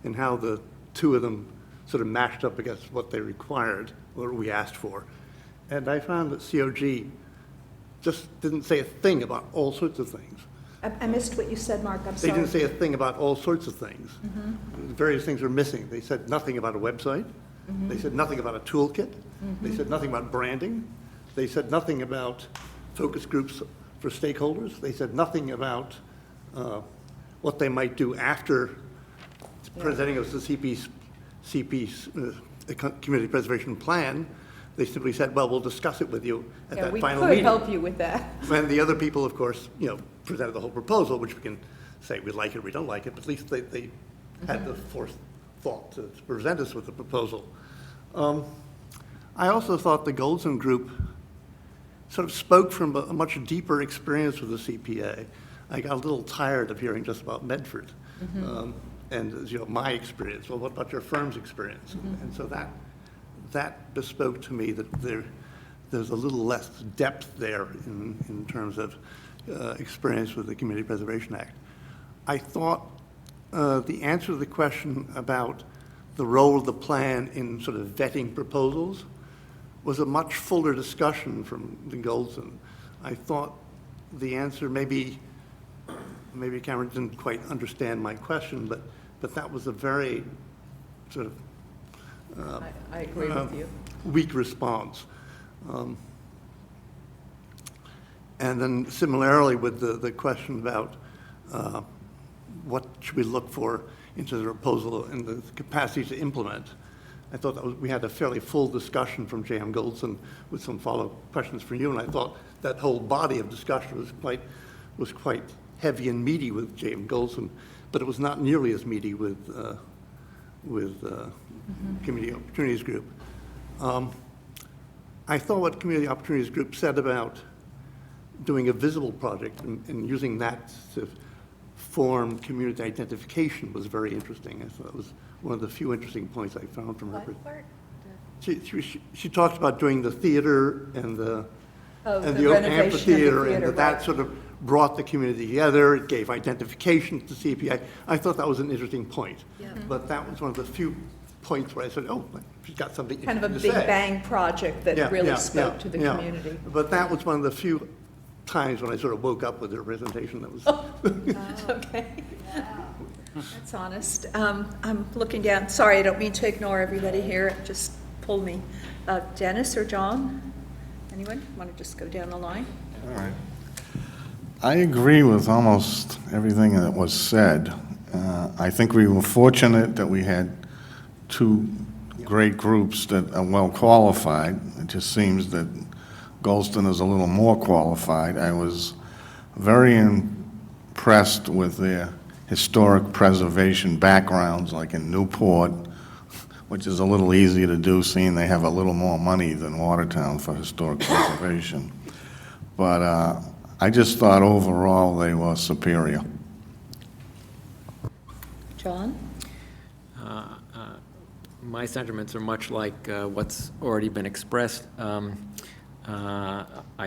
and how the two of them sort of matched up against what they required, what we asked for. And I found that COG just didn't say a thing about all sorts of things. I missed what you said, Mark, I'm sorry. They didn't say a thing about all sorts of things. Various things are missing. They said nothing about a website. They said nothing about a toolkit. They said nothing about branding. They said nothing about focus groups for stakeholders. They said nothing about what they might do after presenting us the CP's Community Preservation Plan. They simply said, well, we'll discuss it with you at that final meeting. We could help you with that. And the other people, of course, presented the whole proposal, which we can say we like it or we don't like it, but at least they had the forethought to present us with the proposal. I also thought the Goldson Group sort of spoke from a much deeper experience with the CPA. I got a little tired of hearing just about Medford and my experience. Well, what about your firm's experience? And so that bespoke to me that there's a little less depth there in terms of experience with the Community Preservation Act. I thought the answer to the question about the role of the plan in sort of vetting proposals was a much fuller discussion from the Goldson. I thought the answer, maybe Cameron didn't quite understand my question, but that was a very sort of I agree with you. weak response. And then similarly with the question about what should we look for into the proposal and the capacity to implement, I thought that we had a fairly full discussion from J.M. Goldson with some follow-up questions for you, and I thought that whole body of discussion was quite heavy and meaty with J.M. Goldson, but it was not nearly as meaty with Community Opportunities Group. I thought what Community Opportunities Group said about doing a visible project and using that to form community identification was very interesting. I thought it was one of the few interesting points I found from her. What part? She talked about doing the theater and the Oh, and the the renovation of the amphitheater, and theater, that right. sort of brought the community together. It gave identification to CPI. I thought that was an interesting point. But that was one of the few points where I said, oh, she's got something Kind of a interesting to big say. bang project that Yeah, really yeah, spoke yeah, to the yeah. community. But that was one of the few times when I sort of woke up with her presentation. That was. Okay. That's honest. I'm looking down, sorry, I don't mean to ignore everybody here, it just pulled me. Dennis or John? Anyone? Want to just go down the line? All right. I agree with almost everything that was said. I think we were fortunate that we had two great groups that are well qualified. It just seems that Goldston is a little more qualified. I was very impressed with their historic preservation backgrounds, like in Newport, which is a little easier to do, seeing they have a little more money than Watertown for historic preservation. But I just thought overall they were superior. John? My sentiments are much like what's already been expressed. I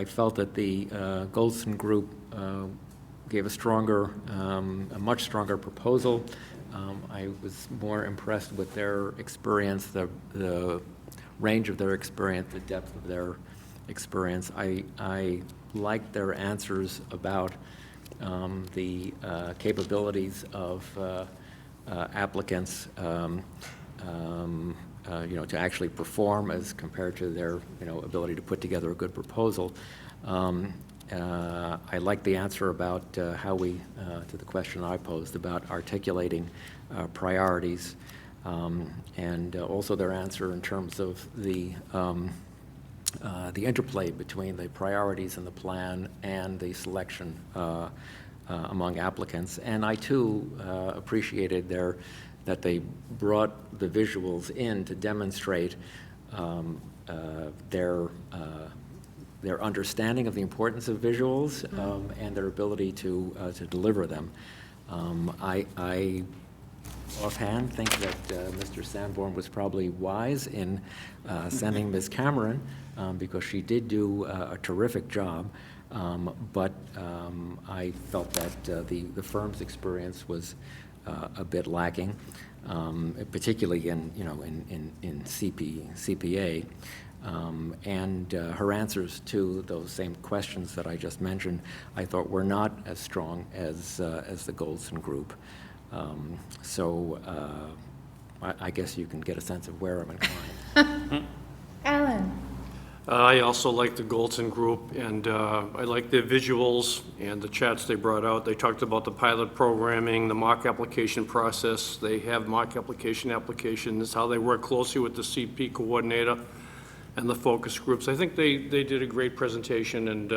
felt that the Goldston Group gave a much stronger proposal. I was more impressed with their experience, the range of their experience, the depth of their experience. I liked their answers about the capabilities of applicants, to actually perform as compared to their, ability to put together a good proposal. I like the answer about how we, to the question I posed about articulating priorities, and also their answer in terms of the interplay between the priorities in the plan and the selection among applicants. And I too appreciated that they brought the visuals in to demonstrate their understanding of the importance of visuals and their ability to deliver them. I offhand think that Mr. Sanborn was probably wise in sending Ms. Cameron because she did do a terrific job, but I felt that the firm's experience was a bit lacking, particularly in CPA. And her answers to those same questions that I just mentioned, I thought were not as strong as the Goldston Group. So I guess you can get a sense of where I'm inclined. Alan? I also like the Goldston Group, and I like their visuals and the charts they brought out. They talked about the pilot programming, the mock application process. They have mock applications, how they work closely with the CP coordinator and the focus groups. I think they did a great presentation, and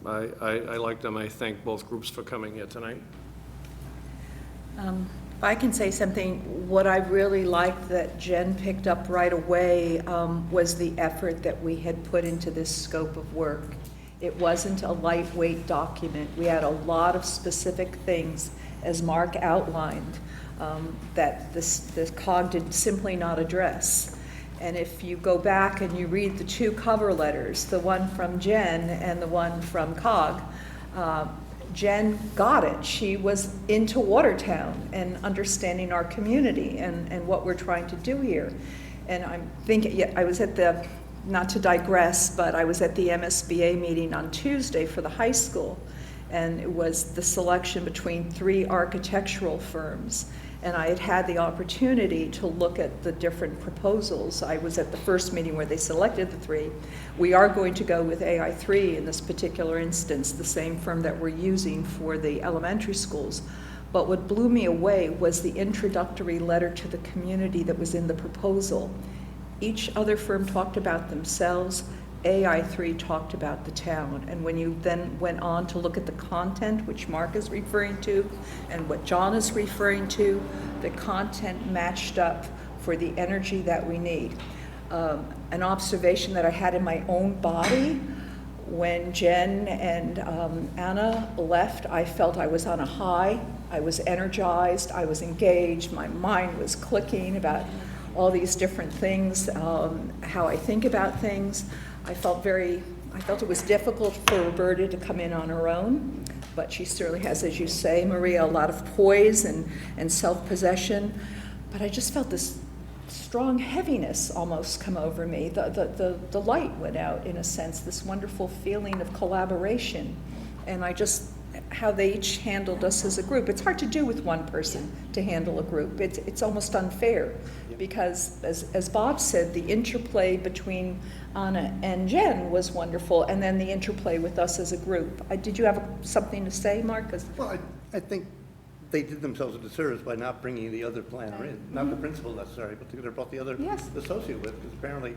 I like them. I thank both groups for coming here tonight. If I can say something, what I really liked that Jen picked up right away was the effort that we had put into this scope of work. It wasn't a lightweight document. We had a lot of specific things, as Mark outlined, that this COG did simply not address. And if you go back and you read the two cover letters, the one from Jen and the one from COG, Jen got it. She was into Watertown and understanding our community and what we're trying to do here. And I'm thinking, I was at the, not to digress, but I was at the MSBA meeting on Tuesday for the high school, and it was the selection between 3 architectural firms. And I had had the opportunity to look at the different proposals. I was at the first meeting where they selected the 3. We are going to go with AI3 in this particular instance, the same firm that we're using for the elementary schools. But what blew me away was the introductory letter to the community that was in the proposal. Each other firm talked about themselves. AI3 talked about the town, and when you then went on to look at the content, which Mark is referring to, and what John is referring to, the content matched up for the energy that we need. An observation that I had in my own body when Jen and Anna left, I felt I was on a high. I was energized, I was engaged, my mind was clicking about all these different things, how I think about things. I felt it was difficult for Roberta to come in on her own, but she certainly has, as you say, Maria, a lot of poise and self-possession. But I just felt this strong heaviness almost come over me. The light went out, in a sense, this wonderful feeling of collaboration. And how they each handled us as a group. It's hard to do with one person to handle a group. It's almost unfair, because as Bob said, the interplay between Anna and Jen was wonderful, and then the interplay with us as a group. Did you have something to say, Mark? Well, I think they did themselves a disservice by not bringing the other planner in, not the principal necessarily, but they brought the other Yes. associate with, because apparently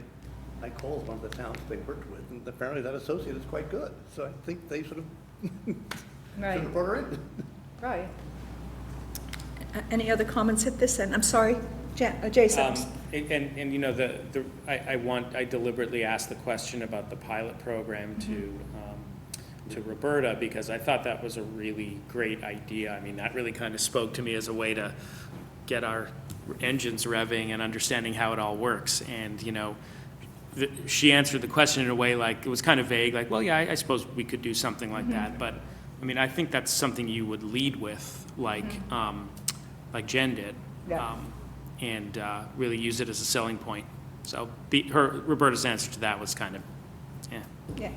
I called one of the towns they worked with, and apparently that associate is quite good. So I think they sort of Right. should have brought her in. Right. Any other comments at this end? I'm sorry, Jason. And you know, I deliberately asked the question about the pilot program to Roberta, because I thought that was a really great idea. I mean, that really kind of spoke to me as a way to get our engines revving and understanding how it all works. And, you know, she answered the question in a way like, it was kind of vague, like, well, yeah, I suppose we could do something like that. But, I mean, I think that's something you would lead with, like Jen did. Yeah. And really use it as a selling point. So Roberta's answer to that was kind of, yeah. Yeah.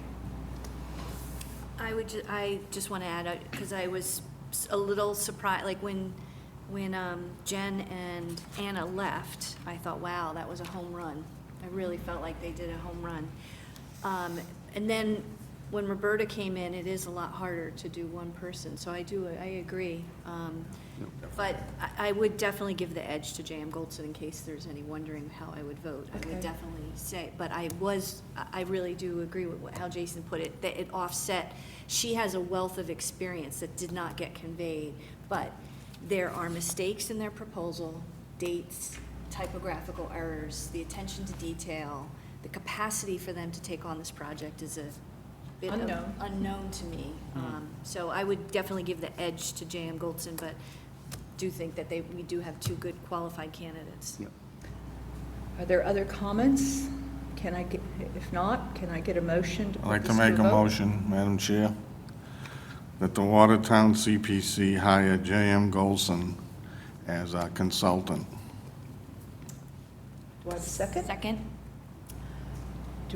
I just want to add, because I was a little surprised, like when Jen and Anna left, I thought, wow, that was a home run. I really felt like they did a home run. And then when Roberta came in, it is a lot harder to do one person, so I agree. But I would definitely give the edge to J.M. Goldson in case there's any wondering how I would vote. I would definitely say, but I really do agree with how Jason put it, that it offset. She has a wealth of experience that did not get conveyed, but there are mistakes in their proposal, dates, typographical errors, the attention to detail, the capacity for them to take on this project is a bit unknown to me. So I would definitely give the edge to J.M. Goldson, but do think that we do have two good qualified candidates. Yep. Are there other comments? If not, can I get a motion to I'd put like to this make a vote? motion, Madam Chair, that the Watertown CPC hire J.M. Golson as our consultant. Do I have a second? Second?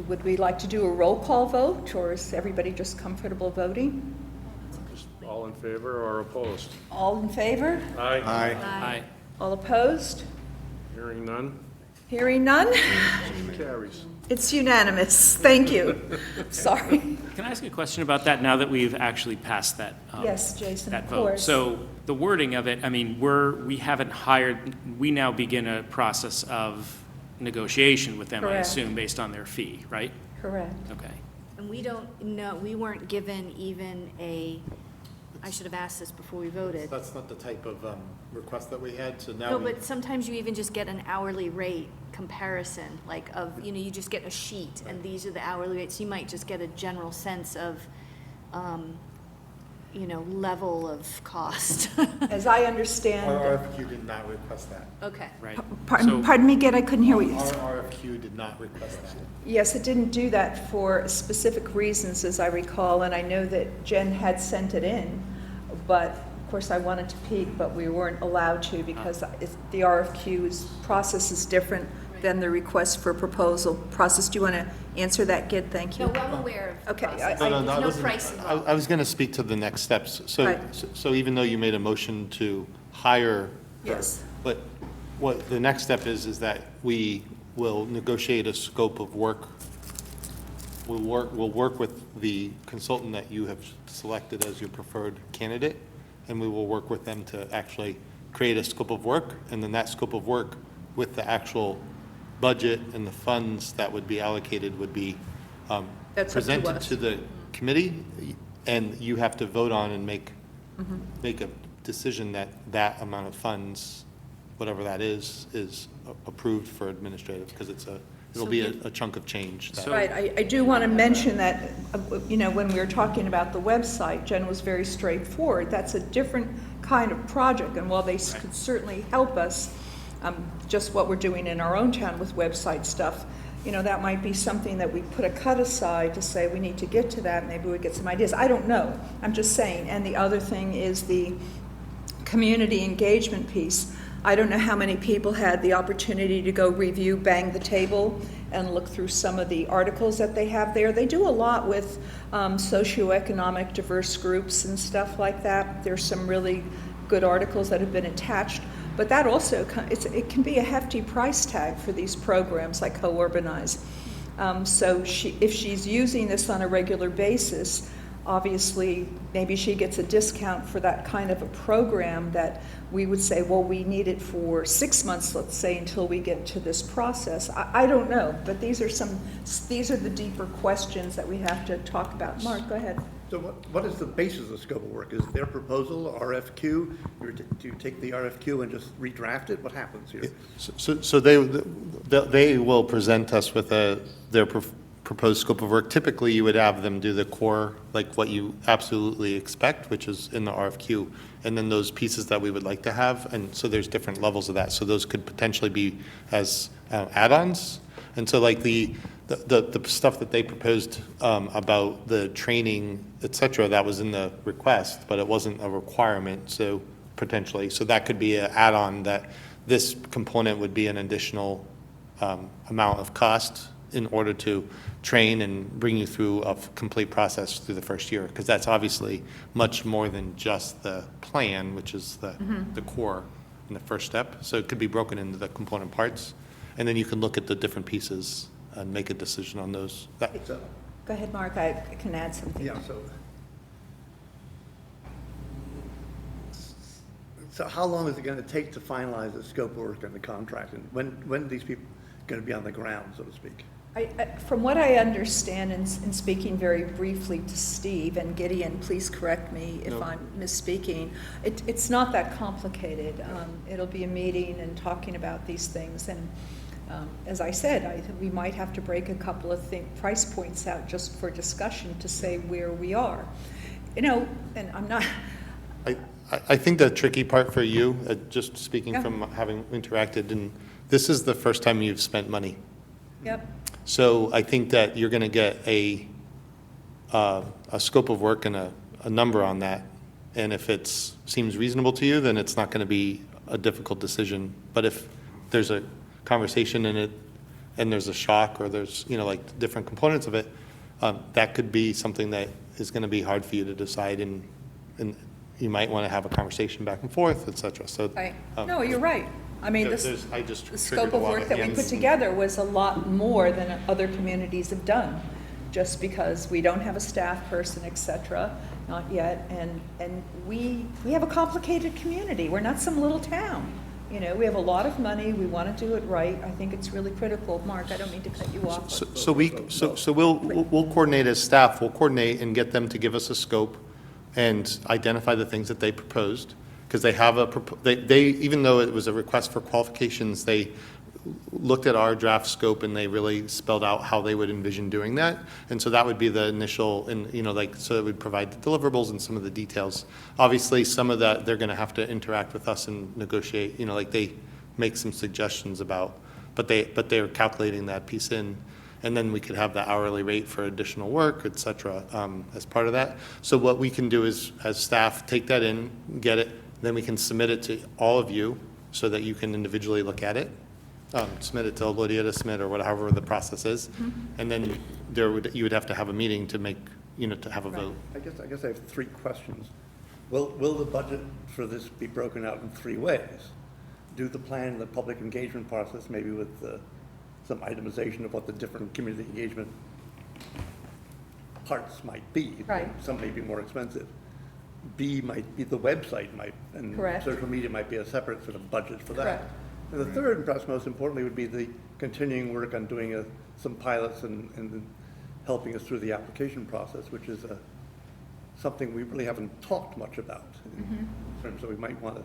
Would we like to do a roll call vote, or is everybody just comfortable voting? Just all in favor or opposed? All in favor? Aye. Aye. All opposed? Hearing none? Hearing none? Carries. It's unanimous. Thank you. Sorry. Can I ask a question about that now that we've actually passed that? Yes, Jason, that of vote? course. So the wording of it, I mean, we haven't hired, we now begin a process of negotiation with them, I Correct. assume, based on their fee, right? Correct. Okay. And we don't know, we weren't given even I should have asked this before we voted. That's not the type of request that we had, so now No, we... but sometimes you even just get an hourly rate comparison, like you just get a sheet, and these are the hourly rates. You might just get a general sense of, level of cost. As I Our understand, RFQ did not request that. Okay. Right. pardon me, I couldn't hear what you said. Our RFQ did not request that. Yes, it didn't do that for specific reasons, as I recall, and I know that Jen had sent it in, but of course I wanted to peek, but we weren't allowed to because the RFQ's process is different than the request for proposal process. Do you want to answer that, Gid? Thank you. No, I'm aware of the Okay, process. I- There's no price involved. I was going to speak to the next steps. Right. So even though you made a motion to hire her, Yes. but what the next step is that we will negotiate a scope of work. We'll work with the consultant that you have selected as your preferred candidate, and we will work with them to actually create a scope of work, and then that scope of work with the actual budget and the funds that would be allocated would be That's up to presented us. to the committee, and you have to vote on and make a decision that that amount of funds, whatever that is approved for administrative, because it's it'll be a chunk of change. that- Right, I do want to mention that, when we were talking about the website, Jen was very straightforward. That's a different kind of project, and while they could certainly help us, just what we're doing in our own town with website stuff, that might be something that we put a cut aside to say we need to get to that, maybe we get some ideas. I don't know, I'm just saying. And the other thing is the community engagement piece. I don't know how many people had the opportunity to go review Bang the Table and look through some of the articles that they have there. They do a lot with socioeconomic diverse groups and stuff like that. There's some really good articles that have been attached. But that also, it can be a hefty price tag for these programs like Co-Urbanize. So if she's using this on a regular basis, obviously, maybe she gets a discount for that kind of a program that we would say, well, we need it for 6 months, let's say, until we get to this process. I don't know, but these are the deeper questions that we have to talk about. Mark, go ahead. So what is the basis of the scope of work? Is it their proposal, RFQ? Do you take the RFQ and just redraft it? What happens here? So they will present us with their proposed scope of work. Typically, you would have them do the core, like what you absolutely expect, which is in the RFQ, and then those pieces that we would like to have. And so there's different levels of that. So those could potentially be as add-ons. And so like the stuff that they proposed about the training, et cetera, that was in the request, but it wasn't a requirement, so potentially. So that could be an add-on, that this component would be an additional amount of cost in order to train and bring you through a complete process through the first year, because that's obviously much more than just the plan, which is the core and the first step. So it could be broken into the component parts, and then you can look at the different pieces and make a decision on those. Go ahead, Mark, I can add something. Yeah, so how long is it going to take to finalize the scope of work and the contract? And when are these people going to be on the ground, so to speak? From what I understand, in speaking very briefly to Steve, and Gideon, please correct me if I'm misspeaking, it's not that complicated. It'll be a meeting and talking about these things, and as I said, we might have to break a couple of price points out just for discussion to say where we are. And I'm not... I think the tricky part for you, just speaking from having interacted, and this is the first time you've spent money. Yep. So I think that you're going to get a scope of work and a number on that. And if it seems reasonable to you, then it's not going to be a difficult decision. But if there's a conversation in it and there's a shock, or there's, like different components of it, that could be something that is going to be hard for you to decide, and you might want to have a conversation back and forth, et cetera. So, no, you're right. I mean, the scope of work that we put together was a lot more than other communities have done, just because we don't have a staff person, et cetera, not yet, and we have a complicated community. We're not some little town. We have a lot of money. We want to do it right. I think it's really critical. Mark, I don't mean to cut you off. So we'll coordinate as staff. We'll coordinate and get them to give us a scope and identify the things that they proposed. Because they have they even though it was a request for qualifications, they looked at our draft scope and they really spelled out how they would envision doing that. And so that would be the initial, and so it would provide the deliverables and some of the details. Obviously, some of that they're going to have to interact with us and negotiate. Like they make some suggestions about, but they're calculating that piece in. And then we could have the hourly rate for additional work, et cetera, as part of that. So what we can do is, as staff, take that in, get it, then we can submit it to all of you so that you can individually look at it. Submit it to Lydia to submit, or whatever the process is. Mm-hmm. And then you would have to have a meeting to make, to have a vote. I guess I have 3 questions. Will the budget for this be broken out in 3 ways? Do the plan, the public engagement process, maybe with some itemization of what the different community engagement parts might be. Right. Some may be more expensive. B might be the website, and Correct. social media might be a separate sort of budget for that. Correct. And the third, and perhaps most importantly, would be the continuing work on doing some pilots and helping us through the application process, which is something we really haven't talked much about in terms of we might want to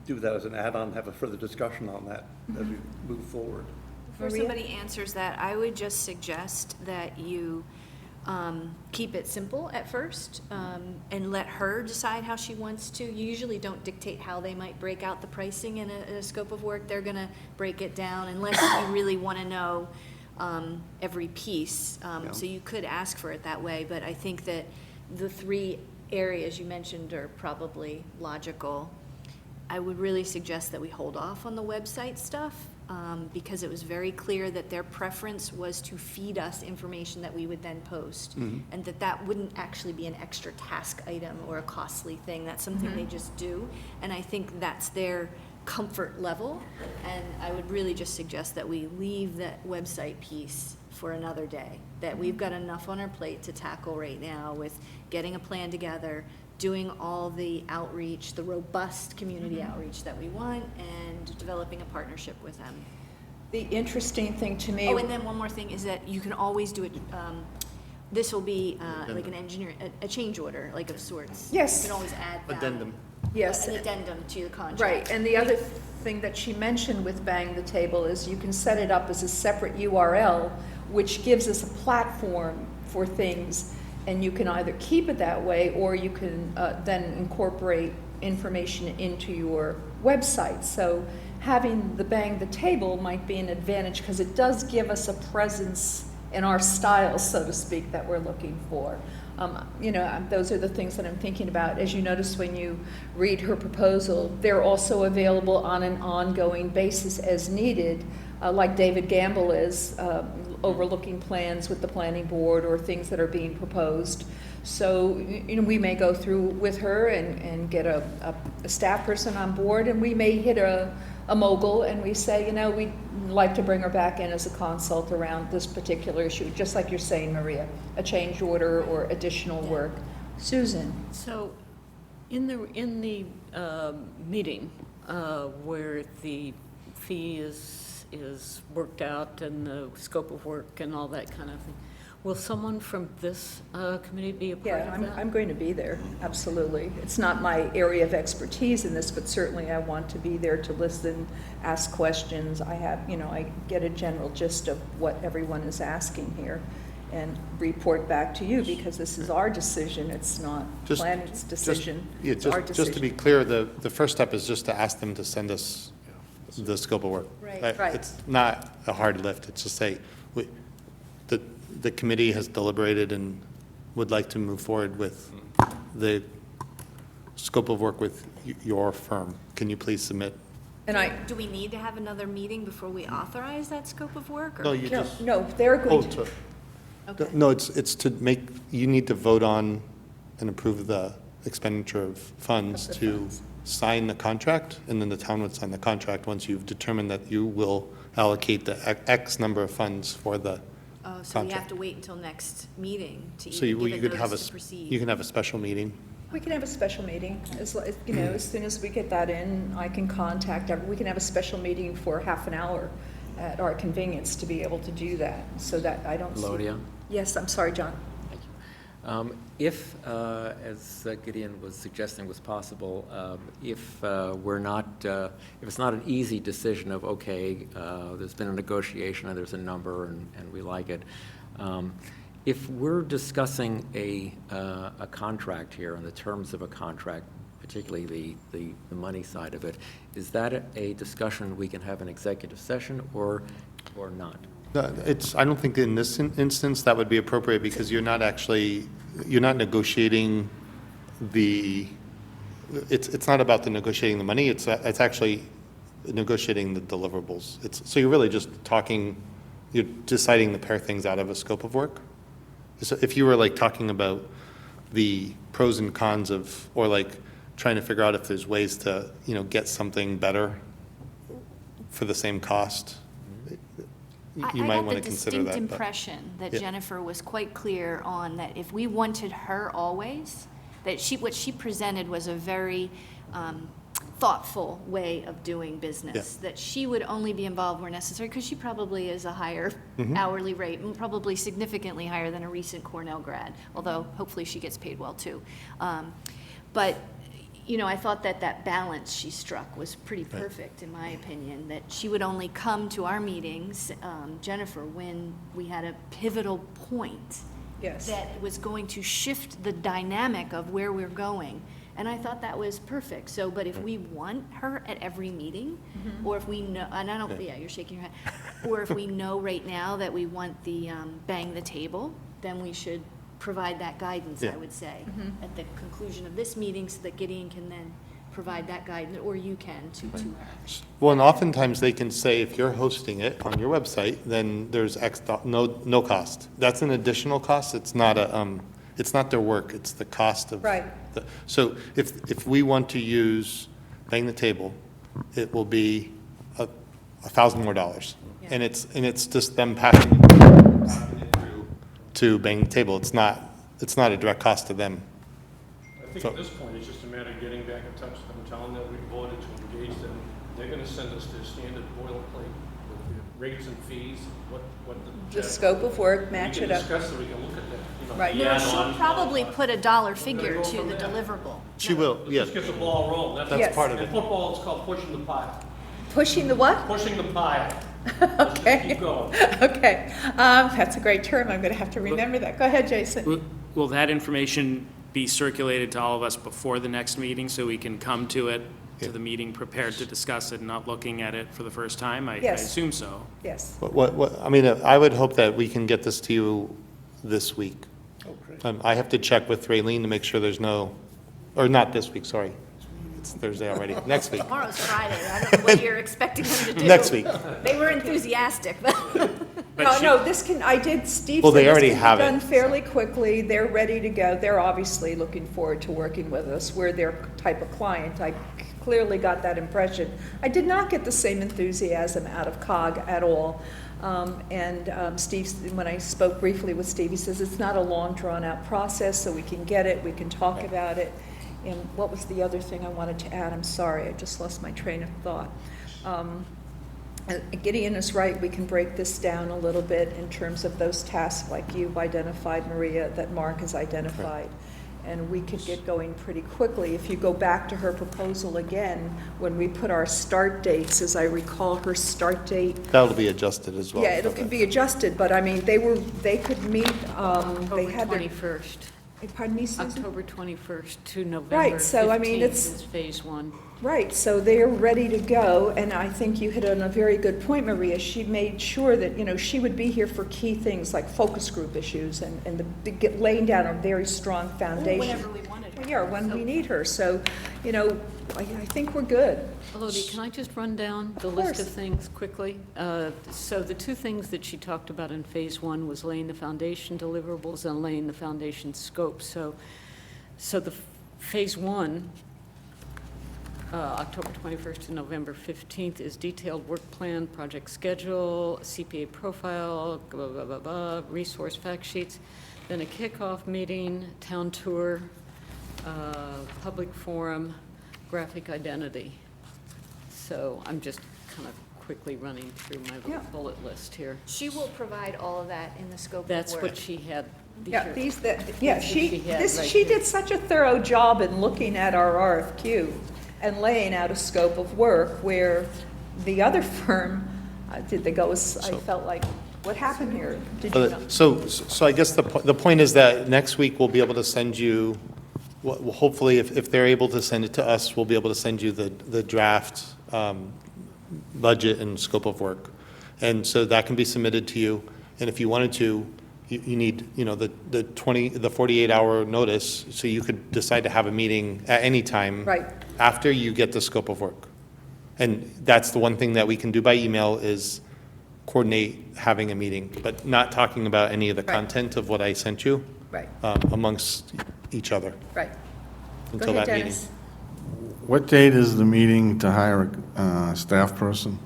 do that as an add-on, have a further discussion on that as we move forward. Before Maria? somebody answers that, I would just suggest that you keep it simple at first, and let her decide how she wants to. You usually don't dictate how they might break out the pricing in a scope of work. They're gonna break it down unless you really wanna know every piece. So you could ask for it that way, but I think that the 3 areas you mentioned are probably logical. I would really suggest that we hold off on the website stuff, because it was very clear that their preference was to feed us information that we would then post, and that wouldn't actually be an extra task item or a costly thing. That's something they just do, and I think that's their comfort level, and I would really just suggest that we leave that website piece for another day, that we've got enough on our plate to tackle right now with getting a plan together, doing all the outreach, the robust community outreach that we want, and developing a partnership with them. The interesting thing to me. Oh, and then one more thing is that you can always do it, this will be like an engineer, a change order, like of sorts. Yes. You can always add that. Addendum. Yes. An addendum to the contract. Right, and the other thing that she mentioned with Bang the Table is you can set it up as a separate URL, which gives us a platform for things, and you can either keep it that way, or you can then incorporate information into your website. So having the Bang the Table might be an advantage, because it does give us a presence in our style, so to speak, that we're looking for. Those are the things that I'm thinking about. As you notice when you read her proposal, they're also available on an ongoing basis as needed, like David Gamble is, overlooking plans with the planning board or things that are being proposed. So, we may go through with her and get a staff person on board, and we may hit a mogul and we say, we'd like to bring her back in as a consult around this particular issue, just like you're saying, Maria, a change order or additional work. Susan? So, in the meeting where the fee is worked out and the scope of work and all that kind of thing, will someone from this committee be a part Yeah, of that? I'm going to be there, absolutely. It's not my area of expertise in this, but certainly I want to be there to listen, ask questions. I get a general gist of what everyone is asking here and report back to you, because this is our decision. It's not planning's decision. It's our decision. Just to be clear, the first step is just to ask them to send us the scope of work. Right. It's not a hard lift. It's just say, the committee has deliberated and would like to move forward with the scope of work with your firm. Can you please submit? Do we need to have another meeting before we authorize that scope of work? Or? No, you just. No, they're going to. Okay. No, it's to make, you need to vote on and approve the expenditure of funds to sign the contract, and then the town would sign the contract once you've determined that you will allocate the X number of funds for the So we have contract. to wait until next meeting to So even you give could a have notice to proceed. you can have a special meeting. We can have a special meeting, as soon as we get that in, I can contact, we can have a special meeting for half an hour at our convenience to be able to do that, so that I don't see. Lodia? Yes, I'm sorry, John. Thank you. If, as Gideon was suggesting was possible, if it's not an easy decision of, okay, there's been a negotiation and there's a number and we like it, if we're discussing a contract here and the terms of a contract, particularly the money side of it, is that a discussion we can have an executive session or not? I don't think in this instance that would be appropriate, because you're not negotiating it's not about the negotiating the money, it's actually negotiating the deliverables. So you're really just you're deciding to pair things out of a scope of work. So if you were like talking about the pros and cons of, or like trying to figure out if there's ways to, get something better for the same cost, you might want to consider that. I got the distinct impression that Yeah. Jennifer was quite clear on that if we wanted her always, that what she presented was a very thoughtful way of doing business, that she would only be involved where necessary, because she probably is a higher hourly rate, and probably significantly higher than a recent Cornell grad, although hopefully she gets paid well too. But you know, I thought that that balance she struck was pretty perfect, in my opinion, that she would only come to our meetings, Jennifer, when we had a pivotal point Yes. that was going to shift the dynamic of where we're going. And I thought that was perfect. So, but if we want her at every meeting, or if we know, and I don't, yeah, you're shaking your head, or if we know right now that we want the bang the table, then we should provide that guidance, I would say, at the conclusion of this meeting, so that Gideon can then provide that guidance, or you can, to her. Well, and oftentimes they can say, if you're hosting it on your website, then there's no cost. That's an additional cost. It's not it's not their work, it's the cost of. Right. So if we want to use Bang the Table, it will be $1,000 more. And it's just them passing it through to Bang the Table. It's not a direct cost to them. I think at this point, it's just a matter of getting back in touch with them, telling them we voted to engage them. They're gonna send us their standard boilerplate with the rates and fees, what The scope of work, match it up. We can discuss it, we can look at that, you know. Right. the No, she'll add-on. probably put a dollar figure to the deliverable. She will, Let's yes. just get the ball rolling. Yes. That's part of In it. football, it's called pushing the pile. Pushing the what? Pushing the pile. Let's just Okay. keep going. Okay, that's a great term, I'm gonna have to remember that. Go ahead, Jason. Will that information be circulated to all of us before the next meeting, so we can come to it, to the meeting prepared to discuss it, and not looking at it for the first time? I Yes. assume so. Yes. I mean, I would hope that we can get this to you this week. I have to check with Raylene to make sure there's no, or not this week, sorry. It's Thursday already, next week. Tomorrow's Friday, I don't know what you're expecting them to do. Next week. They were enthusiastic, but. No, this can, Steve Well, said they this already can be have it. done fairly quickly. They're ready to go. They're obviously looking forward to working with us. We're their type of client. I clearly got that impression. I did not get the same enthusiasm out of COG at all. Steve, when I spoke briefly with Steve, he says it's not a long, drawn-out process, so we can get it, we can talk about it. And what was the other thing I wanted to add? I'm sorry, I just lost my train of thought. Gideon is right, we can break this down a little bit in terms of those tasks like you've identified, Maria, that Mark has identified. And we could get going pretty quickly. If you go back to her proposal again, when we put our start dates, as I recall, her start date, That'll be adjusted as well. yeah, it can be adjusted, but I mean, they could meet, they October had their, 21st. pardon me, Susan? October 21st to November Right, so, I mean, 15th it's- is phase one. Right, so they're ready to go, and I think you hit on a very good point, Maria. She made sure that, she would be here for key things like focus group issues and laying down a very strong foundation. Whenever we wanted her. Yeah, when we need her, so, I think we're good. Elodie, can I just run down the Of list course. of things quickly? So the two things that she talked about in phase one was laying the foundation deliverables and laying the foundation scope. So the phase one, October 21st to November 15th, is detailed work plan, project schedule, CPA profile, blah, blah, blah, blah, resource fact sheets, then a kickoff meeting, town tour, public forum, graphic identity. So I'm just kind of quickly running through my Yeah. little bullet list here. She will provide all of that in the scope of work. That's what she had. Yeah, here. she That's what she had right she here. did such a thorough job in looking at our RFQ and laying out a scope of work where the other firm, did they go, I felt like, what happened here? Did you know? So I guess the point is that next week we'll be able to send you, well, hopefully if they're able to send it to us, we'll be able to send you the draft budget and scope of work. And so that can be submitted to you. And if you wanted to, you need, the 48-hour notice, so you could decide to have a meeting at any time. Right. After you get the scope of work. And that's the one thing that we can do by email is coordinate having a meeting, but not talking about any of the Right. content of what I sent you. Right. Amongst each other Right. until Go ahead, that meeting. Dennis. What date is the meeting to hire a staff person?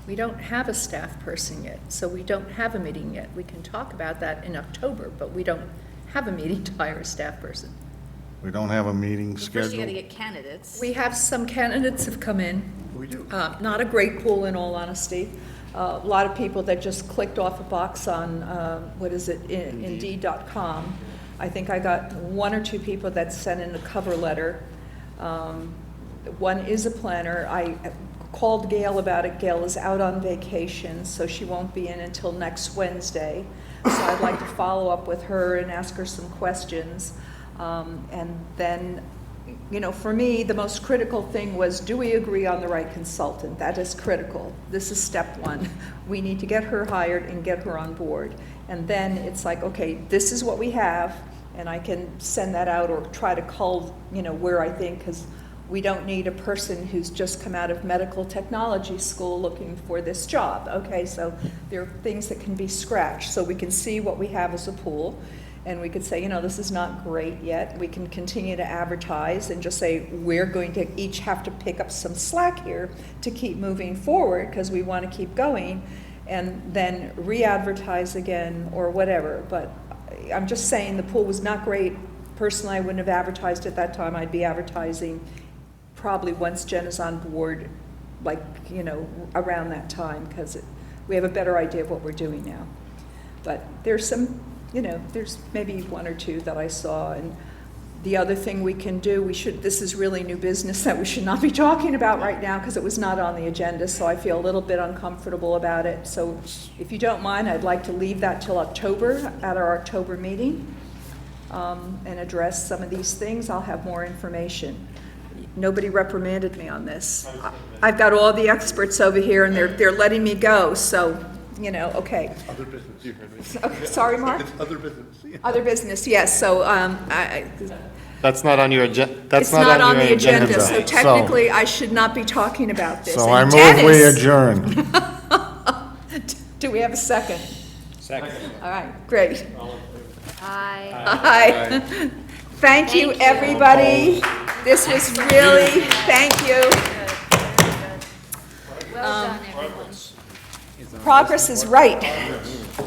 We don't have a staff person yet, so we don't have a meeting yet. We can talk about that in October, but we don't have a meeting to hire a staff person. We don't have a meeting First, you gotta scheduled? get candidates. We have some candidates have come in. We do. Not a great pool, in all honesty. A lot of people that just clicked off a box on, Indeed.com. I think I got one or two people that sent in a cover letter. One is a planner. I called Gail about it. Gail is out on vacation, so she won't be in until next Wednesday. So I'd like to follow up with her and ask her some questions. And then, you know, for me, the most critical thing was, do we agree on the right consultant? That is critical. This is step one. We need to get her hired and get her on board. And then it's like, okay, this is what we have, and I can send that out or try to cull, you know, where I think, because we don't need a person who's just come out of medical technology school looking for this job. Okay, so there are things that can be scratched, so we can see what we have as a pool. And we could say, you know, this is not great yet. We can continue to advertise and just say, we're going to each have to pick up some slack here to keep moving forward because we want to keep going, and then re-advertise again or whatever. But I'm just saying the pool was not great. Personally, I wouldn't have advertised at that time. I'd be advertising probably once Jen is on board, like, you know, around that time, because we have a better idea of what we're doing now. But there's some, you know, there's maybe one or two that I saw. And the other thing we can do, this is really new business that we should not be talking about right now because it was not on the agenda, so I feel a little bit uncomfortable about it. So if you don't mind, I'd like to leave that till October, at our October meeting, and address some of these things. I'll have more information. Nobody reprimanded me on this. I've got all the experts over here and they're letting me go, so, you know, okay. Other business, you heard me. Okay, sorry, Mark? It's other business. Yeah. Other business, yes, so, That's not on your agenda. it's not on the agenda, so technically I should not be talking about this. So And I move we Dennis- adjourn. Do we have a second? Second. All right, great. Hi. Hi. Thank you, Thank you. everybody. This was really, thank you. Well done, everyone. Progress is right. Keep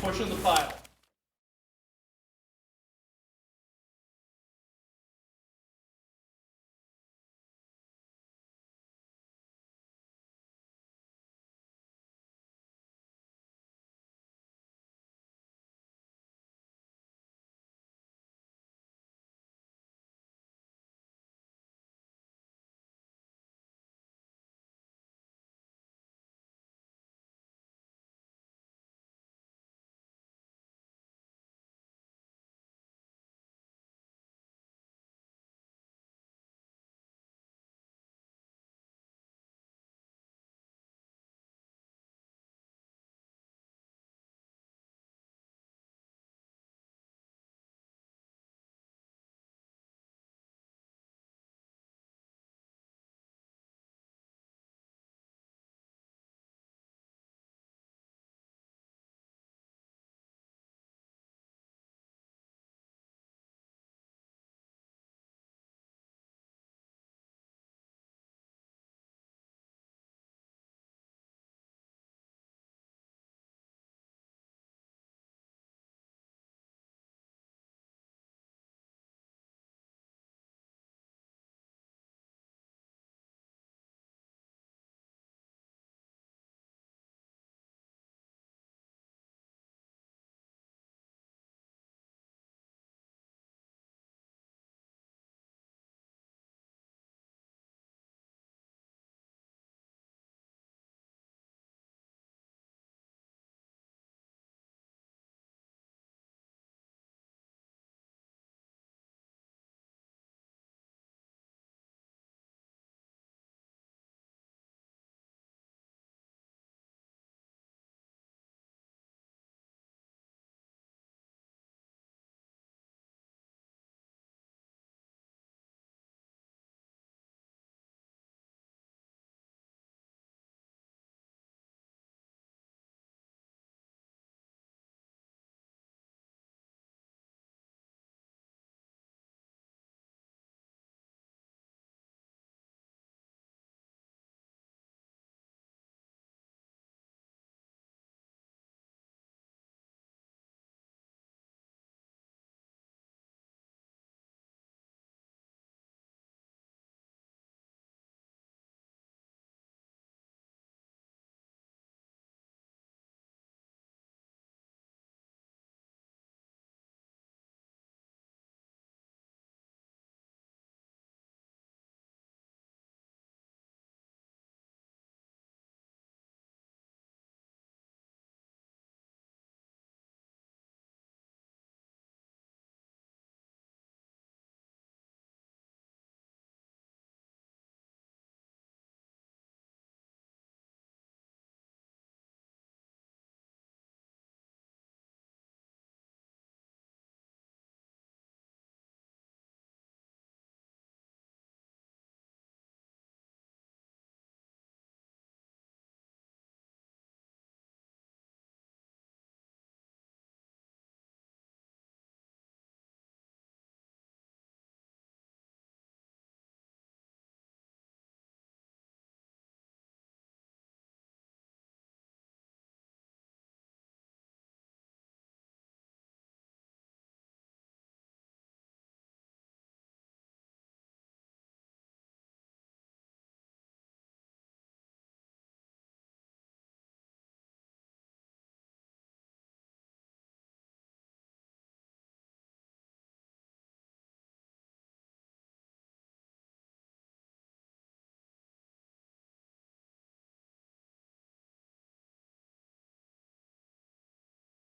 pushing the pile.